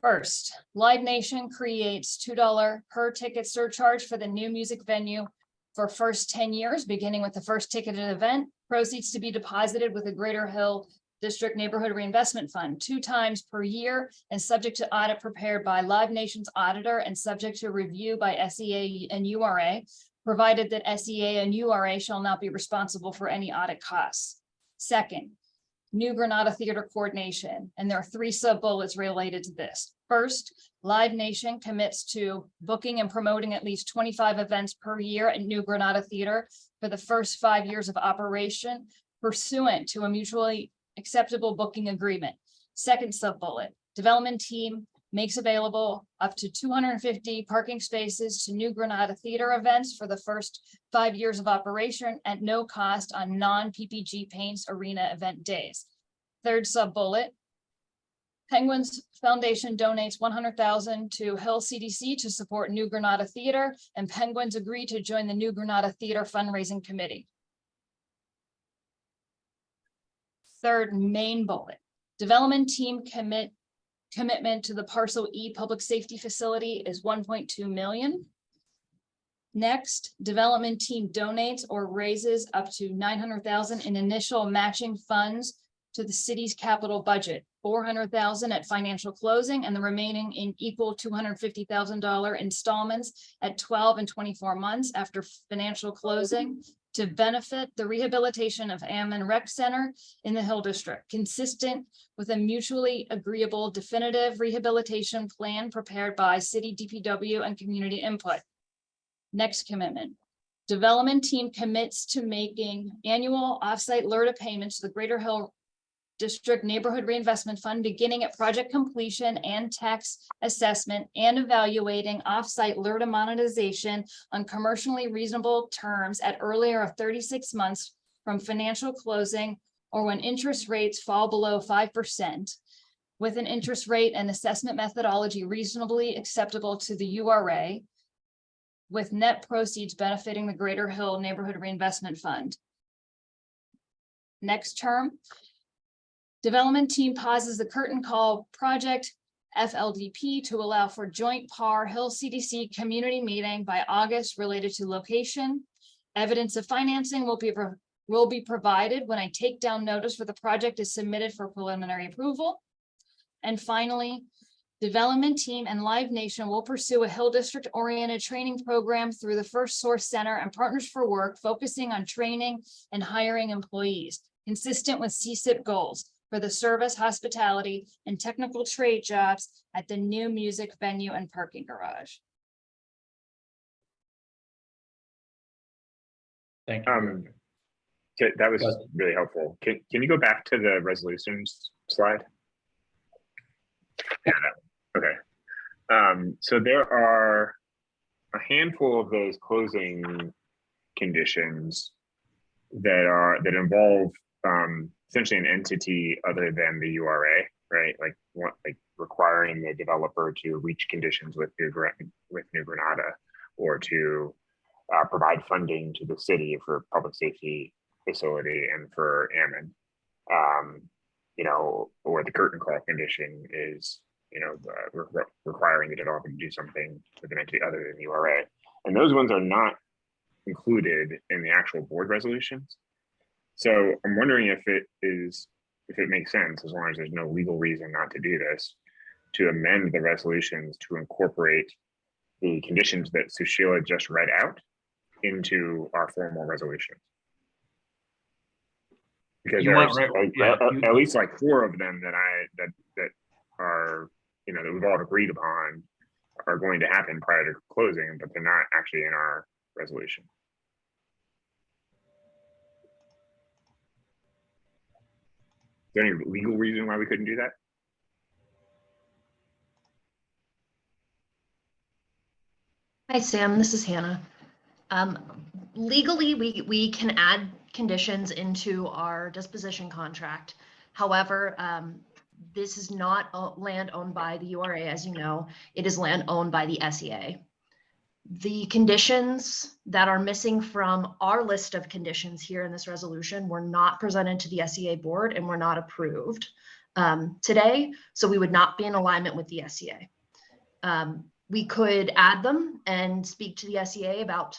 First, Live Nation creates $2 per ticket surcharge for the new music venue for first 10 years, beginning with the first ticketed event. Proceeds to be deposited with the Greater Hill District Neighborhood Reinvestment Fund 2 times per year and subject to audit prepared by Live Nation's auditor and subject to review by SEA and URA, provided that SEA and URA shall not be responsible for any audit costs. Second, New Granada Theater Coordination, and there are 3 sub-bullets related to this. First, Live Nation commits to booking and promoting at least 25 events per year at New Granada Theater for the first 5 years of operation, pursuant to a mutually acceptable booking agreement. Second sub-bullet, development team makes available up to 250 parking spaces to New Granada Theater events for the first 5 years of operation at no cost on non-PPG Paints Arena event days. Third sub-bullet, Penguins Foundation donates $100,000 to Hill CDC to support New Granada Theater, and Penguins agree to join the New Granada Theater fundraising committee. Third main bullet, development team commitment to the Parcel E public safety facility is $1.2 million. Next, development team donates or raises up to $900,000 in initial matching funds to the city's capital budget, $400,000 at financial closing, and the remaining in equal $250,000 installments at 12 and 24 months after financial closing to benefit the rehabilitation of Ammon Rec Center in the Hill District, consistent with a mutually agreeable definitive rehabilitation plan prepared by city DPW and community input. Next commitment. Development team commits to making annual offsite LRTA payments to the Greater Hill District Neighborhood Reinvestment Fund beginning at project completion and tax assessment and evaluating offsite LRTA monetization on commercially reasonable terms at earlier of 36 months from financial closing or when interest rates fall below 5%, with an interest rate and assessment methodology reasonably acceptable to the URA, with net proceeds benefiting the Greater Hill Neighborhood Reinvestment Fund. Next term, development team pauses the curtain call project FLDP to allow for joint PAR Hill CDC community meeting by August related to location. Evidence of financing will be provided when a takedown notice for the project is submitted for preliminary approval. And finally, development team and Live Nation will pursue a Hill District oriented training program through the First Source Center and Partners for Work, focusing on training and hiring employees, consistent with CSIP goals for the service, hospitality, and technical trade jobs at the new music venue and parking garage. Thank you. That was really helpful. Can you go back to the resolutions slide? Yeah, okay. So there are a handful of those closing conditions that involve essentially an entity other than the URA, right? Like requiring the developer to reach conditions with New Granada, or to provide funding to the city for public safety facility and for Ammon. Or the curtain call condition is, requiring the developer to do something with an entity other than URA. And those ones are not included in the actual board resolutions. So I'm wondering if it makes sense, as long as there's no legal reason not to do this, to amend the resolutions to incorporate the conditions that Sushila just read out into our formal resolutions. Because there's at least like 4 of them that are, that we've all agreed upon are going to happen prior to closing, but they're not actually in our resolution. Is there any legal reason why we couldn't do that? Hi, Sam, this is Hannah. Legally, we can add conditions into our disposition contract. However, this is not land owned by the URA, as you know. It is land owned by the SEA. The conditions that are missing from our list of conditions here in this resolution were not presented to the SEA board and were not approved today. So we would not be in alignment with the SEA. We could add them and speak to the SEA about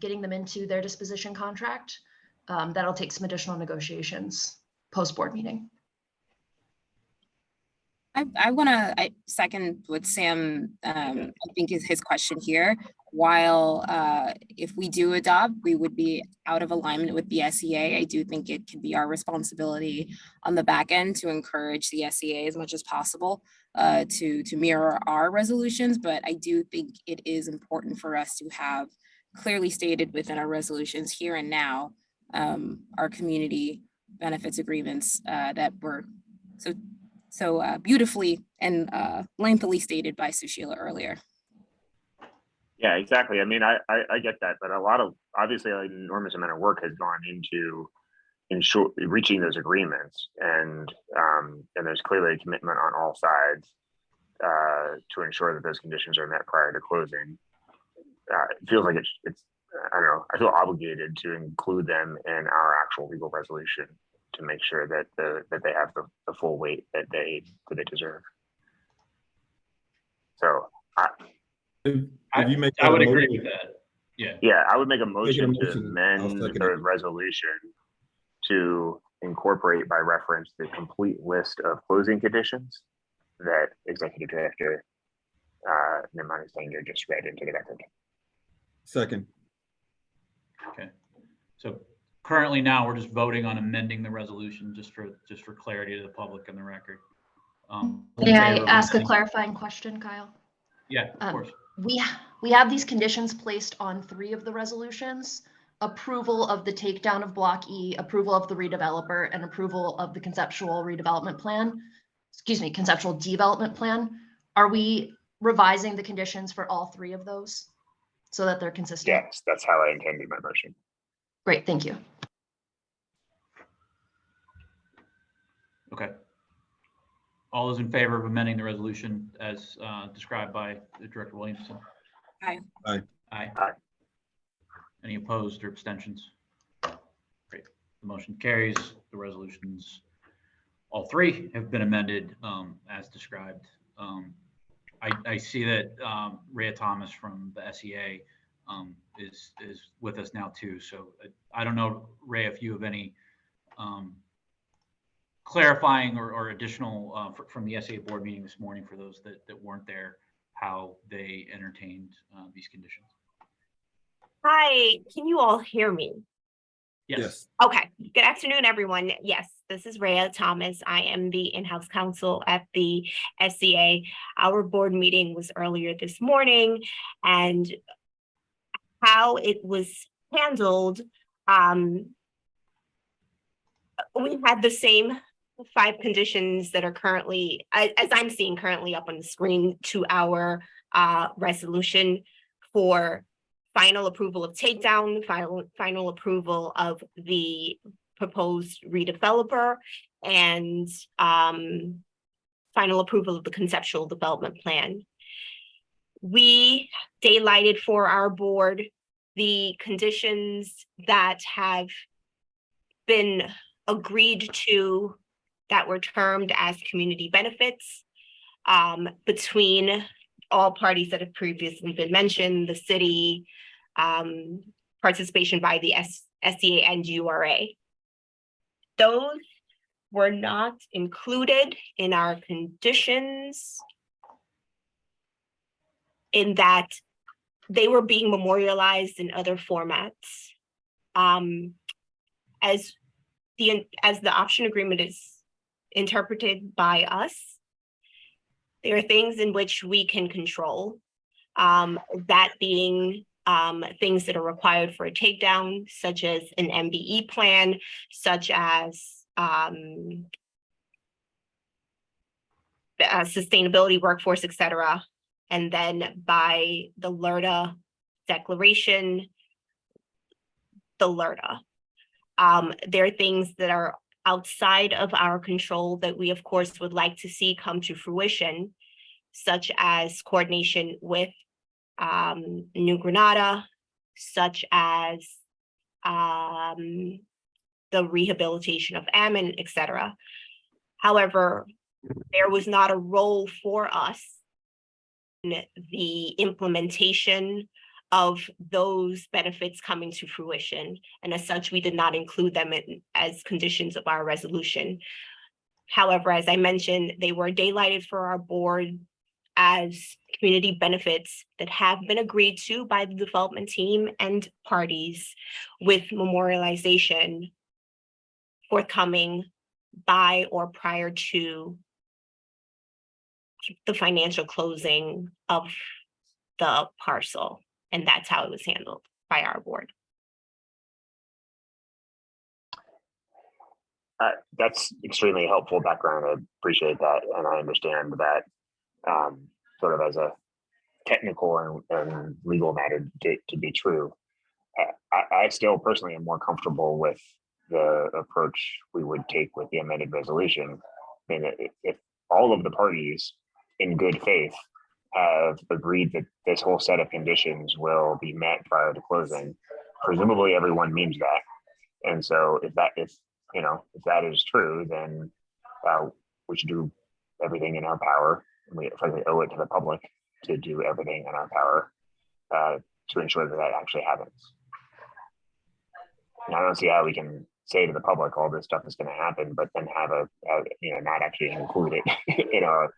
getting them into their disposition contract. That'll take some additional negotiations post-board meeting. I second what Sam, I think is his question here. While if we do adopt, we would be out of alignment with the SEA. I do think it can be our responsibility on the back end to encourage the SEA as much as possible to mirror our resolutions. But I do think it is important for us to have clearly stated within our resolutions here and now our community benefits agreements that were so beautifully and lengthily stated by Sushila earlier. Yeah, exactly. I mean, I get that, but obviously an enormous amount of work has gone into reaching those agreements, and there's clearly a commitment on all sides to ensure that those conditions are met prior to closing. It feels like it's I don't know. I feel obligated to include them in our actual legal resolution to make sure that they have the full weight that they deserve. So I would agree with that. Yeah, I would make a motion to amend the resolution to incorporate by reference the complete list of closing conditions that Executive Director Nimani Sanger just read into the record. Second. Okay. So currently now we're just voting on amending the resolution just for clarity to the public and the record. May I ask a clarifying question, Kyle? Yeah, of course. We have these conditions placed on 3 of the resolutions: approval of the takedown of Block E, approval of the redeveloper, and approval of the conceptual redevelopment plan. Excuse me, conceptual development plan. Are we revising the conditions for all 3 of those so that they're consistent? Yes, that's how I intended my motion. Great, thank you. Okay. All those in favor of amending the resolution as described by Director Williamson? Aye. Aye. Aye. Any opposed or abstentions? Great. The motion carries. The resolutions, all 3 have been amended as described. I see that Rhea Thomas from the SEA is with us now too. So I don't know, Rhea, if you have any clarifying or additional from the SEA board meeting this morning for those that weren't there, how they entertained these conditions. Hi, can you all hear me? Yes. Okay, good afternoon, everyone. Yes, this is Rhea Thomas. I am the in-house counsel at the SEA. Our board meeting was earlier this morning, and how it was handled, we had the same 5 conditions that are currently, as I'm seeing currently up on the screen, to our resolution for final approval of takedown, final approval of the proposed redeveloper, and final approval of the conceptual development plan. We daylighted for our board the conditions that have been agreed to that were termed as community benefits between all parties that have previously been mentioned, the city, participation by the SEA and URA. Those were not included in our conditions in that they were being memorialized in other formats. As the option agreement is interpreted by us, there are things in which we can control, that being things that are required for a takedown, such as an MBE plan, such as sustainability, workforce, et cetera. And then by the LRTA declaration, the LRTA. There are things that are outside of our control that we, of course, would like to see come to fruition, such as coordination with New Granada, such as the rehabilitation of Ammon, etc. However, there was not a role for us in the implementation of those benefits coming to fruition. And as such, we did not include them as conditions of our resolution. However, as I mentioned, they were daylighted for our board as community benefits that have been agreed to by the development team and parties, with memorialization forthcoming by or prior to the financial closing of the parcel. And that's how it was handled by our board. That's extremely helpful background. I appreciate that. And I understand that sort of as a technical and legal matter to be true. I still personally am more comfortable with the approach we would take with the amended resolution. I mean, if all of the parties in good faith have agreed that this whole set of conditions will be met prior to closing, presumably everyone means that. And so if that is true, then we should do everything in our power. We frankly owe it to the public to do everything in our power to ensure that that actually happens. And I don't see how we can say to the public all this stuff is going to happen, but then have not actually include it in our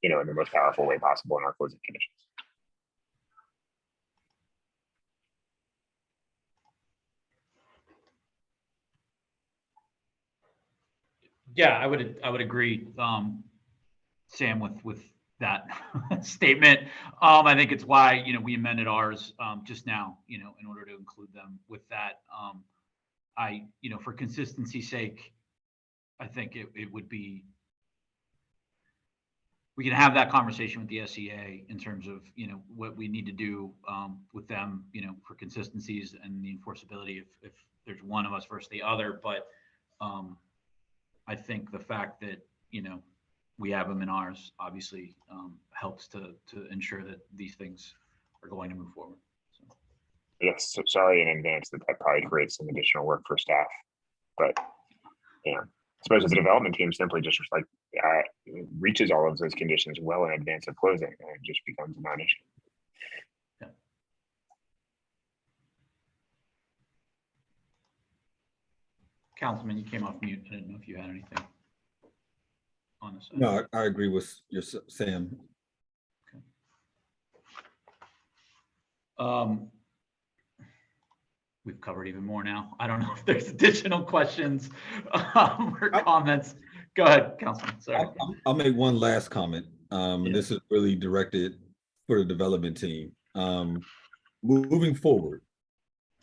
in the most powerful way possible in our closing conditions. Yeah, I would agree, Sam, with that statement. I think it's why we amended ours just now, in order to include them with that. For consistency's sake, I think it would be, we can have that conversation with the SEA in terms of what we need to do with them, for consistencies and the enforceability if there's one of us versus the other. But I think the fact that we have them in ours obviously helps to ensure that these things are going to move forward. So. Yes, so sorry in advance that probably creates some additional work for staff, but I suppose the development team simply just reaches all of those conditions well in advance of closing, and it just becomes a non-issue. Yeah. Councilman, you came off mute. I didn't know if you had anything on this. No, I agree with your Sam. Okay. We've covered even more now. I don't know if there's additional questions or comments. Go ahead, Councilman. Sorry. I'll make one last comment. And this is really directed for the development team. Moving forward,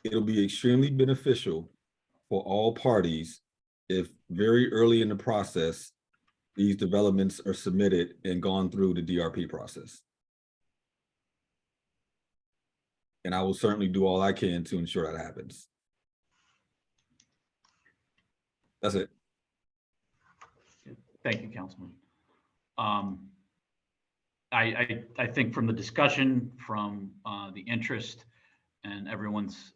it'll be extremely beneficial for all parties if very early in the process, these developments are submitted and gone through the DRP process. And I will certainly do all I can to ensure that happens. That's it. Thank you, Councilman. I think from the discussion, from the interest and everyone's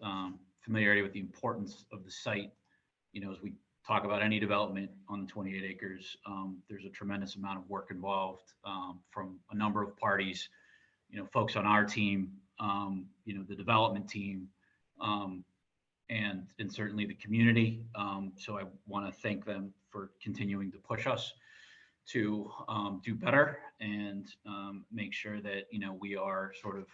familiarity with the importance of the site, as we talk about any development on the 28 acres, there's a tremendous amount of work involved from a number of parties, folks on our team, the development team, and certainly the community. So I want to thank them for continuing to push us to do better and make sure that we are sort of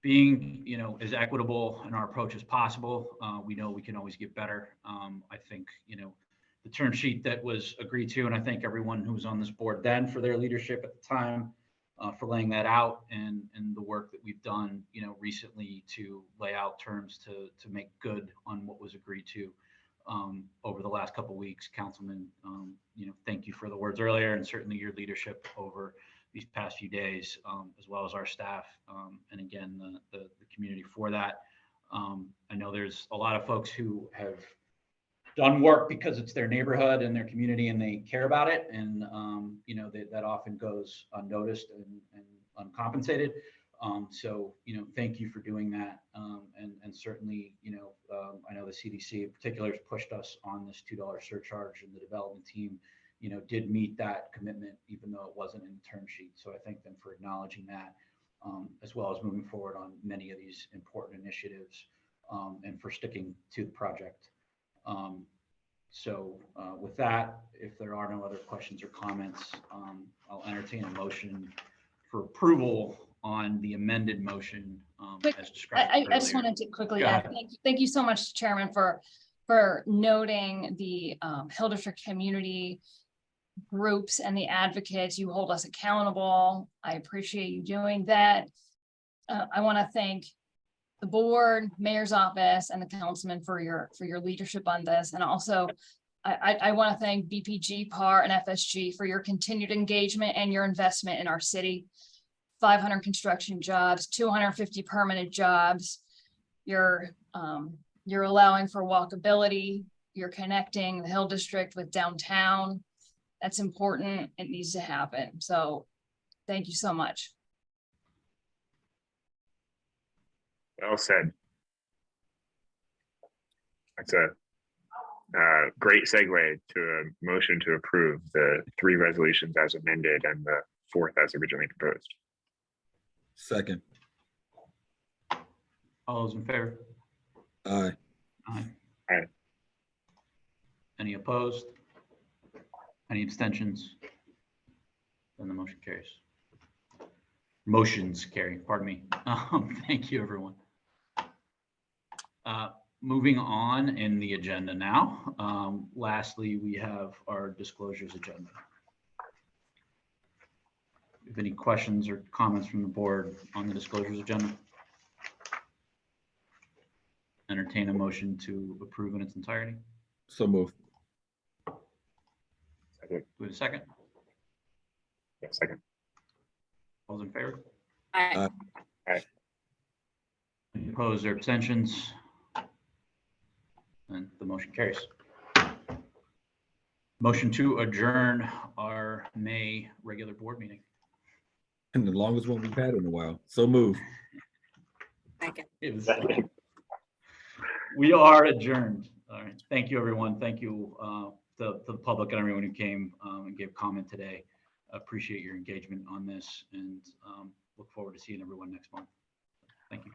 being as equitable in our approach as possible. We know we can always get better. I think the term sheet that was agreed to, and I thank everyone who was on this board then for their leadership at the time, for laying that out, and the work that we've done recently to lay out terms to make good on what was agreed to over the last couple of weeks. Councilman, thank you for the words earlier, and certainly your leadership over these past few days, as well as our staff, and again the community for that. I know there's a lot of folks who have done work because it's their neighborhood and their community and they care about it, and that often goes unnoticed and uncompensated. So, thank you for doing that. And certainly, I know the CDC in particular has pushed us on this $2 surcharge, and the development team, did meet that commitment, even though it wasn't in the term sheet. So I thank them for acknowledging that, as well as moving forward on many of these important initiatives, and for sticking to the project. So with that, if there are no other questions or comments, I'll entertain a motion for approval on the amended motion as described I just earlier. wanted to quickly Go add, ahead. thank you so much, Chairman, for noting the Hill District community groups and the advocates. You hold us accountable. I appreciate you doing that. I want to thank the board, mayor's office, and the councilman for your leadership on this. And also, I want to thank BPG, PAR, and FSG for your continued engagement and your investment in our city. 500 construction jobs, 250 permanent jobs. You're allowing for walkability. You're connecting the Hill District with downtown. That's important. It needs to happen. So thank you so much. Well said. That's a great segue to a motion to approve the 3 resolutions as amended and the 4th as originally proposed. Second. All those in favor? Aye. Aye. Aye. Any opposed? Any abstentions? Then the motion carries. Motions carry, pardon me. Thank you, everyone. Moving on in the agenda now. Lastly, we have our disclosures agenda. If any questions or comments from the board on the disclosures agenda? Entertain a motion to approve in its entirety. So moved. Second. Do we have a second? Yeah, second. All those in favor? Aye. Aye. Any opposed or abstentions? And the motion carries. Motion to adjourn our May regular board meeting. And the longest one we've had in a while. So moved. It was, we are adjourned. All right. Thank you, everyone. Thank you to the public and everyone who came and gave comment today. Appreciate your engagement on this, and look forward to seeing everyone next month. Thank you.